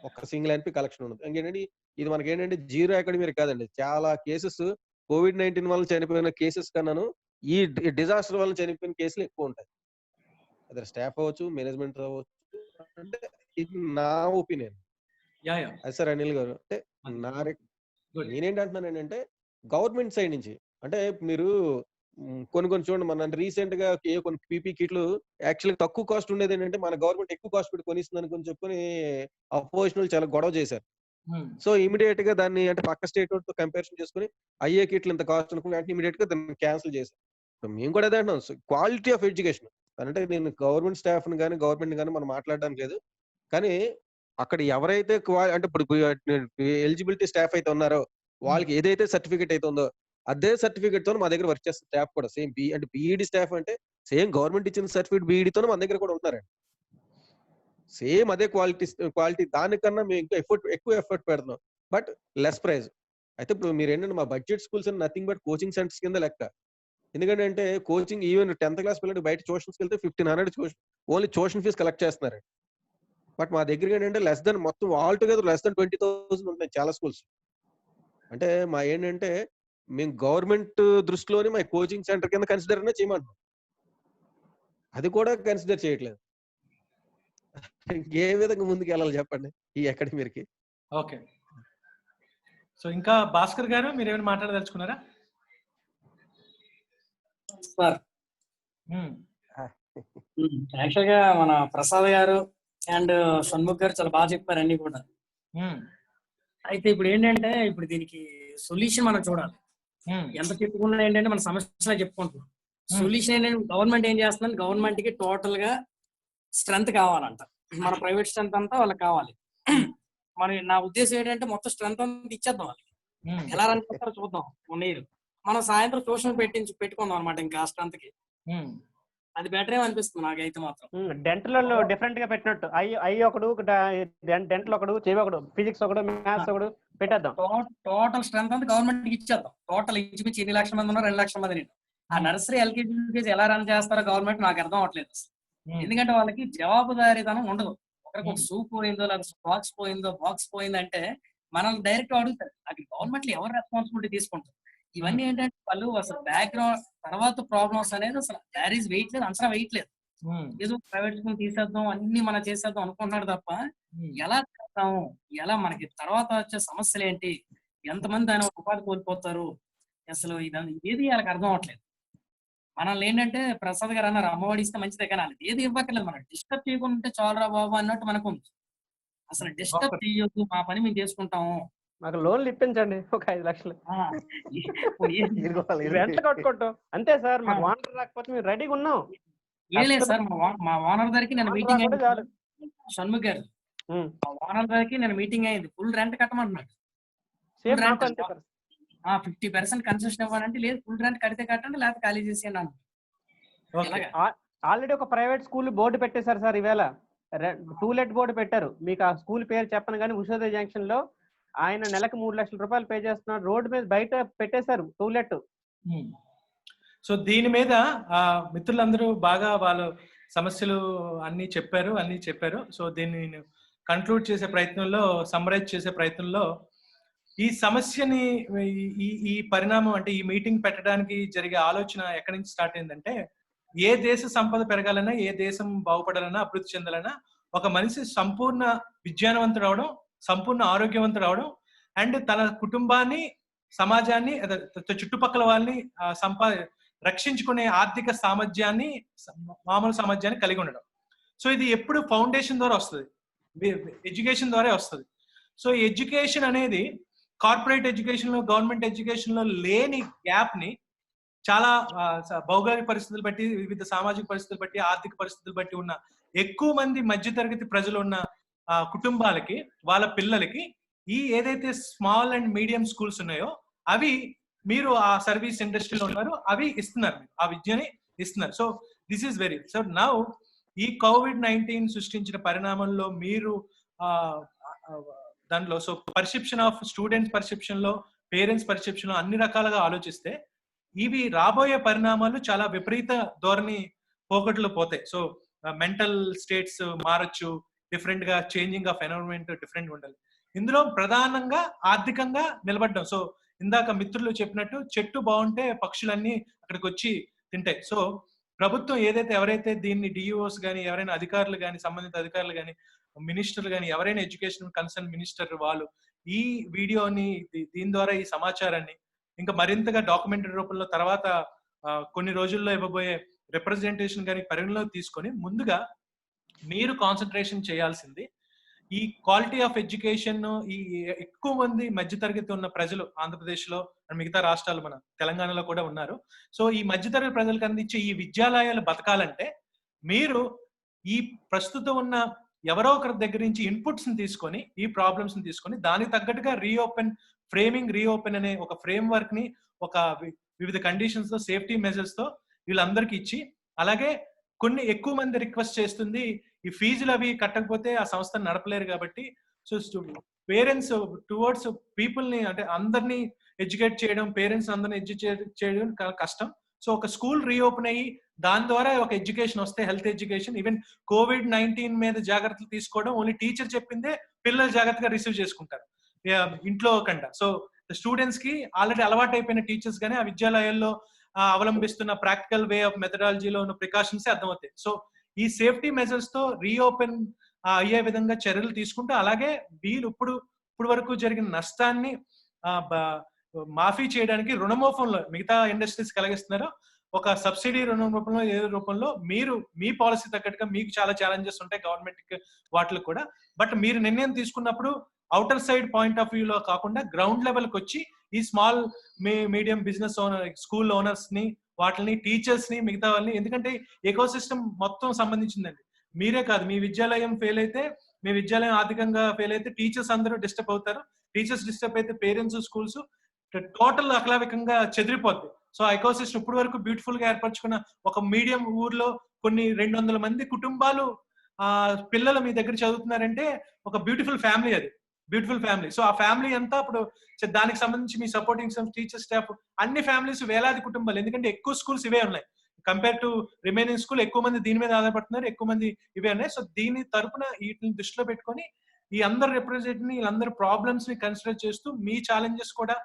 ఒక్క సింగిల్ ఎన్పి కలెక్షన్ ఉండదు. ఇంకేంటంటే ఇది మనకి ఏంటంటే జీరో అకాడమీ కాదండి. చాలా కేసెస్ COVID-19 వల్ల చనిపోయిన కేసెస్ కన్నాను ఈ డిజాస్టర్ వల్ల చనిపోయిన కేసులు ఎక్కువ ఉంటాయి. అదే స్టాఫ్ అవ్వచ్చు, మేనేజ్మెంట్ అవ్వచ్చు. అంటే ఇది నా ఒపీనియన్. అది సార్ అనిల్ గారు. అంటే నేనేంటంటున్నాను ఏంటంటే గవర్నమెంట్ సైడ్ నుంచి అంటే మీరు కొన్ని చూడండి, మన రీసెంట్ గా కొన్ని పీపీ కిట్లు యాక్చువల్గా తక్కువ కాస్ట్ ఉండేది ఏంటంటే మన గవర్నమెంట్ ఎక్కువ కాస్ట్ పెట్టి కొనిస్తుంది అనుకుని చెప్పుకొని అపోజిషన్ చాలా గొడవ చేశారు. సో ఇమీడియట్ గా దాన్ని అంటే పక్క స్టేట్ తో కంపారిజన్ చేసుకుని అయ్యే కిట్లు ఇంత కాస్ట్ అనుకుని వెంటనే ఇమీడియట్ గా దాన్ని క్యాన్సిల్ చేశారు. మేము కూడా అదే అంటున్నాం, క్వాలిటీ ఆఫ్ ఎడ్యుకేషన్. అంటే నేను గవర్నమెంట్ స్టాఫ్ ని కానీ గవర్నమెంట్ కానీ మనం మాట్లాడడానికి లేదు, కానీ అక్కడ ఎవరైతే అంటే ఇప్పుడు ఎలిజిబిలిటీ స్టాఫ్ అయితే ఉన్నారో వాళ్ళకి ఏదైతే సర్టిఫికేట్ అయితే ఉందో అదే సర్టిఫికేట్ తో మా దగ్గర వర్క్ చేస్తున్న స్టాఫ్ కూడా సేమ్ అంటే బీఈడి స్టాఫ్ అంటే సేమ్ గవర్నమెంట్ ఇచ్చిన సర్టిఫికేట్ బీఈడితో మన దగ్గర కూడా ఉన్నారండి. సేమ్ అదే క్వాలిటీ దానికన్నా మేము ఇంకా ఎక్కువ ఎఫర్ట్ పెడుతున్నాం, బట్ లెస్ ప్రైజ్. అయితే ఇప్పుడు మీరు ఏంటంటే మా బడ్జెట్ స్కూల్స్ అని నథింగ్ బట్ కోచింగ్ సెంటర్స్ కింద లెక్క. ఎందుకంటే అంటే కోచింగ్ ఈవెన్ 10th క్లాస్ పిల్లలు బయట ట్యూషన్స్కి వెళ్తే 1500 ఓన్లీ ట్యూషన్ ఫీజు కలెక్ట్ చేస్తున్నారు. బట్ మా దగ్గర ఏంటంటే లెస్ దెన్ మొత్తం ఆల్ టుగెదర్ లెస్ దెన్ 20,000 ఉంటాయి చాలా స్కూల్స్. అంటే మా ఏంటంటే మేము గవర్నమెంట్ దృష్టిలోని మా కోచింగ్ సెంటర్ కింద కన్సిడర్ అనే చేయమంటున్నాం. అది కూడా కన్సిడర్ చేయట్లేదు. ఏ విధంగా ముందుకు వెళ్ళాలి చెప్పండి ఈ అకాడమీకి? ఓకే. సో ఇంకా భాస్కర్ గారు మీరు ఏమైనా మాట్లాడదలుచుకున్నారా? సార్ యాక్చువల్ గా మన ప్రసాద్ గారు అండ్ షణ్ముఖ్ గారు చాలా బాగా చెప్పారు అన్ని కూడా. అయితే ఇప్పుడు ఏంటంటే ఇప్పుడు దీనికి సొల్యూషన్ మనం చూడాలి. ఎంత చెప్పుకున్నా ఏంటంటే మన సమస్యలు చెప్పుకుంటున్నాం. సొల్యూషన్ ఏంటంటే గవర్నమెంట్ ఏం చేస్తుంది, గవర్నమెంట్ కి టోటల్ గా స్ట్రెంత్ కావాలంట. మన ప్రైవేట్ స్ట్రెంత్ అంతా వాళ్ళకి కావాలి. నా ఉద్దేశం ఏంటంటే మొత్తం స్ట్రెంత్ అంతా ఇచ్చేద్దాం వాళ్ళకి. ఎలా రన్ చేస్తారో చూద్దాం. మనం సాయంత్రం ట్యూషన్ పెట్టుకుందాం అనమాట ఇంకా స్ట్రెంత్ కి. అది బెటర్ ఏమనిపిస్తుంది నాకైతే మాత్రం. డెంటల్ డిఫరెంట్ గా పెట్టినట్టు ఐ ఒకడు, డెంటల్ ఒకడు, చెవి ఒకడు, ఫిజిక్స్ ఒకడు, మ్యాథ్స్ ఒకడు పెట్టేద్దాం. టోటల్ స్ట్రెంత్ అంతా గవర్నమెంట్ కి ఇచ్చేద్దాం. టోటల్ ఇంచుమించి 2 లక్షల మంది ఉన్నారు, 2 లక్షల మంది. ఆ నర్సరీ ఎల్కేజీ యూకేజీ ఎలా రన్ చేస్తారో గవర్నమెంట్ నాకు అర్థం అవట్లేదు. ఎందుకంటే వాళ్ళకి జవాబుదారీతనం ఉండదు. ఒకరికి ఒక షూ పోయిందో లేదా బాక్స్ పోయిందంటే మనల్ని డైరెక్ట్ అడుగుతారు. అది గవర్నమెంట్ లో ఎవరు రెస్పాన్సిబిలిటీ తీసుకుంటారు? ఇవన్నీ ఏంటంటే వాళ్ళు అసలు బ్యాక్గ్రౌండ్ తర్వాత ప్రాబ్లమ్స్ అనేది అసలు క్యారీస్ వేయట్లేదు, అంచనా వేయట్లేదు. ఏదో ప్రైవేట్ స్కూల్ తీసేద్దాం అన్ని మనం చేసేద్దాం అనుకుంటున్నాడు తప్ప ఎలా చేద్దాము, ఎలా మనకి తర్వాత వచ్చే సమస్యలు ఏంటి, ఎంతమంది దాని ఉపాధి కోల్పోతారు, అసలు ఇదంతా ఏది వాళ్ళకి అర్థం అవట్లేదు. మనల్ని ఏంటంటే ప్రసాద్ గారు అన్నారు అమ్మఒడి ఇస్తే మంచిదే, కానీ వాళ్ళకి ఏది ఇవ్వట్లేదు. మనం డిస్టర్బ్ చేయకుండా ఉంటే చాలరా బాబు అన్నట్టు మనకు ఉంది. అసలు డిస్టర్బ్ చేయొద్దు, మా పని మేము చేసుకుంటాము. మాకు లోన్లు ఇప్పించండి ఒక 5 లక్షలు రెంట్ కట్టుకుంటాం అంతే సార్. మాకు ఓనర్ రాకపోతే మేము రెడీగా ఉన్నాం. ఏం లేదు సార్, మా ఓనర్ దగ్గరికి నేను మీటింగ్ అయింది. షణ్ముఖ్ గారు మా ఓనర్ దగ్గరికి నేను మీటింగ్ అయింది. Full rent కట్టమంటున్నాడు. 50% కన్సెషన్ ఇవ్వాలంటే లేదు, ఫుల్ రెంట్ కడితే కట్టండి లేకపోతే ఖాళీ చేసేయండి అన్న. ఆల్రెడీ ఒక ప్రైవేట్ స్కూల్ బోర్డు పెట్టేశారు సార్. ఈవేళ టూలెట్ బోర్డు పెట్టారు. మీకు ఆ స్కూల్ పేరు చెప్పను కానీ ఉషోదయ జంక్షన్ లో ఆయన నెలకు 3 లక్షల రూపాయలు పే చేస్తున్నారు. రోడ్డు మీద బయట పెట్టేశారు టూలెట్. సో దీని మీద మిత్రులందరూ బాగా వాళ్ళ సమస్యలు అన్ని చెప్పారు. సో దీన్ని కంక్లూడ్ చేసే ప్రయత్నంలో, సమ్మరైజ్ చేసే ప్రయత్నంలో ఈ సమస్యని ఈ పరిణామం అంటే ఈ మీటింగ్ పెట్టడానికి జరిగే ఆలోచన ఎక్కడి నుంచి స్టార్ట్ అయిందంటే, ఏ దేశ సంపద పెరగాలన్నా, ఏ దేశం బాగుపడాలన్నా, అభివృద్ధి చెందాలన్నా ఒక మనిషి సంపూర్ణ విజ్ఞానవంతుడు అవడం, సంపూర్ణ ఆరోగ్యవంతుడు అవడం అండ్ తన కుటుంబాన్ని, సమాజాన్ని, చుట్టుపక్కల వాళ్ళని రక్షించుకునే ఆర్థిక సామర్థ్యాన్ని, మామూలు సామర్థ్యాన్ని కలిగి ఉండడం. సో ఇది ఎప్పుడు ఫౌండేషన్ ద్వారా వస్తుంది, ఎడ్యుకేషన్ ద్వారా వస్తుంది. సో ఈ ఎడ్యుకేషన్ అనేది కార్పొరేట్ ఎడ్యుకేషన్ లో, గవర్నమెంట్ ఎడ్యుకేషన్ లో లేని గ్యాప్ ని చాలా భౌగోళిక పరిస్థితులు బట్టి, వివిధ సామాజిక పరిస్థితులు బట్టి, ఆర్థిక పరిస్థితులు బట్టి ఉన్న ఎక్కువ మంది మధ్యతరగతి ప్రజలు ఉన్న కుటుంబాలకి, వాళ్ళ పిల్లలకి ఈ ఏదైతే స్మాల్ అండ్ మీడియం స్కూల్స్ ఉన్నాయో అవి మీరు ఆ సర్వీస్ ఇండస్ట్రీలో ఉన్నారు, అవి ఇస్తున్నారు, ఆ విద్యని ఇస్తున్నారు. So this is very so now ఈ COVID-19 సృష్టించిన పరిణామంలో మీరు దాంట్లో so perception of students perception లో, పేరెంట్స్ పర్సెప్షన్ లో అన్ని రకాలుగా ఆలోచిస్తే ఇవి రాబోయే పరిణామాలు చాలా విపరీత ధోరణి పోకట్లు పోతాయి. సో మెంటల్ స్టేట్స్ మారచ్చు, డిఫరెంట్ గా చేంజింగ్ ఆఫ్ ఎన్విరాన్మెంట్ డిఫరెంట్ ఉండాలి. ఇందులో ప్రధానంగా ఆర్థికంగా నిలబడ్డం. సో ఇందాక మిత్రులు చెప్పినట్టు చెట్టు బాగుంటే పక్షులన్నీ అక్కడికి వచ్చి తింటాయి. సో ప్రభుత్వం ఎవరైతే దీన్ని డిఈఓస్ కానీ, ఎవరైనా అధికారులు కానీ, సంబంధిత అధికారులు కానీ, మినిస్టర్లు కానీ, ఎవరైనా ఎడ్యుకేషన్ కన్సర్న్ మినిస్టర్ వాళ్ళు ఈ వీడియోని, దీని ద్వారా ఈ సమాచారాన్ని ఇంకా మరింతగా డాక్యుమెంటరీ రూపంలో తర్వాత కొన్ని రోజుల్లో ఇవ్వబోయే రిప్రజెంటేషన్ కానీ పరిగణలోకి తీసుకొని ముందుగా మీరు కాన్సన్ట్రేషన్ చేయాల్సింది ఈ క్వాలిటీ ఆఫ్ ఎడ్యుకేషన్. ఈ ఎక్కువ మంది మధ్యతరగతి ఉన్న ప్రజలు ఆంధ్రప్రదేశ్ లో మిగతా రాష్ట్రాలు, మన తెలంగాణలో కూడా ఉన్నారు. సో ఈ మధ్యతరగతి ప్రజలకు అందించే ఈ విద్యాలయాలు బతకాలంటే మీరు ఈ ప్రస్తుతం ఉన్న ఎవరో ఒకరి దగ్గర నుంచి ఇన్పుట్స్ ని తీసుకొని, ఈ ప్రాబ్లమ్స్ ని తీసుకొని దానికి తగ్గట్టుగా రీఓపెన్ అనే ఒక ఫ్రేమ్ వర్క్ ని ఒక వివిధ కండిషన్స్ తో, సేఫ్టీ మెజర్స్ తో వీళ్ళందరికీ ఇచ్చి, అలాగే కొన్ని ఎక్కువ మంది రిక్వెస్ట్ చేస్తుంది ఈ ఫీజులు అవి కట్టకపోతే ఆ సంస్థను నడపలేరు కాబట్టి, సో పేరెంట్స్ టువర్డ్స్ పీపుల్ ని అంటే అందరినీ ఎడ్యుకేట్ చేయడం, పేరెంట్స్ అందరినీ ఎడ్యుకేట్ చేయడం కష్టం. సో ఒక స్కూల్ రీఓపెన్ అయ్యి దాని ద్వారా ఒక ఎడ్యుకేషన్ వస్తే, హెల్త్ ఎడ్యుకేషన్, ఈవెన్ COVID-19 మీద జాగ్రత్తలు తీసుకోవడం ఓన్లీ టీచర్ చెప్పిందే పిల్లలు జాగ్రత్తగా రిసీవ్ చేసుకుంటారు ఇంట్లో కన్నా. సో స్టూడెంట్స్ కి ఆల్రెడీ అలవాటు అయిపోయిన టీచర్స్ గానీ ఆ విద్యాలయాల్లో అవలంబిస్తున్న ప్రాక్టికల్ వే ఆఫ్ మెథడాలజీలో ఉన్న ప్రికాషన్స్ అర్థమవుతాయి. సో ఈ సేఫ్టీ మెజర్స్ తో రీఓపెన్ అయ్యే విధంగా చర్యలు తీసుకుంటూ, అలాగే వీళ్ళు ఇప్పుడు వరకు జరిగిన నష్టాన్ని మాఫీ చేయడానికి రుణమోఫంలో మిగతా ఇండస్ట్రీస్ కలిగిస్తున్నారో ఒక సబ్సిడీ రుణం రూపంలో ఏదో రూపంలో మీరు మీ పాలసీ తగ్గట్టుగా మీకు చాలా ఛాలెంజెస్ ఉంటాయి గవర్నమెంట్ వాటిలో కూడా. బట్ మీరు నిర్ణయం తీసుకున్నప్పుడు అవుటర్ సైడ్ పాయింట్ ఆఫ్ వ్యూలో కాకుండా గ్రౌండ్ లెవెల్కి వచ్చి ఈ small medium business owner, school owners ని, వాటిని, టీచర్స్ ని, మిగతా వాళ్ళని, ఎందుకంటే ఎకో సిస్టమ్ మొత్తం సంబంధించిందండి. మీరే కాదు, మీ విద్యాలయం ఫెయిల్ అయితే, మీ విద్యాలయం ఆర్థికంగా ఫెయిల్ అయితే టీచర్స్ అందరూ డిస్టర్బ్ అవుతారు. టీచర్స్ డిస్టర్బ్ అయితే పేరెంట్స్, స్కూల్స్ టోటల్ అకలావికంగా చెదిరిపోద్ది. సో ఎకో సిస్టమ్ ఇప్పుడు వరకు బ్యూటిఫుల్ గా ఏర్పరచుకున్న ఒక మీడియం ఊర్లో కొన్ని 200 మంది కుటుంబాలు పిల్లలు మీ దగ్గర చదువుతున్నారంటే ఒక బ్యూటిఫుల్ ఫ్యామిలీ, అది బ్యూటిఫుల్ ఫ్యామిలీ. సో ఆ ఫ్యామిలీ అంతా ఇప్పుడు దానికి సంబంధించి మీ సపోర్టింగ్ టీచర్ స్టాఫ్ అన్ని ఫ్యామిలీస్ వేలాది కుటుంబాలు, ఎందుకంటే ఎక్కువ స్కూల్స్ ఇవే ఉన్నాయి కంపేర్ టు రిమైనింగ్ స్కూల్. ఎక్కువ మంది దీని మీద ఆధారపడుతున్నారు, ఎక్కువ మంది ఇవే ఉన్నాయి. సో దీని తరపున వీటిని దృష్టిలో పెట్టుకొని ఈ అందరు రిప్రజెంట్ ని, వీళ్ళందరి ప్రాబ్లమ్స్ ని కన్సిడర్ చేస్తూ మీ ఛాలెంజెస్ కూడా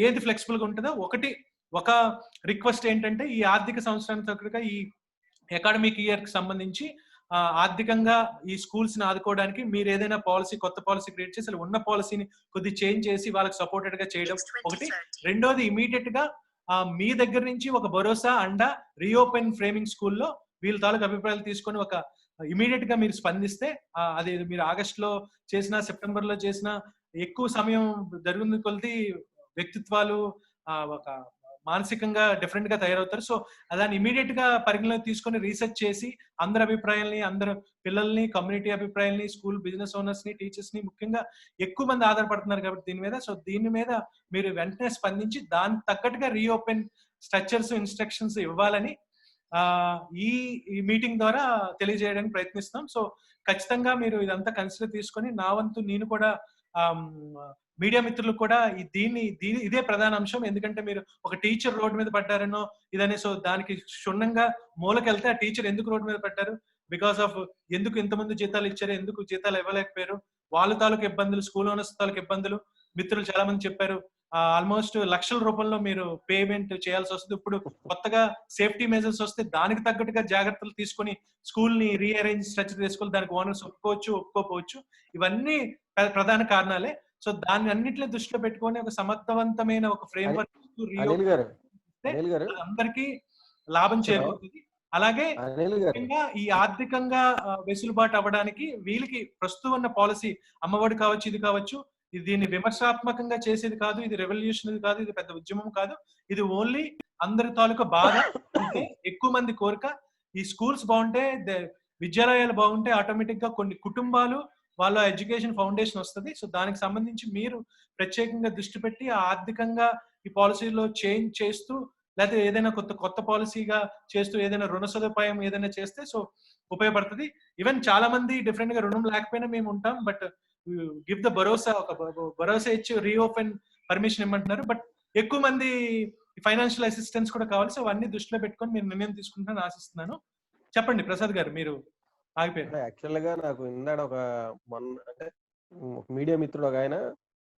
ఏది ఫ్లెక్సిబుల్ గా ఉంటుందో ఒక రిక్వెస్ట్ ఏంటంటే, ఈ ఆర్థిక సంవత్సరానికి తగ్గట్టుగా ఈ అకాడమిక్ ఇయర్ కి సంబంధించి ఆర్థికంగా ఈ స్కూల్స్ ని ఆదుకోవడానికి మీరు ఏదైనా పాలసీ, కొత్త పాలసీ క్రియేట్ చేసి ఉన్న పాలసీని కొద్ది చేంజ్ చేసి వాళ్ళకి సపోర్టెడ్ గా చేయడం ఒకటి. రెండోది, ఇమీడియట్ గా మీ దగ్గర నుంచి ఒక భరోసా అండ రీఓపెన్ ఫ్రేమింగ్ స్కూల్లో వీళ్ళ తాలూకు అభిప్రాయాలు తీసుకొని ఒక ఇమీడియట్ గా మీరు స్పందిస్తే, అది మీరు ఆగస్టులో చేసిన, సెప్టెంబర్ లో చేసిన, ఎక్కువ సమయం జరిగిన కొలది వ్యక్తిత్వాలు ఒక మానసికంగా డిఫరెంట్ గా తయారవుతారు. సో దాన్ని ఇమీడియట్ గా పరిగణలోకి తీసుకొని రీసెర్చ్ చేసి అందరి అభిప్రాయాల్ని, అందరు పిల్లల్ని, కమ్యూనిటీ అభిప్రాయాల్ని, స్కూల్ బిజినెస్ ఓనర్స్ ని, టీచర్స్ ని, ముఖ్యంగా ఎక్కువ మంది ఆధారపడుతున్నారు కాబట్టి దీని మీద, సో దీని మీద మీరు వెంటనే స్పందించి దానికి తగ్గట్టుగా రీఓపెన్ స్ట్రక్చర్స్, ఇన్స్ట్రక్షన్స్ ఇవ్వాలని ఈ మీటింగ్ ద్వారా తెలియజేయడానికి ప్రయత్నిస్తాం. సో ఖచ్చితంగా మీరు ఇదంతా కన్సిడర్ తీసుకొని, నా వంతు నేను కూడా మీడియా మిత్రులు కూడా ఇదే ప్రధాన అంశం. ఎందుకంటే మీరు ఒక టీచర్ రోడ్డు మీద పడ్డారనో ఇదనే, సో దానికి క్షుణ్ణంగా మూలకెళ్తే ఆ టీచర్ ఎందుకు రోడ్డు మీద పడ్డారు, బికాస్ ఆఫ్ ఎందుకు ఇంతమంది జీతాలు ఇచ్చారు, ఎందుకు జీతాలు ఇవ్వలేకపోయారు, వాళ్ళ తాలూకు ఇబ్బందులు, స్కూల్ ఓనర్స్ తాలూకు ఇబ్బందులు మిత్రులు చాలా మంది చెప్పారు. ఆల్మోస్ట్ లక్షల రూపంలో మీరు పేమెంట్ చేయాల్సి వస్తుంది. ఇప్పుడు కొత్తగా సేఫ్టీ మెజర్స్ వస్తే దానికి తగ్గట్టుగా జాగ్రత్తలు తీసుకొని స్కూల్ ని రీఅరేంజ్ స్ట్రక్చర్ చేసుకోవాలి. దానికి ఓనర్స్ ఒప్పుకోవచ్చు, ఒప్పుకోకపోవచ్చు, ఇవన్నీ ప్రధాన కారణాలే. సో దాన్ని అన్నింటినీ దృష్టిలో పెట్టుకొని ఒక సమర్థవంతమైన ఒక ఫ్రేమ్వర్క్ అందరికీ లాభం చేకూరుతుంది. అలాగే ఈ ఆర్థికంగా వెసులుబాటు అవ్వడానికి వీళ్ళకి ప్రస్తుతం ఉన్న పాలసీ, అమ్మఒడి కావచ్చు, ఇది కావచ్చు, ఇది దీన్ని విమర్శాత్మకంగా చేసేది కాదు, ఇది రెవల్యూషన్ కాదు, ఇది పెద్ద ఉద్యమం కాదు, ఇది ఓన్లీ అందరి తాలూకా బాధ. అంటే ఎక్కువ మంది కోరిక ఈ స్కూల్స్ బాగుంటే, విద్యాలయాలు బాగుంటే ఆటోమేటిక్ గా కొన్ని కుటుంబాలు వాళ్ళ ఎడ్యుకేషన్ ఫౌండేషన్ వస్తుంది. సో దానికి సంబంధించి మీరు ప్రత్యేకంగా దృష్టి పెట్టి ఆర్థికంగా ఈ పాలసీలో చేంజ్ చేస్తూ, లేకపోతే ఏదైనా కొత్త పాలసీగా చేస్తూ, ఏదైనా రుణ సదుపాయం ఏదైనా చేస్తే సో ఉపయోగపడుతుంది. ఈవెన్ చాలా మంది డిఫరెంట్ గా రుణం లేకపోయినా మేము ఉంటాం, బట్ గివ్ ద భరోసా, ఒక భరోసా ఇచ్చి రీఓపెన్ పర్మిషన్ ఇమ్మంటున్నారు. బట్ ఎక్కువ మంది ఫైనాన్షియల్ అసిస్టెన్స్ కూడా కావాలి. సో అవన్నీ దృష్టిలో పెట్టుకొని మీరు నిర్ణయం తీసుకుంటారని ఆశిస్తున్నాను. చెప్పండి ప్రసాద్ గారు, మీరు ఆగిపోయారు. యాక్చువల్ గా నాకు ఇందాక ఒక మీడియా మిత్రుడు ఒక ఆయన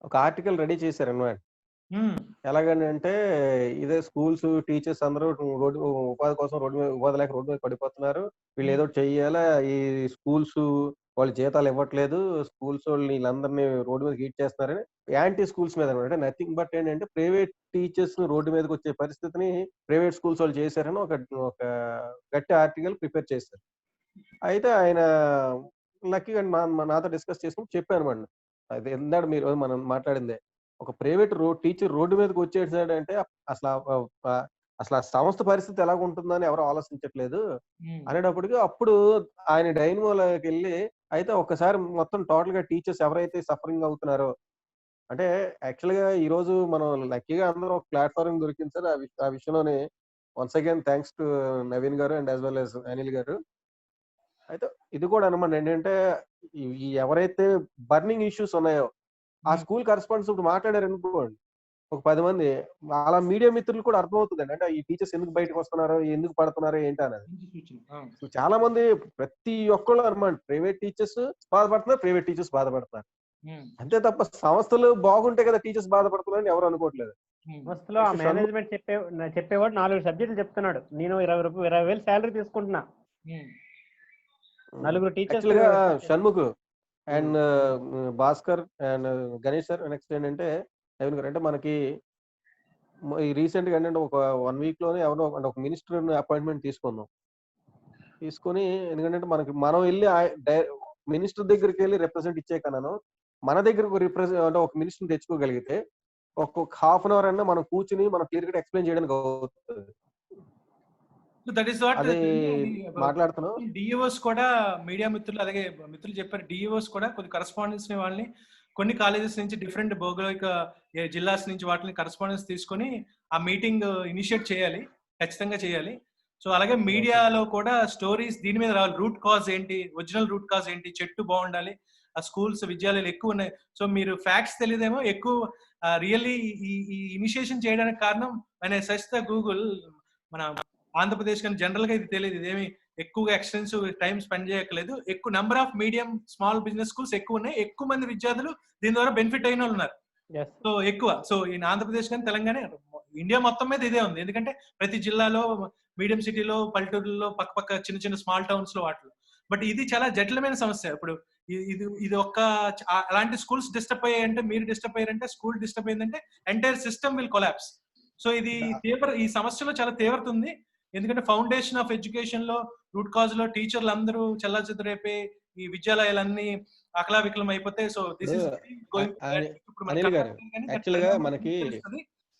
ఒక ఆర్టికల్ రెడీ చేశారు అన్నమాట. ఎలాగని అంటే, ఇదే స్కూల్స్, టీచర్స్ అందరూ ఉపాధి కోసం ఉపాధి లేక రోడ్డు మీద పడిపోతున్నారు, వీళ్ళు ఏదో చెయ్యాలా, ఈ స్కూల్స్ వాళ్ళు జీతాలు ఇవ్వట్లేదు, స్కూల్స్ వాళ్ళు వీళ్ళందరినీ రోడ్డు మీద హీట్ చేస్తున్నారని యాంటీ స్కూల్స్ మీద అనమాట. నథింగ్ బట్ ఏంటంటే ప్రైవేట్ టీచర్స్ ని రోడ్డు మీదకి వచ్చే పరిస్థితిని ప్రైవేట్ స్కూల్స్ వాళ్ళు చేశారని ఒక గట్టి ఆర్టికల్ ప్రిపేర్ చేశారు. అయితే ఆయన లక్కీగా నాతో డిస్కస్ చేసుకుని చెప్పాను అనమాట. అది ఎందాడు మీరు మనం మాట్లాడిందే, ఒక ప్రైవేట్ టీచర్ రోడ్డు మీదకి వచ్చేసాడంటే అసలు ఆ సంస్థ పరిస్థితి ఎలాగ ఉంటుందని ఎవరు ఆలోచించట్లేదు అనేటప్పటికి, అప్పుడు ఆయన డైనమోలోకి వెళ్ళి, అయితే ఒక్కసారి మొత్తం టోటల్ గా టీచర్స్ ఎవరైతే సఫరింగ్ అవుతున్నారో, అంటే యాక్చువల్ గా ఈ రోజు మనం లక్కీగా అందరూ ఒక ప్లాట్ఫామ్ దొరికింది సార్. ఆ విషయంలోనే once again thanks to Naveen garu and as well as Anil garu. అయితే ఇది కూడా అనమాట ఏంటంటే, ఈ ఎవరైతే బర్నింగ్ ఇష్యూస్ ఉన్నాయో ఆ స్కూల్ కరెస్పాండెంట్స్ ఇప్పుడు మాట్లాడారు అనుకోండి, ఒక 10 మంది, అలా మీడియా మిత్రులు కూడా అర్థమవుతుందండి. అంటే ఈ టీచర్స్ ఎందుకు బయటకు వస్తున్నారు, ఎందుకు పడుతున్నారు ఏంటి అనేది. చాలా మంది ప్రతి ఒక్కళ్ళు అనమాట ప్రైవేట్ టీచర్స్ బాధపడుతున్నారు, ప్రైవేట్ టీచర్స్ బాధపడుతున్నారు. అంతే తప్ప సంస్థలు బాగుంటే కదా టీచర్స్ బాధపడుతున్నారని ఎవరు అనుకోవట్లేదు. సంస్థలో ఆ మేనేజ్మెంట్ చెప్పేవాడు 4 సబ్జెక్టులు చెప్తున్నాడు, నేను 20,000 శాలరీ తీసుకుంటున్నా, 4 teachers. Shanmukh and Bhaskar and Ganesh sir next ఏంటంటే నవీన్ గారు, అంటే మనకి ఈ రీసెంట్ గా ఏంటంటే ఒక 1 వీక్ లోనే ఎవరో అంటే ఒక మినిస్టర్ అపాయింట్మెంట్ తీసుకొని, ఎందుకంటే మనం వెళ్ళి మినిస్టర్ దగ్గరికి వెళ్ళి రిప్రజెంట్ ఇచ్చే కన్నాను మన దగ్గరకు అంటే ఒక మినిస్టర్ తెచ్చుకోగలిగితే ఒక్కొక్క హాఫ్ అన్ అవర్ అన్నా మనం కూర్చుని మనం క్లియర్ గా ఎక్స్ప్లెయిన్ చేయడానికి అవుతుంది. అది మాట్లాడుతున్నాం. డిఈఓస్ కూడా మీడియా మిత్రులు, అలాగే మిత్రులు చెప్పారు, డిఈఓస్ కూడా కొన్ని కరస్పాండెన్స్ ని వాళ్ళని కొన్ని కాలేజెస్ నుంచి డిఫరెంట్ భౌగోళిక జిల్లాస్ నుంచి వాటిని కరస్పాండెన్స్ తీసుకొని ఆ మీటింగ్ ఇనిషియేట్ చేయాలి, ఖచ్చితంగా చేయాలి. సో అలాగే మీడియాలో కూడా స్టోరీస్ దీని మీద రావాలి. రూట్ కాజ్ ఏంటి, ఒరిజినల్ రూట్ కాజ్ ఏంటి, చెట్టు బాగుండాలి, ఆ స్కూల్స్ విద్యాలయాలు ఎక్కువ ఉన్నాయి. సో మీరు ఫ్యాక్ట్స్ తెలియదేమో, ఎక్కువ రియల్లీ ఈ ఇనిషియేషన్ చేయడానికి కారణం అనే సర్చ్ గూగుల్ మన ఆంధ్రప్రదేశ్ కానీ జనరల్ గా ఇది తెలియదు, ఇదేమి ఎక్కువగా ఎక్స్టెన్సివ్ టైం స్పెండ్ చేయట్లేదు, ఎక్కువ number of medium small business schools ఎక్కువ ఉన్నాయి, ఎక్కువ మంది విద్యార్థులు దీని ద్వారా బెనిఫిట్ అయిన వాళ్ళు ఉన్నారు. సో ఎక్కువ, సో ఈ ఆంధ్రప్రదేశ్ కానీ తెలంగాణ, ఇండియా మొత్తం మీద ఇదే ఉంది. ఎందుకంటే ప్రతి జిల్లాలో, మీడియం సిటీలో, పల్లెటూరులో, పక్క చిన్న చిన్న స్మాల్ టౌన్స్ లో వాటిలో. బట్ ఇది చాలా జటిలమైన సమస్య. ఇప్పుడు ఇది అలాంటి స్కూల్స్ డిస్టర్బ్ అయ్యాయంటే, మీరు డిస్టర్బ్ అయ్యారంటే, స్కూల్ డిస్టర్బ్ అయ్యిందంటే entire system will collapse. So ఇది ఈ సమస్యలో చాలా తీవ్రత ఉంది. ఎందుకంటే ఫౌండేషన్ ఆఫ్ ఎడ్యుకేషన్ లో, రూట్ కాజ్ లో టీచర్లు అందరూ చెల్లాచెదరైపోయి ఈ విద్యాలయాలన్నీ అకలావికలం అయిపోతే, సో దిస్ ఇస్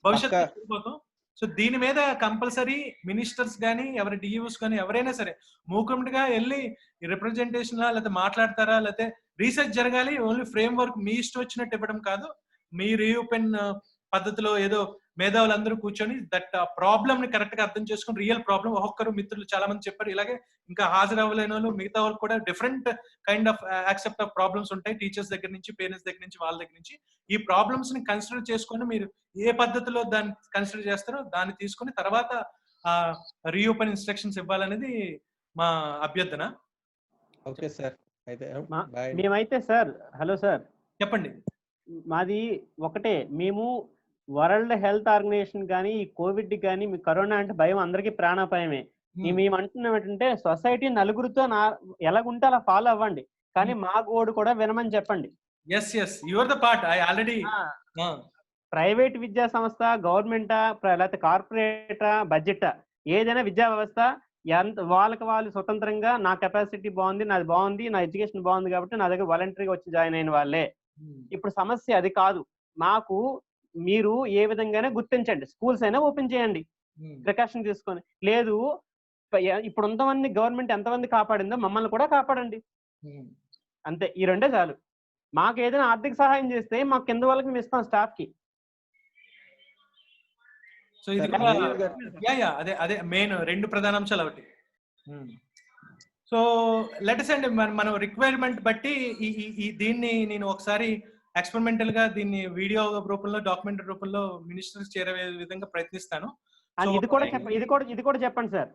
భవిష్యత్తు. సో దీని మీద కంపల్సరీ మినిస్టర్స్ కానీ, ఎవరి డిఈఓస్ కానీ ఎవరైనా సరే మూకుమ్మడిగా వెళ్ళి రిప్రజెంటేషన్ లేకపోతే మాట్లాడతారా, లేకపోతే రీసెర్చ్ జరగాలి. ఓన్లీ ఫ్రేమ్ వర్క్ మీ ఇష్టం వచ్చినట్టు ఇవ్వడం కాదు, మీ రీఓపెన్ పద్ధతిలో ఏదో మేధావులందరూ కూర్చొని దట్ ప్రాబ్లమ్ ని కరెక్ట్ గా అర్థం చేసుకుని, రియల్ ప్రాబ్లం. ఒక్కొక్కరు మిత్రులు చాలా మంది చెప్పారు, ఇలాగే ఇంకా హాజరవ్వలేని వాళ్ళు, మిగతా వాళ్ళు కూడా different kind of accept of problems ఉంటాయి, టీచర్స్ దగ్గర నుంచి, పేరెంట్స్ దగ్గర నుంచి, వాళ్ళ దగ్గర నుంచి. ఈ ప్రాబ్లమ్స్ ని కన్సిడర్ చేసుకొని మీరు ఏ పద్ధతిలో దాన్ని కన్సిడర్ చేస్తారో దాన్ని తీసుకుని తర్వాత రీఓపెన్ ఇన్స్ట్రక్షన్స్ ఇవ్వాలనేది మా అభ్యర్థన. ఓకే సార్, అయితే మేమైతే సార్, హలో సార్ చెప్పండి. మాది ఒకటే, మేము వరల్డ్ హెల్త్ ఆర్గనైజేషన్ కానీ, ఈ కోవిడ్ కానీ, మీ కరోనా అంటే భయం అందరికీ ప్రాణాపాయమే. మేము అంటున్నాం ఏంటంటే, సొసైటీ నలుగురితో ఎలాగుంటే అలా ఫాలో అవ్వండి, కానీ మా గోడు కూడా వినమని చెప్పండి. ప్రైవేట్ విద్యా సంస్థ, గవర్నమెంటా, లేకపోతే కార్పొరేటా, బడ్జెటా, ఏదైనా విద్యా వ్యవస్థ వాళ్ళకి వాళ్ళు స్వతంత్రంగా, నా కెపాసిటీ బాగుంది, నాది బాగుంది, నా ఎడ్యుకేషన్ బాగుంది కాబట్టి నా దగ్గర వాలంటరీగా వచ్చి జాయిన్ అయిన వాళ్ళే. ఇప్పుడు సమస్య అది కాదు. మాకు మీరు ఏ విధంగానే గుర్తించండి, స్కూల్స్ అయినా ఓపెన్ చేయండి ప్రికాషన్ తీసుకొని. లేదు, ఇప్పుడు ఎంతమంది గవర్నమెంట్ ఎంతమంది కాపాడిందో మమ్మల్ని కూడా కాపాడండి, అంతే. ఈ రెండే చాలు. మాకు ఏదైనా ఆర్థిక సహాయం చేస్తే మాకు కింద వాళ్ళకి మేము ఇస్తాం, స్టాఫ్ కి. సో ఇది అదే మెయిన్ 2 ప్రధాన అంశాలు ఒకటి. సో లెటర్స్ అండి, మనం రిక్వైర్మెంట్ బట్టి దీన్ని నేను ఒకసారి ఎక్స్పెరిమెంటల్ గా దీన్ని వీడియో రూపంలో, డాక్యుమెంటరీ రూపంలో మినిస్టర్స్ చేరే విధంగా ప్రయత్నిస్తాను. ఇది కూడా చెప్పండి సార్.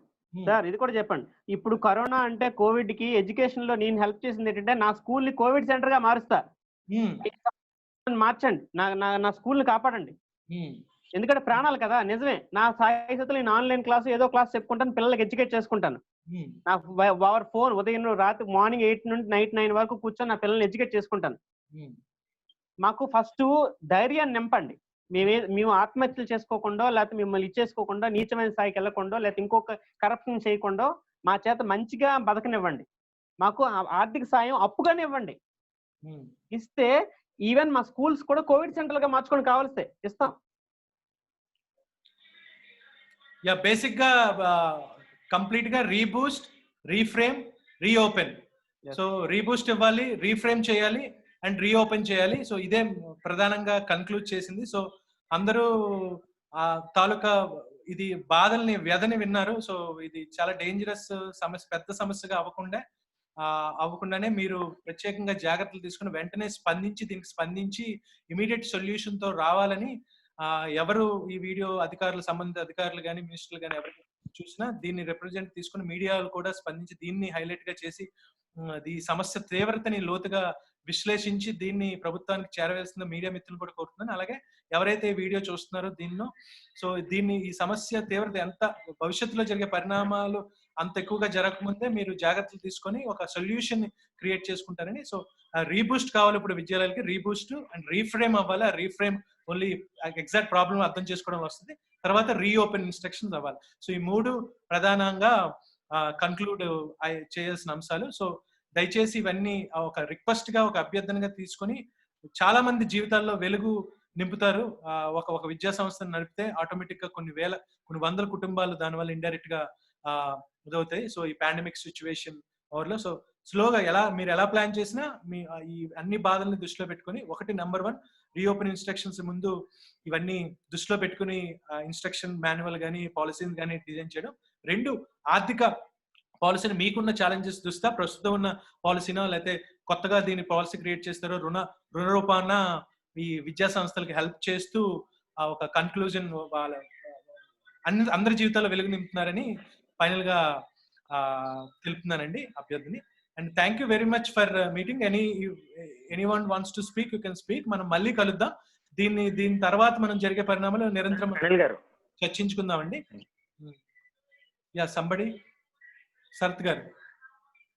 ఇది కూడా చెప్పండి. ఇప్పుడు కరోనా అంటే, కోవిడ్ కి ఎడ్యుకేషన్ లో నేను హెల్ప్ చేసింది ఏంటంటే, నా స్కూల్ ని కోవిడ్ సెంటర్ గా మారుస్తా. మార్చండి, నా స్కూల్ ని కాపాడండి. ఎందుకంటే ప్రాణాలు కదా. నిజమే, నా సాయశక్తులు నేను ఆన్లైన్ క్లాస్ ఏదో క్లాస్ చెప్పుకుంటాను, పిల్లలకి ఎడ్యుకేట్ చేసుకుంటాను. నాకు ఓవర్ ఫోన్ ఉదయం రాత్రి మార్నింగ్ 8 నుండి నైట్ 9 వరకు కూర్చొని నా పిల్లల్ని ఎడ్యుకేట్ చేసుకుంటాను. మాకు ఫస్ట్ ధైర్యాన్ని నింపండి. మేము ఆత్మహత్యలు చేసుకోకుండా, లేకపోతే మిమ్మల్ని ఇచ్చేసుకోకుండా, నీచమైన స్థాయికి వెళ్లకుండా, లేకపోతే ఇంకొక కరప్షన్ చేయకుండా మా చేత మంచిగా బతకనివ్వండి. మాకు ఆర్థిక సాయం అప్పుగానే ఇవ్వండి. ఇస్తే ఈవెన్ మా స్కూల్స్ కూడా కోవిడ్ సెంటర్ గా మార్చుకొని కావాల్స్తే ఇస్తాం. బేసిక్ గా కంప్లీట్ గా రీబూస్ట్, రీఫ్రేమ్, రీఓపెన్. సో రీబూస్ట్ ఇవ్వాలి, రీఫ్రేమ్ చేయాలి అండ్ రీఓపెన్ చేయాలి. సో ఇదే ప్రధానంగా కన్క్లూడ్ చేసింది. సో అందరూ ఆ తాలూకా ఇది బాధల్ని, వ్యధని విన్నారు. సో ఇది చాలా డేంజరస్ సమస్య, పెద్ద సమస్యగా అవ్వకుండానే మీరు ప్రత్యేకంగా జాగ్రత్తలు తీసుకుని వెంటనే దీనికి స్పందించి ఇమీడియట్ సొల్యూషన్ తో రావాలని ఎవరు ఈ వీడియో అధికారులు, సంబంధిత అధికారులు కానీ, మినిస్టర్లు కానీ ఎవరు చూసినా దీన్ని రిప్రజెంట్ తీసుకుని మీడియాలు కూడా స్పందించి దీన్ని హైలైట్ గా చేసి అది సమస్య తీవ్రతని లోతుగా విశ్లేషించి దీన్ని ప్రభుత్వానికి చేరవేసిన మీడియా మిత్రులు కూడా కోరుతున్నాను. అలాగే ఎవరైతే ఈ వీడియో చూస్తున్నారో దీనిలో ఈ సమస్య తీవ్రత ఎంత భవిష్యత్తులో జరిగే పరిణామాలు అంత ఎక్కువగా జరగకముందే మీరు జాగ్రత్తలు తీసుకొని ఒక సొల్యూషన్ క్రియేట్ చేసుకుంటారని. సో రీబూస్ట్ కావాలి ఇప్పుడు విద్యాలయాలకి, రీబూస్ట్ అండ్ రీఫ్రేమ్ అవ్వాలి. ఆ రీఫ్రేమ్ ఓన్లీ ఎగ్జాక్ట్ ప్రాబ్లమ్ అర్థం చేసుకోవడం వస్తుంది, తర్వాత రీఓపెన్ ఇన్స్ట్రక్షన్స్ అవ్వాలి. సో ఈ 3 ప్రధానంగా కన్క్లూడ్ చేయాల్సిన అంశాలు. సో దయచేసి ఇవన్నీ ఒక రిక్వెస్ట్ గా, ఒక అభ్యర్థనగా తీసుకొని చాలా మంది జీవితాల్లో వెలుగు నింపుతారు. ఒక విద్యా సంస్థను నడిపితే ఆటోమేటిక్ గా కొన్ని వందల కుటుంబాలు దానివల్ల ఇండైరెక్ట్ గా ఇదవుతాయి. సో ఈ పాండమిక్ సిచ్యువేషన్ ఓవర్లో సో స్లోగా మీరు ఎలా ప్లాన్ చేసినా ఈ అన్ని బాధల్ని దృష్టిలో పెట్టుకొని, ఒకటి నెంబర్ 1 రీఓపెన్ ఇన్స్ట్రక్షన్స్ ముందు ఇవన్నీ దృష్టిలో పెట్టుకుని ఇన్స్ట్రక్షన్ మాన్యువల్ కానీ పాలసీని కానీ డిజైన్ చేయడం. 2 ఆర్థిక పాలసీని మీకున్న ఛాలెంజెస్ చూస్తా ప్రస్తుతం ఉన్న పాలసీనో లేకపోతే కొత్తగా దీని పాలసీ క్రియేట్ చేస్తారో రుణ రూపాన ఈ విద్యా సంస్థలకి హెల్ప్ చేస్తూ ఒక కన్క్లూజన్ అందరి జీవితాల్లో వెలుగు నింపుతున్నారని ఫైనల్ గా తెలుపుతున్నానండి అభ్యర్థిని. And thank you very much for meeting. Anyone wants to speak you can speak. మనం మళ్ళీ కలుద్దాం. దీని తర్వాత మనం జరిగే పరిణామాలు నిరంతరం చర్చించుకుందామండి. యా సంబడి శరత్ గారు,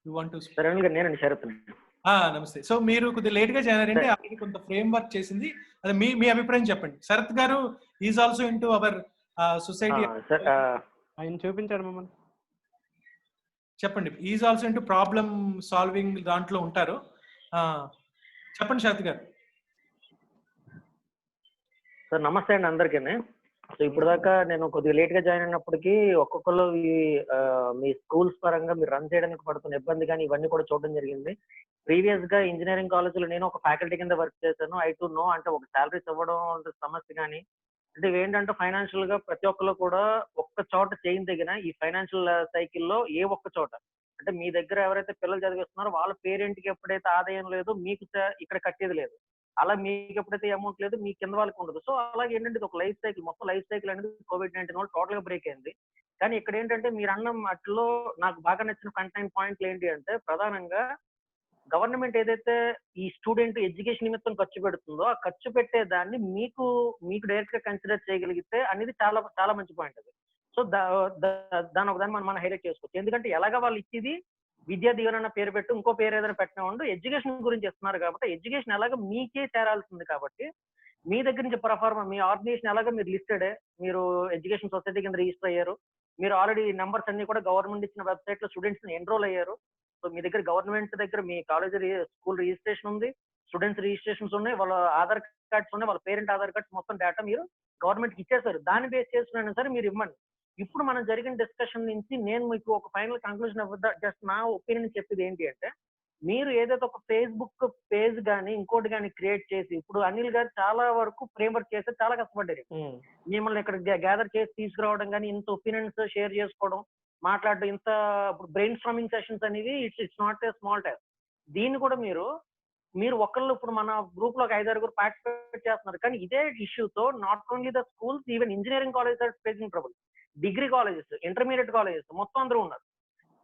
యూ వాంట్ టు స్పీక్? నేనండి శరత్. నమస్తే. సో మీరు కొద్దిగా లేట్ గా జాయిన్ అయ్యారంటే ఆల్రెడీ కొంత ఫ్రేమ్ వర్క్ చేసింది, అది మీ అభిప్రాయం చెప్పండి. శరత్ గారు is also in to our society. ఆయన చూపించాడు మమ్మల్ని. చెప్పండి. Is also in to problem solving దాంట్లో ఉంటారు. చెప్పండి శరత్ గారు. సార్ నమస్తే అండి అందరికీ. సో ఇప్పుడు దాకా నేను కొద్దిగా లేట్ గా జాయిన్ అయినప్పటికీ ఒక్కొక్కరు మీ స్కూల్స్ పరంగా మీరు రన్ చేయడానికి పడుతున్న ఇబ్బంది కానీ ఇవన్నీ కూడా చూడడం జరిగింది. ప్రీవియస్ గా ఇంజనీరింగ్ కాలేజీలో నేను ఒక ఫ్యాకల్టీ కింద వర్క్ చేశాను. ఐ టు నో అంటే ఒక శాలరీస్ ఇవ్వడం సమస్య కానీ అంటే ఇవేంటంటే ఫైనాన్షియల్ గా ప్రతి ఒక్కరు కూడా ఒక్క చోట చేయదగిన ఈ ఫైనాన్షియల్ సైకిల్లో ఏ ఒక్క చోట అంటే మీ దగ్గర ఎవరైతే పిల్లలు చదివిస్తున్నారో వాళ్ళ పేరెంట్ కి ఎప్పుడైతే ఆదాయం లేదు మీకు ఇక్కడ కట్టేది లేదు, అలా మీకు ఎప్పుడైతే అమౌంట్ లేదు మీ కింద వాళ్ళకి ఉండదు. సో అలాగే ఏంటంటే ఒక లైఫ్ సైకిల్, మొత్తం లైఫ్ సైకిల్ అనేది COVID-19 వల్ల టోటల్ గా బ్రేక్ అయింది. కానీ ఇక్కడ ఏంటంటే మీరు అన్న వాటిలో నాకు బాగా నచ్చిన కంటెంట్ పాయింట్లు ఏంటి అంటే ప్రధానంగా గవర్నమెంట్ ఏదైతే ఈ స్టూడెంట్ ఎడ్యుకేషన్ నిమిత్తం ఖర్చు పెడుతుందో ఆ ఖర్చు పెట్టే దాన్ని మీకు డైరెక్ట్ గా కన్సిడర్ చేయగలిగితే అనేది చాలా చాలా మంచి పాయింట్ అది. సో దాని ఒకదాన్ని మనం హైలైట్ చేసుకోవచ్చు. ఎందుకంటే ఎలాగా వాళ్ళు ఇచ్చేది విద్యా దీవెన పేరు పెట్టు ఇంకో పేరు ఏదైనా పెట్టినా ఉండు ఎడ్యుకేషన్ గురించి ఇస్తున్నారు కాబట్టి ఎడ్యుకేషన్ ఎలాగ మీకే చేరాల్సింది కాబట్టి మీ దగ్గర నుంచి పర్ఫార్మ మీ ఆర్గనైజేషన్ ఎలాగ మీరు లిస్టెడే, మీరు ఎడ్యుకేషన్ సొసైటీ కింద రిజిస్టర్ అయ్యారు, మీరు ఆల్రెడీ నెంబర్స్ అన్ని కూడా గవర్నమెంట్ ఇచ్చిన వెబ్సైట్ లో స్టూడెంట్స్ ఎన్రోల్ అయ్యారు. సో మీ దగ్గర గవర్నమెంట్ దగ్గర మీ కాలేజీ స్కూల్ రిజిస్ట్రేషన్ ఉంది, స్టూడెంట్స్ రిజిస్ట్రేషన్స్ ఉన్నాయి, వాళ్ళ ఆధార్ కార్డ్స్ ఉన్నాయి, వాళ్ళ పేరెంట్ ఆధార్ కార్డ్స్ మొత్తం డేటా మీరు గవర్నమెంట్కి ఇచ్చేసారు. దాన్ని బేస్ చేసుకున్నా సరే మీరు ఇవ్వండి. ఇప్పుడు మనం జరిగిన డిస్కషన్ నుంచి నేను మీకు ఒక ఫైనల్ కంక్లూజన్ జస్ట్ నా ఒపీనియన్ చెప్పేది ఏంటి అంటే మీరు ఏదైతే ఒక ఫేస్బుక్ పేజ్ కానీ ఇంకోటి కానీ క్రియేట్ చేసి ఇప్పుడు అనిల్ గారు చాలా వరకు ఫ్రేమ్ వర్క్ చేస్తే చాలా కష్టపడ్డారు. మిమ్మల్ని ఇక్కడ గ్యాదర్ చేసి తీసుకురావడం కానీ ఇంత ఒపీనియన్స్ షేర్ చేసుకోవడం మాట్లాడడం ఇంత ఇప్పుడు బ్రెయిన్ స్ట్రామింగ్ సెషన్స్ అనేవి it's not a small task. దీన్ని కూడా మీరు ఒకళ్ళు ఇప్పుడు మన గ్రూప్ లో 5-6 పార్టిసిపేట్ చేస్తున్నారు. కానీ ఇదే ఇష్యూతో not only the schools even engineering college are facing trouble, degree colleges, intermediate colleges మొత్తం అందరూ ఉన్నారు.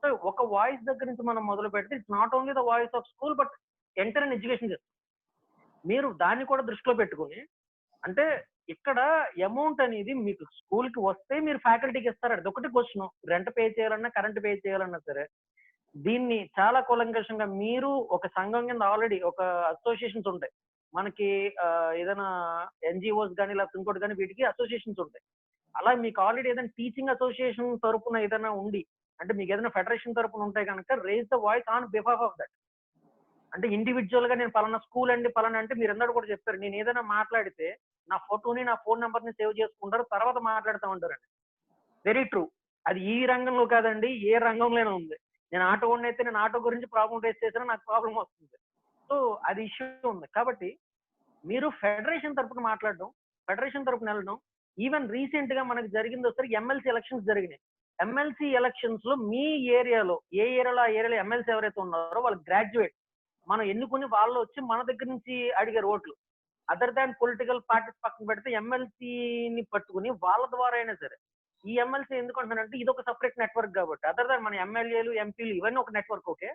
సో ఒక వాయిస్ దగ్గర నుంచి మనం మొదలు పెడితే it's not only the voice of school but enter in education system. మీరు దాన్ని కూడా దృష్టిలో పెట్టుకుని అంటే ఇక్కడ అమౌంట్ అనేది మీకు స్కూల్ కి వస్తే మీరు ఫ్యాకల్టీకి ఇస్తారు. అది ఒకటి క్వశ్చన్. రెంట్ పే చేయాలన్నా కరెంట్ పే చేయాలన్నా సరే దీన్ని చాలా కూలంకషంగా మీరు ఒక సంఘం కింద ఆల్రెడీ ఒక అసోసియేషన్స్ ఉంటాయి మనకి, ఏదైనా ఎన్జిఓస్ కానీ లేకపోతే ఇంకోటి కానీ వీటికి అసోసియేషన్స్ ఉంటాయి. అలా మీకు ఆల్రెడీ ఏదైనా టీచింగ్ అసోసియేషన్ తరపున ఏదైనా ఉండి అంటే మీకు ఏదైనా ఫెడరేషన్ తరపున ఉంటే కనుక raise the voice on behalf of that. అంటే ఇండివిజువల్ గా నేను పలానా స్కూల్ అండి పలానా అంటే మీరు అందరూ కూడా చెప్పారు. నేను ఏదైనా మాట్లాడితే నా ఫోటోని నా ఫోన్ నెంబర్ ని సేవ్ చేసుకుంటారు, తర్వాత మాట్లాడుతూ ఉంటారండి. Very true. అది ఈ రంగంలో కాదండి ఏ రంగంలోనే ఉంది. నేను ఆటో ఓన్ అయితే నేను ఆటో గురించి ప్రాబ్లం రేస్ చేసినా నాకు ప్రాబ్లం వస్తుంది. సో అది ఇష్యూ ఉంది. కాబట్టి మీరు ఫెడరేషన్ తరపున మాట్లాడడం, ఫెడరేషన్ తరపున వెళ్ళడం. ఈవెన్ రీసెంట్ గా మనకు జరిగింది ఒకసారి ఎమ్మెల్సీ ఎలక్షన్స్ జరిగినాయి. ఎమ్మెల్సీ ఎలక్షన్స్ లో మీ ఏరియాలో ఏ ఏరియాలో ఆ ఏరియాలో ఎమ్మెల్సీ ఎవరైతే ఉన్నారో వాళ్ళు గ్రాడ్యుయేట్ మనం ఎన్నుకుని వాళ్ళు వచ్చి మన దగ్గర నుంచి అడిగారు ఓట్లు. అదర్ దాన్ పొలిటికల్ పార్టీస్ పక్కన పెడితే ఎమ్మెల్సీని పట్టుకుని వాళ్ళ ద్వారా అయినా సరే ఈ ఎమ్మెల్సీ ఎందుకు అంటున్నానంటే ఇది ఒక సపరేట్ నెట్వర్క్ కాబట్టి అదర్ దాన్ మన ఎమ్మెల్యేలు ఎంపీలు ఇవన్నీ ఒక నెట్వర్క్. ఓకే,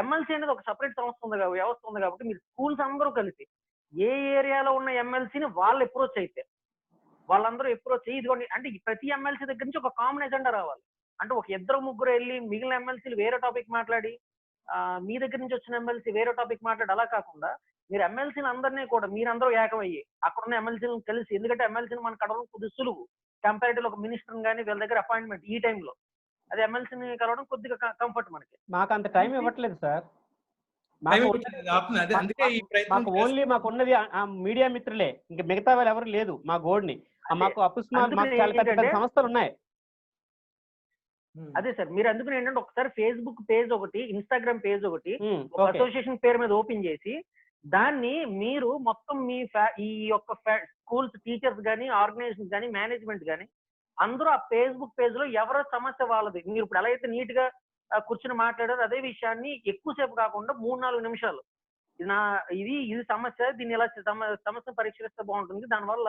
ఎమ్మెల్సీ అనేది ఒక సపరేట్ సంస్థ ఉంది వ్యవస్థ ఉంది కాబట్టి మీరు స్కూల్స్ అందరూ కలిసి ఏ ఏరియాలో ఉన్న ఎమ్మెల్సీని వాళ్ళు అప్రోచ్ అయితే వాళ్ళందరూ అప్రోచ్ ఇదిగోండి అంటే ప్రతి ఎమ్మెల్సీ దగ్గర నుంచి ఒక కామన్ ఎజెండా రావాలి. అంటే ఒక ఇద్దరు ముగ్గురు వెళ్ళి మిగిలిన ఎమ్మెల్సీలు వేరే టాపిక్ మాట్లాడి మీ దగ్గర నుంచి వచ్చిన ఎమ్మెల్సీ వేరే టాపిక్ మాట్లాడి అలా కాకుండా మీరు ఎమ్మెల్సీని అందరినీ కూడా మీరందరూ ఏకమయ్యి అక్కడ ఉన్న ఎమ్మెల్సీలను కలిసి, ఎందుకంటే ఎమ్మెల్సీని మన కలవడం కొద్దిగా సులువు కంపారిటివ్ ఒక మినిస్టర్ కానీ వీళ్ళ దగ్గర అపాయింట్మెంట్ ఈ టైంలో అది ఎమ్మెల్సీని కలవడం కొద్దిగా కంఫర్ట్ మనకి. మాకు అంత టైం ఇవ్వట్లేదు సార్. మాకు ఓన్లీ మాకు ఉన్నది మీడియా మిత్రులే, ఇంకా మిగతా వాళ్ళు ఎవరు లేదు. మా గోడ్ని మాకు మాకు చాలా పెద్ద పెద్ద సంస్థలు ఉన్నాయి. అదే సార్ మీరు అందుకని ఏంటంటే ఒకసారి ఫేస్బుక్ పేజ్ ఒకటి, ఇన్స్టాగ్రామ్ పేజ్ ఒకటి అసోసియేషన్ పేరు మీద ఓపెన్ చేసి దాన్ని మీరు మొత్తం మీ ఈ యొక్క స్కూల్స్ టీచర్స్ కానీ ఆర్గనైజేషన్ కానీ మేనేజ్మెంట్ కానీ అందరూ ఆ ఫేస్బుక్ పేజ్ లో ఎవరో సమస్య వాళ్ళది మీరు ఇప్పుడు ఎలా అయితే నీట్ గా కూర్చుని మాట్లాడారు అదే విషయాన్ని ఎక్కువసేపు కాకుండా 3-4 నిమిషాలు ఇది సమస్య, దీన్ని ఎలా సమస్య పరిష్కరిస్తే బాగుంటుంది, దానివల్ల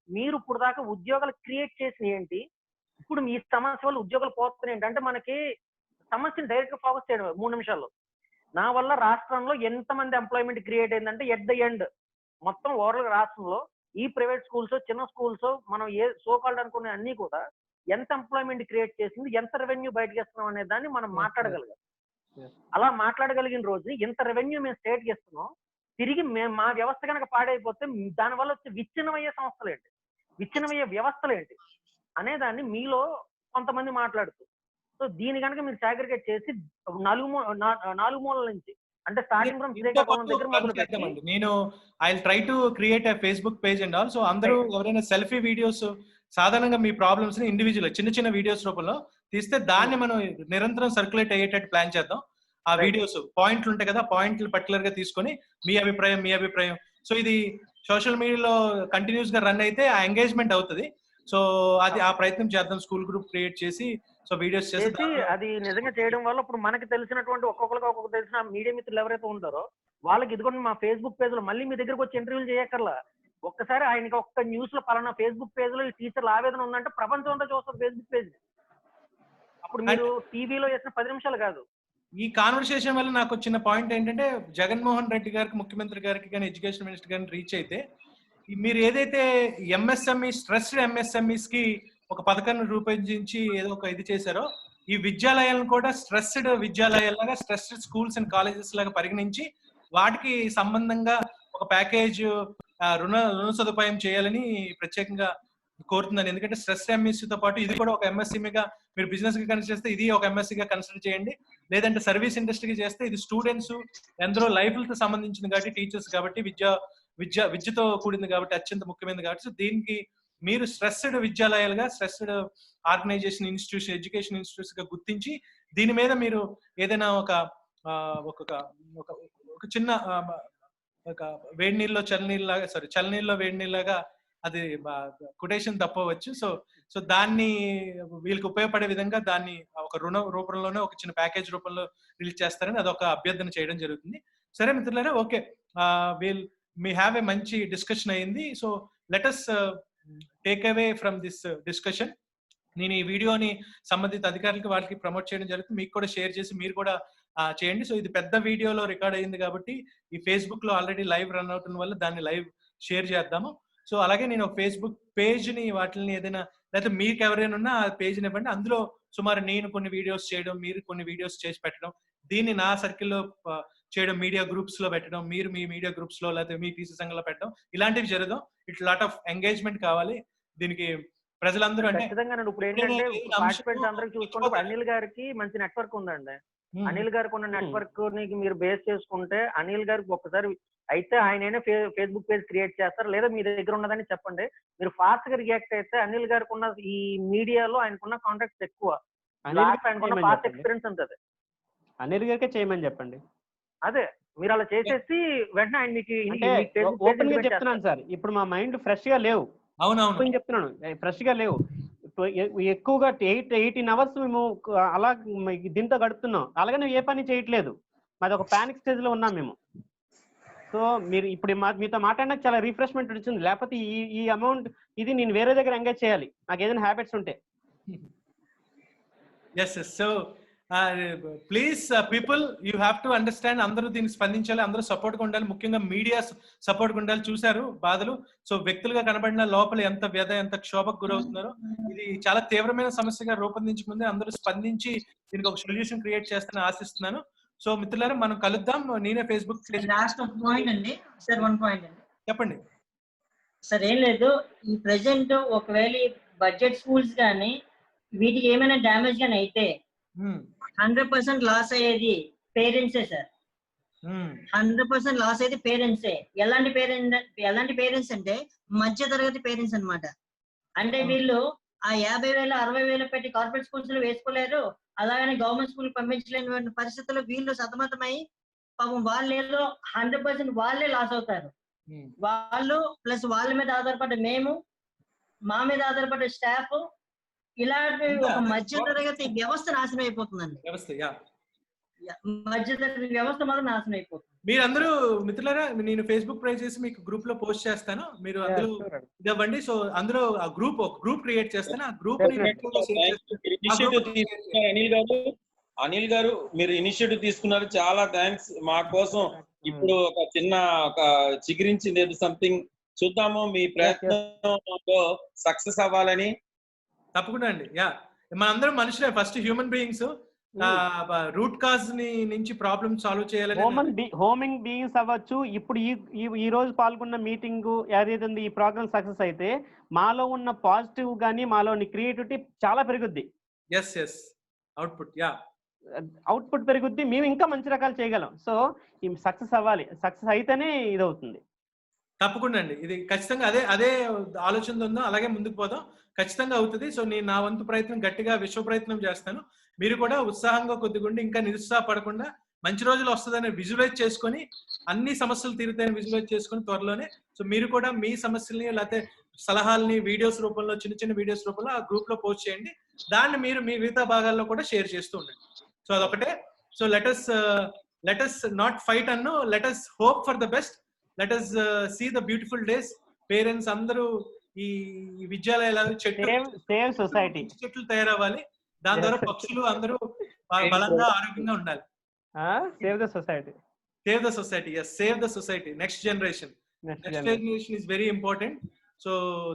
మీరు ఇప్పుడు దాకా ఉద్యోగాలు క్రియేట్ చేసిన ఏంటి, ఇప్పుడు మీ సమస్య వల్ల ఉద్యోగాలు పోతున్నాయి ఏంటి అంటే మనకి సమస్యను డైరెక్ట్ గా ఫోకస్ చేయడం 3 నిమిషాల్లో. నా వల్ల రాష్ట్రంలో ఎంతమంది ఎంప్లాయ్మెంట్ క్రియేట్ అయిందంటే ఎట్ ద ఎండ్ మొత్తం ఓవరాల్ రాష్ట్రంలో ఈ ప్రైవేట్ స్కూల్స్ చిన్న స్కూల్స్ మనం ఏ సోకాల్డ్ అనుకునే అన్ని కూడా ఎంత ఎంప్లాయ్మెంట్ క్రియేట్ చేసింది, ఎంత రెవెన్యూ బయటకి ఇస్తున్నాం అనే దాన్ని మనం మాట్లాడగలిగాం. అలా మాట్లాడగలిగిన రోజు ఎంత రెవెన్యూ మేము స్టేట్కి ఇస్తున్నాం, తిరిగి మా వ్యవస్థ కనుక పాడైపోతే దానివల్ల వచ్చే విచ్ఛిన్నమయ్యే సంస్థలు ఏంటి, విచ్ఛిన్నమయ్యే వ్యవస్థలు ఏంటి అనే దాన్ని మీలో కొంతమంది మాట్లాడుతూ సో దీని కనుక మీరు సాగ్రిగేట్ చేసి 4 మూలల నుంచి అంటే స్టార్టింగ్ ఫ్రమ్ శ్రీకాకుళం దగ్గర మొదలు పెట్టండి. నేను I will try to create a Facebook page and all. So అందరూ ఎవరైనా సెల్ఫీ వీడియోస్ సాధారణంగా మీ ప్రాబ్లమ్స్ ని ఇండివిజువల్ చిన్న చిన్న వీడియోస్ రూపంలో తీస్తే దాన్ని మనం నిరంతరం సర్క్యులేట్ అయ్యేటట్టు ప్లాన్ చేద్దాం. ఆ వీడియోస్ పాయింట్లు ఉంటాయి కదా, పాయింట్లు పర్టికులర్ గా తీసుకొని మీ అభిప్రాయం. సో ఇది సోషల్ మీడియాలో కంటిన్యూస్ గా రన్ అయితే ఆ ఎంగేజ్మెంట్ అవుతుంది. సో అది ఆ ప్రయత్నం చేద్దాం, స్కూల్ గ్రూప్ క్రియేట్ చేసి సో వీడియోస్ చేసి అది నిజంగా చేయడం వల్ల ఇప్పుడు మనకి తెలిసినటువంటి ఒక్కొక్కరికి తెలిసిన మీడియా మిత్రులు ఎవరైతే ఉంటారో వాళ్ళకి ఇదిగోండి మా ఫేస్బుక్ పేజ్ లో మళ్ళీ మీ దగ్గరకు వచ్చి ఇంటర్వ్యూలు చేయక్కర్లా. ఒక్కసారి ఆయనకి ఒక్క న్యూస్ లో పలానా ఫేస్బుక్ పేజ్ లో ఈ టీచర్ల ఆవేదన ఉందంటే ప్రపంచం అంతా చూస్తారు ఫేస్బుక్ పేజ్. అప్పుడు మీరు టీవీలో చేసిన 10 నిమిషాలు కాదు. ఈ కాన్వర్సేషన్ వల్ల నాకు వచ్చిన పాయింట్ ఏంటంటే జగన్మోహన్ రెడ్డి గారికి, ముఖ్యమంత్రి గారికి కానీ ఎడ్యుకేషన్ మినిస్టర్ గారిని రీచ్ అయితే మీరు ఏదైతే ఎంఎస్ఎంఈ స్ట్రెస్డ్ ఎంఎస్ఎంఈస్ కి ఒక పథకాన్ని రూపొందించి ఏదో ఒక ఇది చేశారో ఈ విద్యాలయాలను కూడా స్ట్రెస్డ్ విద్యాలయాలుగా స్ట్రెస్డ్ స్కూల్స్ అండ్ కాలేజెస్ లాగా పరిగణించి వాటికి సంబంధంగా ఒక ప్యాకేజ్ రుణ సదుపాయం చేయాలని ప్రత్యేకంగా కోరుతున్నాను. ఎందుకంటే స్ట్రెస్ ఎంఎస్సీతో పాటు ఇది కూడా ఒక ఎంఎస్సీగా మీరు బిజినెస్ గా కన్సిడర్ చేస్తే ఇది ఒక ఎంఎస్సీగా కన్సిడర్ చేయండి. లేదంటే సర్వీస్ ఇండస్ట్రీకి చేస్తే ఇది స్టూడెంట్స్ ఎందరో లైఫ్లతో సంబంధించింది కాబట్టి టీచర్స్ కాబట్టి విద్యతో కూడింది కాబట్టి అత్యంత ముఖ్యమైనది కాబట్టి సో దీనికి మీరు స్ట్రెస్డ్ విద్యాలయాలుగా stressed organisation institution education institutes గా గుర్తించి దీని మీద మీరు ఏదైనా ఒక చిన్న ఒక వేడి నీళ్ళలో చల్లనీళ్ళలో వేడి నీళ్ళగా అది కొటేషన్ తప్పవచ్చు. సో దాన్ని వీళ్ళకి ఉపయోగపడే విధంగా దాన్ని ఒక రుణ రూపంలోనే ఒక చిన్న ప్యాకేజ్ రూపంలో రిలీజ్ చేస్తారని అదొక అభ్యర్థన చేయడం జరుగుతుంది. సరే మిత్రులారా, ఓకే, మీ హ్యావ్ ఏ మంచి డిస్కషన్ అయ్యింది. So let us take away from this discussion. నేను ఈ వీడియోని సంబంధిత అధికారులకి వాళ్ళకి ప్రమోట్ చేయడం జరుగుతుంది, మీకు కూడా షేర్ చేసి మీరు కూడా చేయండి. సో ఇది పెద్ద వీడియోలో రికార్డ్ అయ్యింది కాబట్టి ఈ ఫేస్బుక్ లో ఆల్రెడీ లైవ్ రన్ అవుతున్న వల్ల దాన్ని లైవ్ షేర్ చేద్దాము. సో అలాగే నేను ఫేస్బుక్ పేజ్ ని వాటిని ఏదైనా లేకపోతే మీకు ఎవరైనా ఉన్నా ఆ పేజ్ని ఇవ్వండి. అందులో సుమారు నేను కొన్ని వీడియోస్ చేయడం, మీరు కొన్ని వీడియోస్ చేసి పెట్టడం, దీన్ని నా సర్కిల్లో చేయడం, మీడియా గ్రూప్స్ లో పెట్టడం, మీరు మీ మీడియా గ్రూప్స్ లో లేకపోతే మీ టీసీ సంఘంలో పెట్టడం, ఇలాంటివి జరగడం. ఇట్స్ లాట్ ఆఫ్ ఎంగేజ్మెంట్ కావాలి దీనికి. ప్రజలందరూ అంటే ఇప్పుడు ఏంటంటే పార్టిసిపెంట్స్ అందరికి చూసుకుంటే అనిల్ గారికి మంచి నెట్వర్క్ ఉందండి. అనిల్ గారికి ఉన్న నెట్వర్క్ ని మీరు బేస్ చేసుకుంటే అనిల్ గారికి ఒక్కసారి అయితే ఆయనైనా ఫేస్బుక్ పేజ్ క్రియేట్ చేస్తారు, లేదా మీ దగ్గర ఉన్నదని చెప్పండి. మీరు ఫాస్ట్ గా రియాక్ట్ అయితే అనిల్ గారికి ఉన్న ఈ మీడియాలో ఆయనకున్న కాంటాక్ట్స్ ఎక్కువ, ఆయనకున్న ఫాస్ట్ ఎక్స్పీరియన్స్ ఉంటుంది. అనిల్ గారికే చేయమని చెప్పండి. అదే మీరు అలా చేసేసి వెంటనే ఆయన మీకు ఓపెన్ గా చెప్తున్నాను సార్, ఇప్పుడు మా మైండ్ ఫ్రెష్ గా లేవు. అవునవును చెప్తున్నాను, ఫ్రెష్ గా లేవు. ఎక్కువగా 18 అవర్స్ మేము అలా దీంతో గడుపుతున్నాం, అలాగే మేము ఏ పని చేయట్లేదు, మాది ఒక పానిక్ స్టేజ్ లో ఉన్నాం మేము. సో మీరు ఇప్పుడు మీతో మాట్లాడినాక చాలా రిఫ్రెష్మెంట్ వచ్చింది. లేకపోతే ఈ అమౌంట్ ఇది నేను వేరే దగ్గర ఎంగేజ్ చేయాలి, నాకు ఏదైనా హ్యాబిట్స్ ఉంటే. Yes so please people you have to understand, అందరూ దీనికి స్పందించాలి, అందరూ సపోర్ట్ గా ఉండాలి, ముఖ్యంగా మీడియా సపోర్ట్ గా ఉండాలి. చూశారు బాధలు, సో వ్యక్తులుగా కనబడిన లోపల ఎంత వ్యధ, ఎంత క్షోభకు గురవుతున్నారో. ఇది చాలా తీవ్రమైన సమస్యగా రూపొందించుకుంది. అందరూ స్పందించి దీనికి ఒక సొల్యూషన్ క్రియేట్ చేస్తానని ఆశిస్తున్నాను. సో మిత్రులారా, మనం కలుద్దాం. నేనే ఫేస్బుక్ లాస్ట్ పాయింట్ అండి సార్, 1 పాయింట్ అండి. చెప్పండి సార్. ఏం లేదు, ఈ ప్రెసెంట్ ఒకవేళ బడ్జెట్ స్కూల్స్ కానీ వీటికి ఏమైనా డ్యామేజ్ కానీ అయితే 100% లాస్ అయ్యేది పేరెంట్సే సార్. 100% లాస్ అయ్యేది పేరెంట్సే. ఎలాంటి పేరెంట్స్ అంటే మధ్య తరగతి పేరెంట్స్ అన్నమాట. అంటే వీళ్ళు ఆ 50,000 60,000 పెట్టి కార్పొరేట్ స్కూల్స్ లో వేసుకోలేరు, అలాగని గవర్నమెంట్ స్కూల్ పంపించలేని పరిస్థితుల్లో వీళ్ళు సతమతమై పాపం వాళ్ళేదో 100% వాళ్ళే లాస్ అవుతారు. వాళ్ళు ప్లస్ వాళ్ళ మీద ఆధారపడ్డ మేము, మా మీద ఆధారపడ్డ స్టాఫ్, ఇలాంటి ఒక మధ్య తరగతి వ్యవస్థ నాశనం అయిపోతుందండి. మధ్య తరగతి వ్యవస్థ మాత్రం నాశనం అయిపోతుంది. మీరందరూ మిత్రులారా, నేను ఫేస్బుక్ పేజ్ చేసి మీకు గ్రూప్ లో పోస్ట్ చేస్తాను, మీరు అందరూ ఇవ్వండి. సో అందులో ఆ గ్రూప్ క్రియేట్ చేస్తాను. ఆ గ్రూప్ అనిల్ గారు మీరు ఇనిషియేటివ్ తీసుకున్నారు, చాలా థ్యాంక్స్. మా కోసం ఇప్పుడు ఒక చిగురించింది ఏదో సంథింగ్. చూద్దాము మీ ప్రయత్నంలో సక్సెస్ అవ్వాలని. తప్పకుండా అండి. మనందరం మనుషులే, first human beings. Root cause నుంచి ప్రాబ్లమ్ సాల్వ్ చేయాలని హోమింగ్ బీయింగ్స్ అవ్వచ్చు. ఇప్పుడు ఈ రోజు పాల్గొన్న మీటింగ్ ఏదైతే ఉంది, ఈ ప్రోగ్రామ్ సక్సెస్ అయితే మాలో ఉన్న పాజిటివ్ గానీ మాలో క్రియేటివిటీ చాలా పెరుగుద్ది. అవుట్పుట్ పెరుగుద్ది, మేము ఇంకా మంచి రకాలు చేయగలం. సో సక్సెస్ అవ్వాలి, సక్సెస్ అయితేనే ఇది అవుతుంది. తప్పకుండా అండి, ఇది ఖచ్చితంగా అదే ఆలోచన ఉందో అలాగే ముందుకు పోదాం, ఖచ్చితంగా అవుతుంది. సో నేను నా వంతు ప్రయత్నం గట్టిగా విశ్వ ప్రయత్నం చేస్తాను. మీరు కూడా ఉత్సాహంగా కొద్దిగుండి, ఇంకా నిరుత్సాహపడకుండా మంచి రోజులు వస్తుందని విజువలైజ్ చేసుకొని, అన్ని సమస్యలు తీరుతాయని విజువలైజ్ చేసుకొని త్వరలోనే సో మీరు కూడా మీ సమస్యల్ని లేకపోతే సలహాలని వీడియోస్ రూపంలో, చిన్న వీడియోస్ రూపంలో ఆ గ్రూప్ లో పోస్ట్ చేయండి. దాన్ని మీరు మీ మిగతా భాగాల్లో కూడా షేర్ చేస్తూ ఉండండి. సో అదొకటే. So let us not fight అన్ను, let us hope for the best, let us see the beautiful days. Parents అందరూ ఈ విద్యాలయాలు చెట్లు తయారవ్వాలి, దాని ద్వారా పక్షులు అందరూ బలంగా ఆరోగ్యంగా ఉండాలి. Save the society, save the society. Next generation is very important. So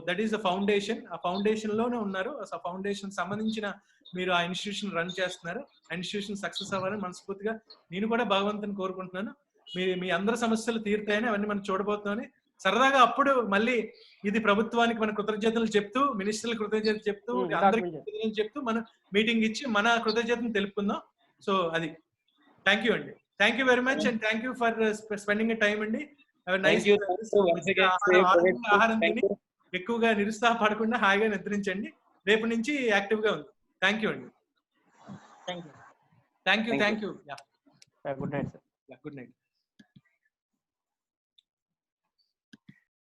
that is the foundation. ఆ ఫౌండేషన్ లోనే ఉన్నారు. ఆ ఫౌండేషన్ సంబంధించిన మీరు ఆ ఇన్స్టిట్యూషన్ రన్ చేస్తున్నారు. ఆ ఇన్స్టిట్యూషన్ సక్సెస్ అవ్వాలని మనస్ఫూర్తిగా నేను కూడా భగవంతుని కోరుకుంటున్నాను. మీ అందరి సమస్యలు తీరుతాయని, అవన్నీ మనం చూడబోతున్నామని సరదాగా అప్పుడు మళ్ళీ ఇది ప్రభుత్వానికి మన కృతజ్ఞతలు చెప్తూ, మినిస్టర్ల కృతజ్ఞతలు చెప్తూ, అందరికి కృతజ్ఞతలు చెప్తూ మనం మీటింగ్ ఇచ్చి మన కృతజ్ఞతను తెలుపుకుందాం. సో అది. థ్యాంక్ యూ అండి, thank you very much, and thank you for spending time అండి. ఆహారం తిని ఎక్కువగా నిరుత్సాహపడకుండా హాయిగా నిద్రించండి. రేపు నుంచి యాక్టివ్ గా ఉంది. థ్యాంక్ యూ అండి. Thank you. Good night sir. Good night.